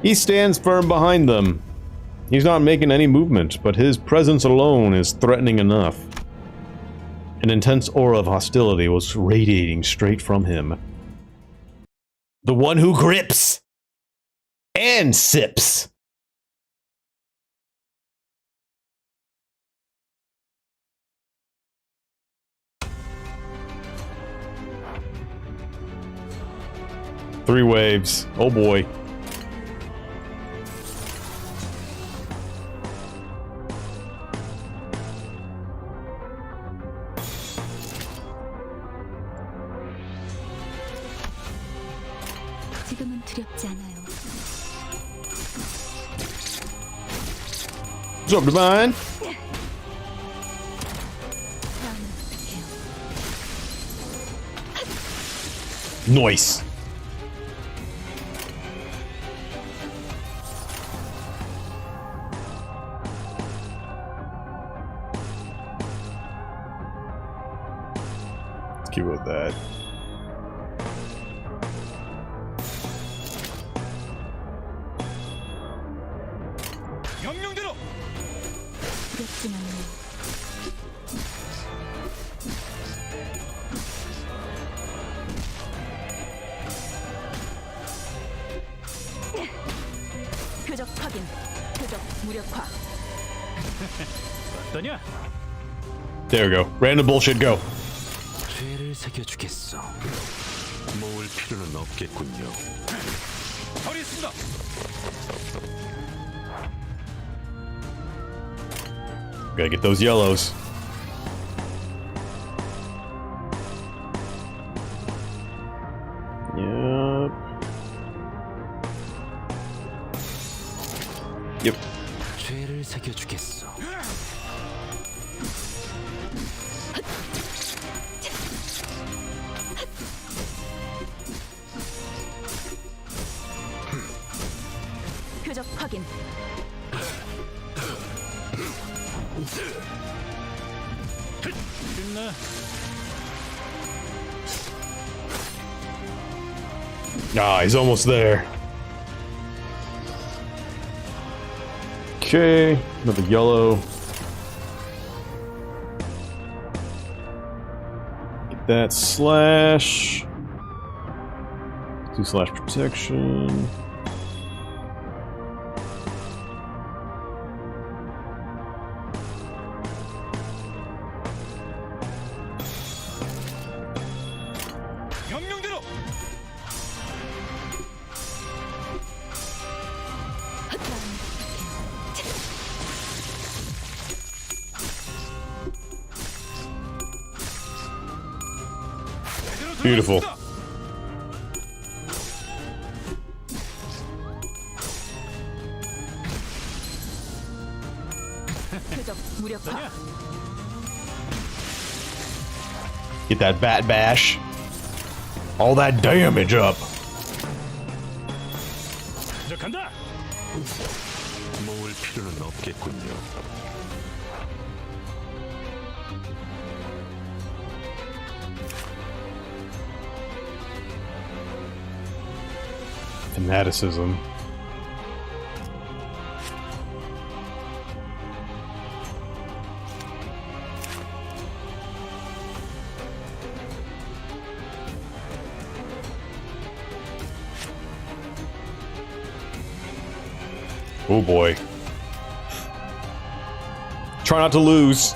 He stands firm behind them. He's not making any movement, but his presence alone is threatening enough. An intense aura of hostility was radiating straight from him. The one who grips and sips. Three waves. Oh boy. 지금은 두렵지 않아요. What's up, Divine? Nice. Let's keep with that. 명령대로. 두렵지만요. 표적 확인. 표적 무력화. 어떠냐? There we go. Random bullshit, go. 죄를 새겨주겠어. 모을 필요는 없겠군요. 처리했습니다. Gotta get those yellows. Yep. Yep. 죄를 새겨주겠어. 표적 확인. 힘내. Ah, he's almost there. Okay, another yellow. Get that slash. 2 slash protection. 명령대로. Beautiful. 표적 무력화. Get that bat bash. All that damage up. 간다. 모을 필요는 없겠군요. Fanaticism. Oh boy. Try not to lose.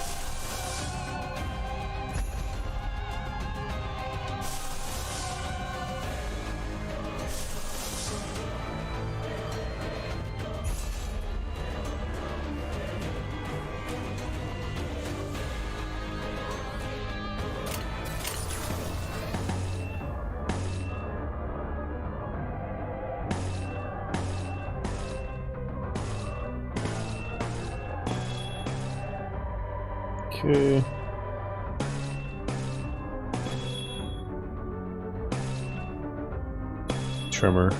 Okay. Trimmer.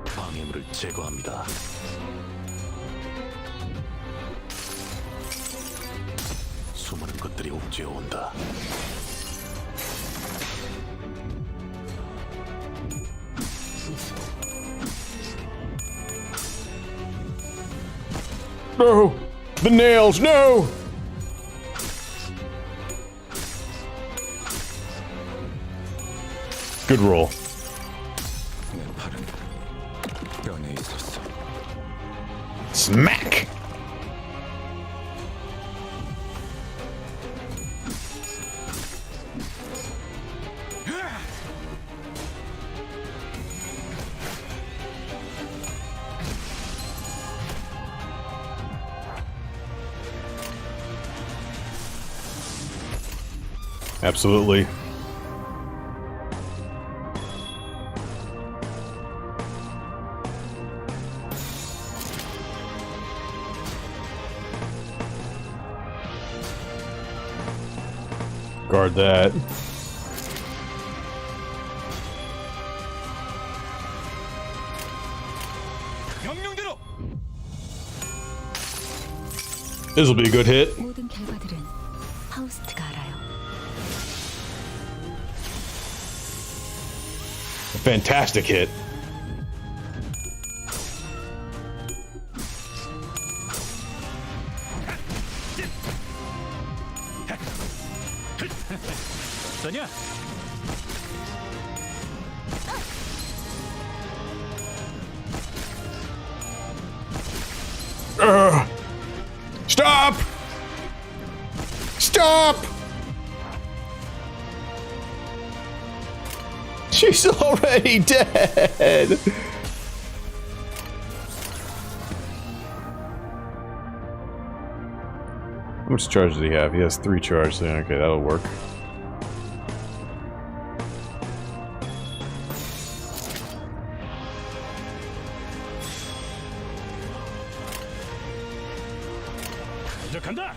방해물을 제거합니다. 수많은 것들이 옥죄어 온다. No! The nails, no! Good roll. 내 팔은 뼈에 있었어. Smack! Absolutely. Guard that. This will be a good hit. 모든 결과들은 파우스트가 알아요. A fantastic hit. 전야. Stop! Stop! She's already dead! How much charge does he have? He has 3 charge. Okay, that'll work. 간다.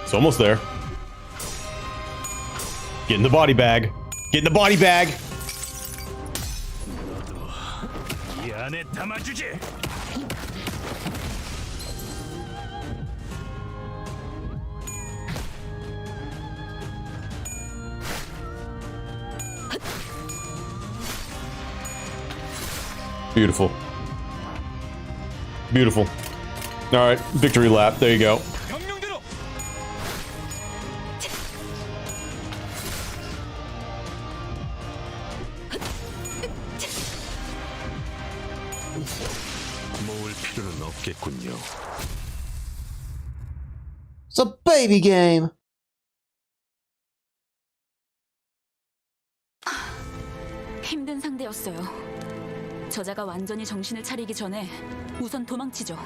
It's almost there. Get in the body bag. Get in the body bag. 이 안에 담아주지. Beautiful. Beautiful. All right, victory lap. There you go. 명령대로. 모을 필요는 없겠군요. It's a baby game. 힘든 상대였어요. 저자가 완전히 정신을 차리기 전에 우선 도망치죠.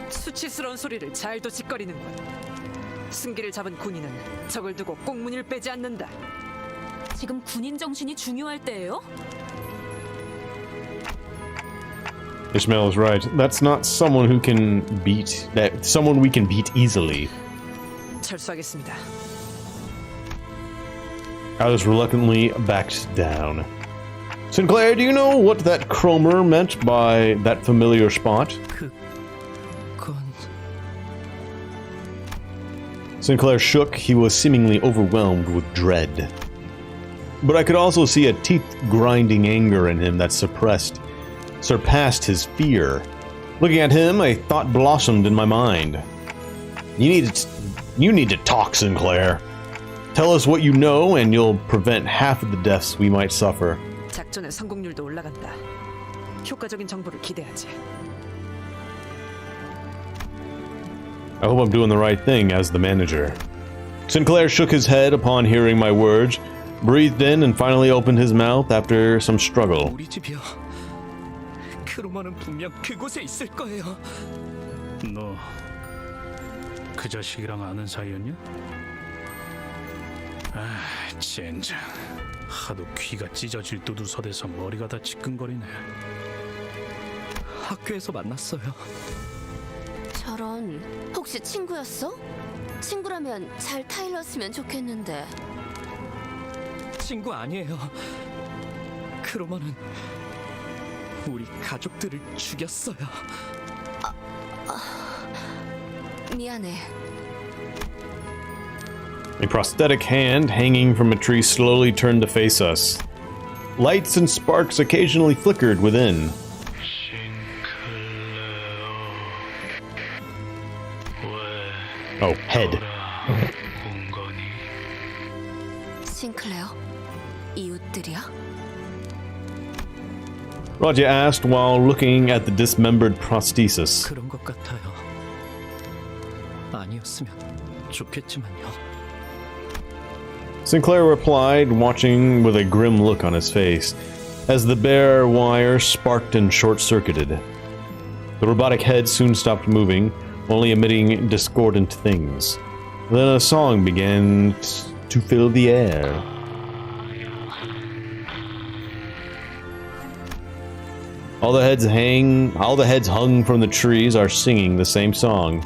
수치스러운 소리를 잘도 짓거리는군. 승기를 잡은 군인은 적을 두고 꽁무니를 빼지 않는다. 지금 군인 정신이 중요할 때예요? Ishmael is right. That's not someone who can beat. Someone we can beat easily. 철수하겠습니다. Alice reluctantly backed down. Sinclair, do you know what that Cromer meant by that familiar spot? 그건 Sinclair shook. He was seemingly overwhelmed with dread. But I could also see a teeth-grinding anger in him that surpassed his fear. Looking at him, a thought blossomed in my mind. You need to talk, Sinclair. Tell us what you know, and you'll prevent half of the deaths we might suffer. 작전의 성공률도 올라간다. 효과적인 정보를 기대하지. I hope I'm doing the right thing as the manager. Sinclair shook his head upon hearing my words, breathed in, and finally opened his mouth after some struggle. 우리 집이야. 크로머는 분명 그곳에 있을 거예요. 너 그 자식이랑 아는 사이였냐? 아, 젠장. 하도 귀가 찢어질 두두서대서 머리가 다 지끈거리네. 학교에서 만났어요. 저런, 혹시 친구였어? 친구라면 잘 타일렀으면 좋겠는데. 친구 아니에요. 크로머는 우리 가족들을 죽였어요. 미안해. A prosthetic hand hanging from a tree slowly turned to face us. Lights and sparks occasionally flickered within. Oh, head. 싱클레어? 이웃들이야? Roger asked while looking at the dismembered prosthesis. 그런 것 같아요. 아니었으면 좋겠지만요. Sinclair replied, watching with a grim look on his face, as the bare wire sparked and short-circuited. The robotic head soon stopped moving, only emitting discordant things. Then a song began to fill the air. All the heads hung from the trees are singing the same song.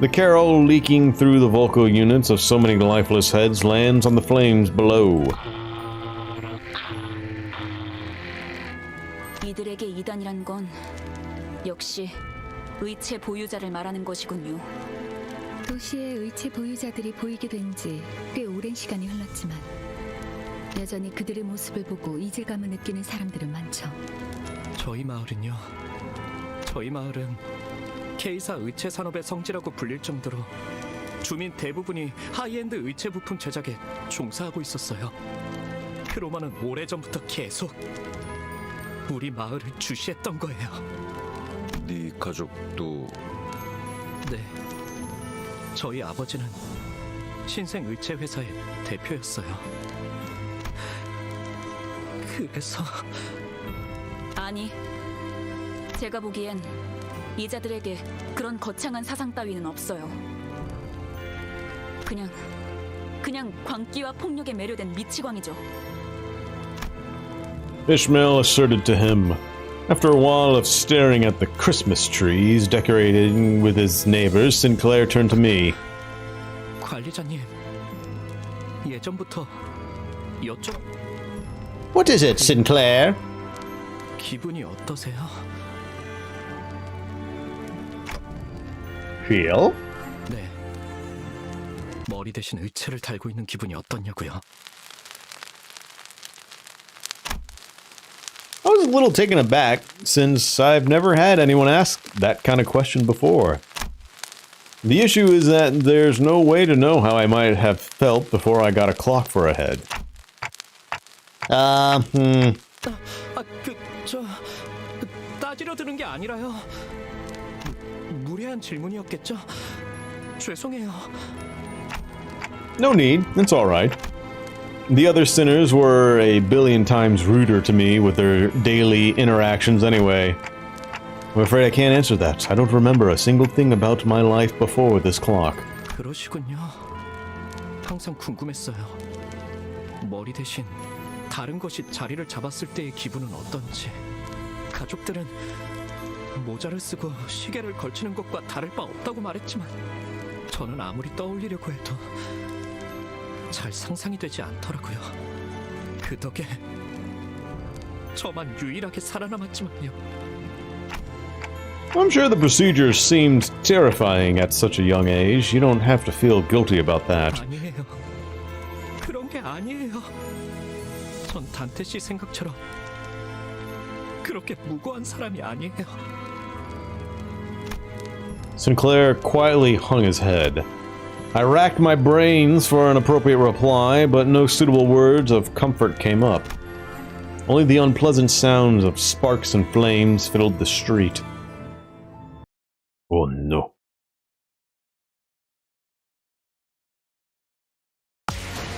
The carol leaking through the vocal units of so many lifeless heads lands on the flames below. 이들에게 이단이란 건 역시 의체 보유자를 말하는 것이군요. 도시의 의체 보유자들이 보이게 된 지 꽤 오랜 시간이 흘렀지만 여전히 그들의 모습을 보고 이질감을 느끼는 사람들은 많죠. 저희 마을은 K사 의체 산업의 성지라고 불릴 정도로 주민 대부분이 하이엔드 의체 부품 제작에 종사하고 있었어요. 크로마는 오래전부터 계속 우리 마을을 주시했던 거예요. 네 가족도 네. 저희 아버지는 신생 의체 회사의 대표였어요. 그래서 아니, 제가 보기엔 이자들에게 그런 거창한 사상 따위는 없어요. 그냥 광기와 폭력에 매료된 미치광이죠. Ishmael asserted to him. After a while of staring at the Christmas trees decorating with his neighbors, Sinclair turned to me. 관리자님, 예전부터 What is it, Sinclair? 기분이 어떠세요? Feel? 네. 머리 대신 의체를 달고 있는 기분이 어떻냐고요? I was a little taken aback, since I've never had anyone ask that kind of question before. The issue is that there's no way to know how I might have felt before I got a clock for a head. 따지려 드는 게 아니라요. 무례한 질문이었겠죠? 죄송해요. No need, it's alright. The other sinners were a billion times ruder to me with their daily interactions anyway. I'm afraid I can't answer that. I don't remember a single thing about my life before this clock. 그러시군요. 항상 궁금했어요. 머리 대신 다른 것이 자리를 잡았을 때의 기분은 어떤지. 가족들은 모자를 쓰고 시계를 걸치는 것과 다를 바 없다고 말했지만 저는 아무리 떠올리려고 해도 잘 상상이 되지 않더라고요. 그 덕에 저만 유일하게 살아남았지만요. I'm sure the procedure seemed terrifying at such a young age. You don't have to feel guilty about that. 아니에요. 그런 게 아니에요. 전 단테 씨 생각처럼 그렇게 무고한 사람이 아니에요. Sinclair quietly hung his head. I racked my brains for an appropriate reply, but no suitable words of comfort came up. Only the unpleasant sounds of sparks and flames filled the street. Oh no.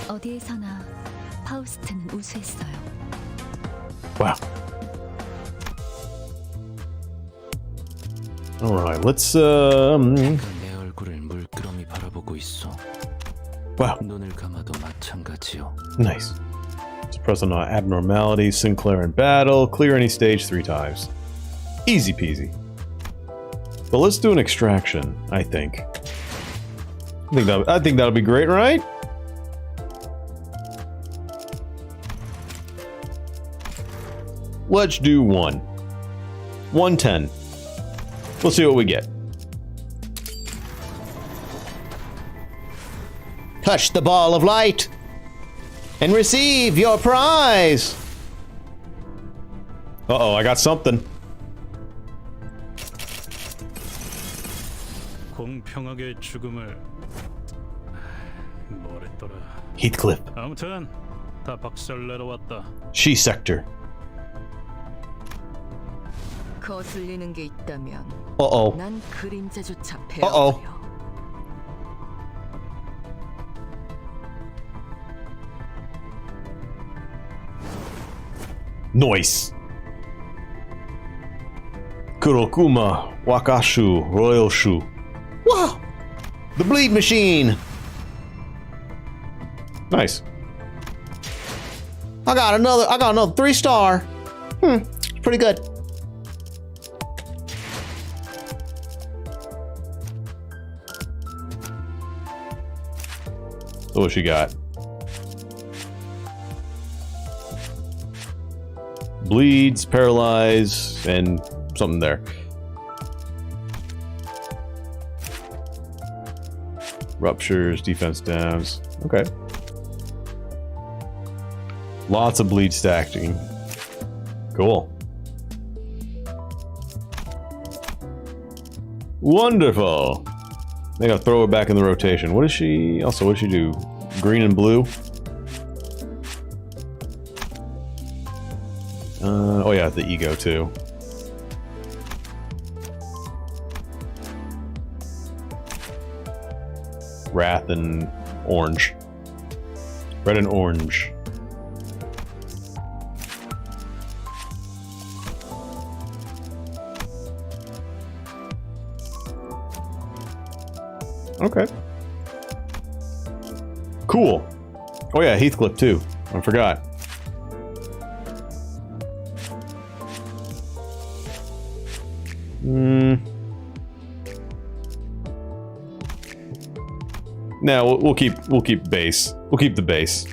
어디에서나 파우스트는 우수했어요. Wow. Alright, let's 내 얼굴을 물끄러미 바라보고 있어. Wow. 눈을 감아도 마찬가지요. Nice. Suppress on abnormalities, Sinclair in battle, clear any stage 3 times. Easy peasy. But let's do an extraction, I think. I think that'll be great, right? Let's do 110. We'll see what we get. Touch the ball of light and receive your prize. Uh-oh, I got something. 공평하게 죽음을 뭐랬더라. Heathcliff. 아무튼 다 박살내러 왔다. She sector. 거슬리는 게 있다면 Uh-oh. 난 그림자조차 Uh-oh. 베어버려. Noise. Kurokuma Wakashu Royal Shu. Wow! The bleed machine! Nice. I got another 3-star. Pretty good. So what she got? Bleeds, paralyze, and something there. Ruptures, defense downs. Okay. Lots of bleed stacking. Cool. Wonderful. I gotta throw it back in the rotation. What does she... Also, what does she do? Green and blue? Oh yeah, the ego too. Wrath and orange. Red and orange. Okay. Cool. Oh yeah, Heathcliff too. I forgot. No, we'll keep base. We'll keep the base.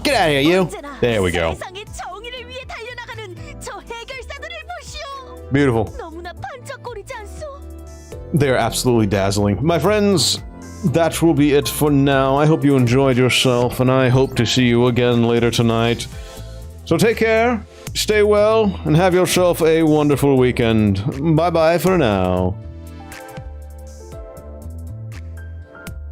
Get out of here, you! There we go. Beautiful. They're absolutely dazzling. My friends, that will be it for now. I hope you enjoyed yourself, and I hope to see you again later tonight. So take care, stay well, and have yourself a wonderful weekend. Bye-bye for now.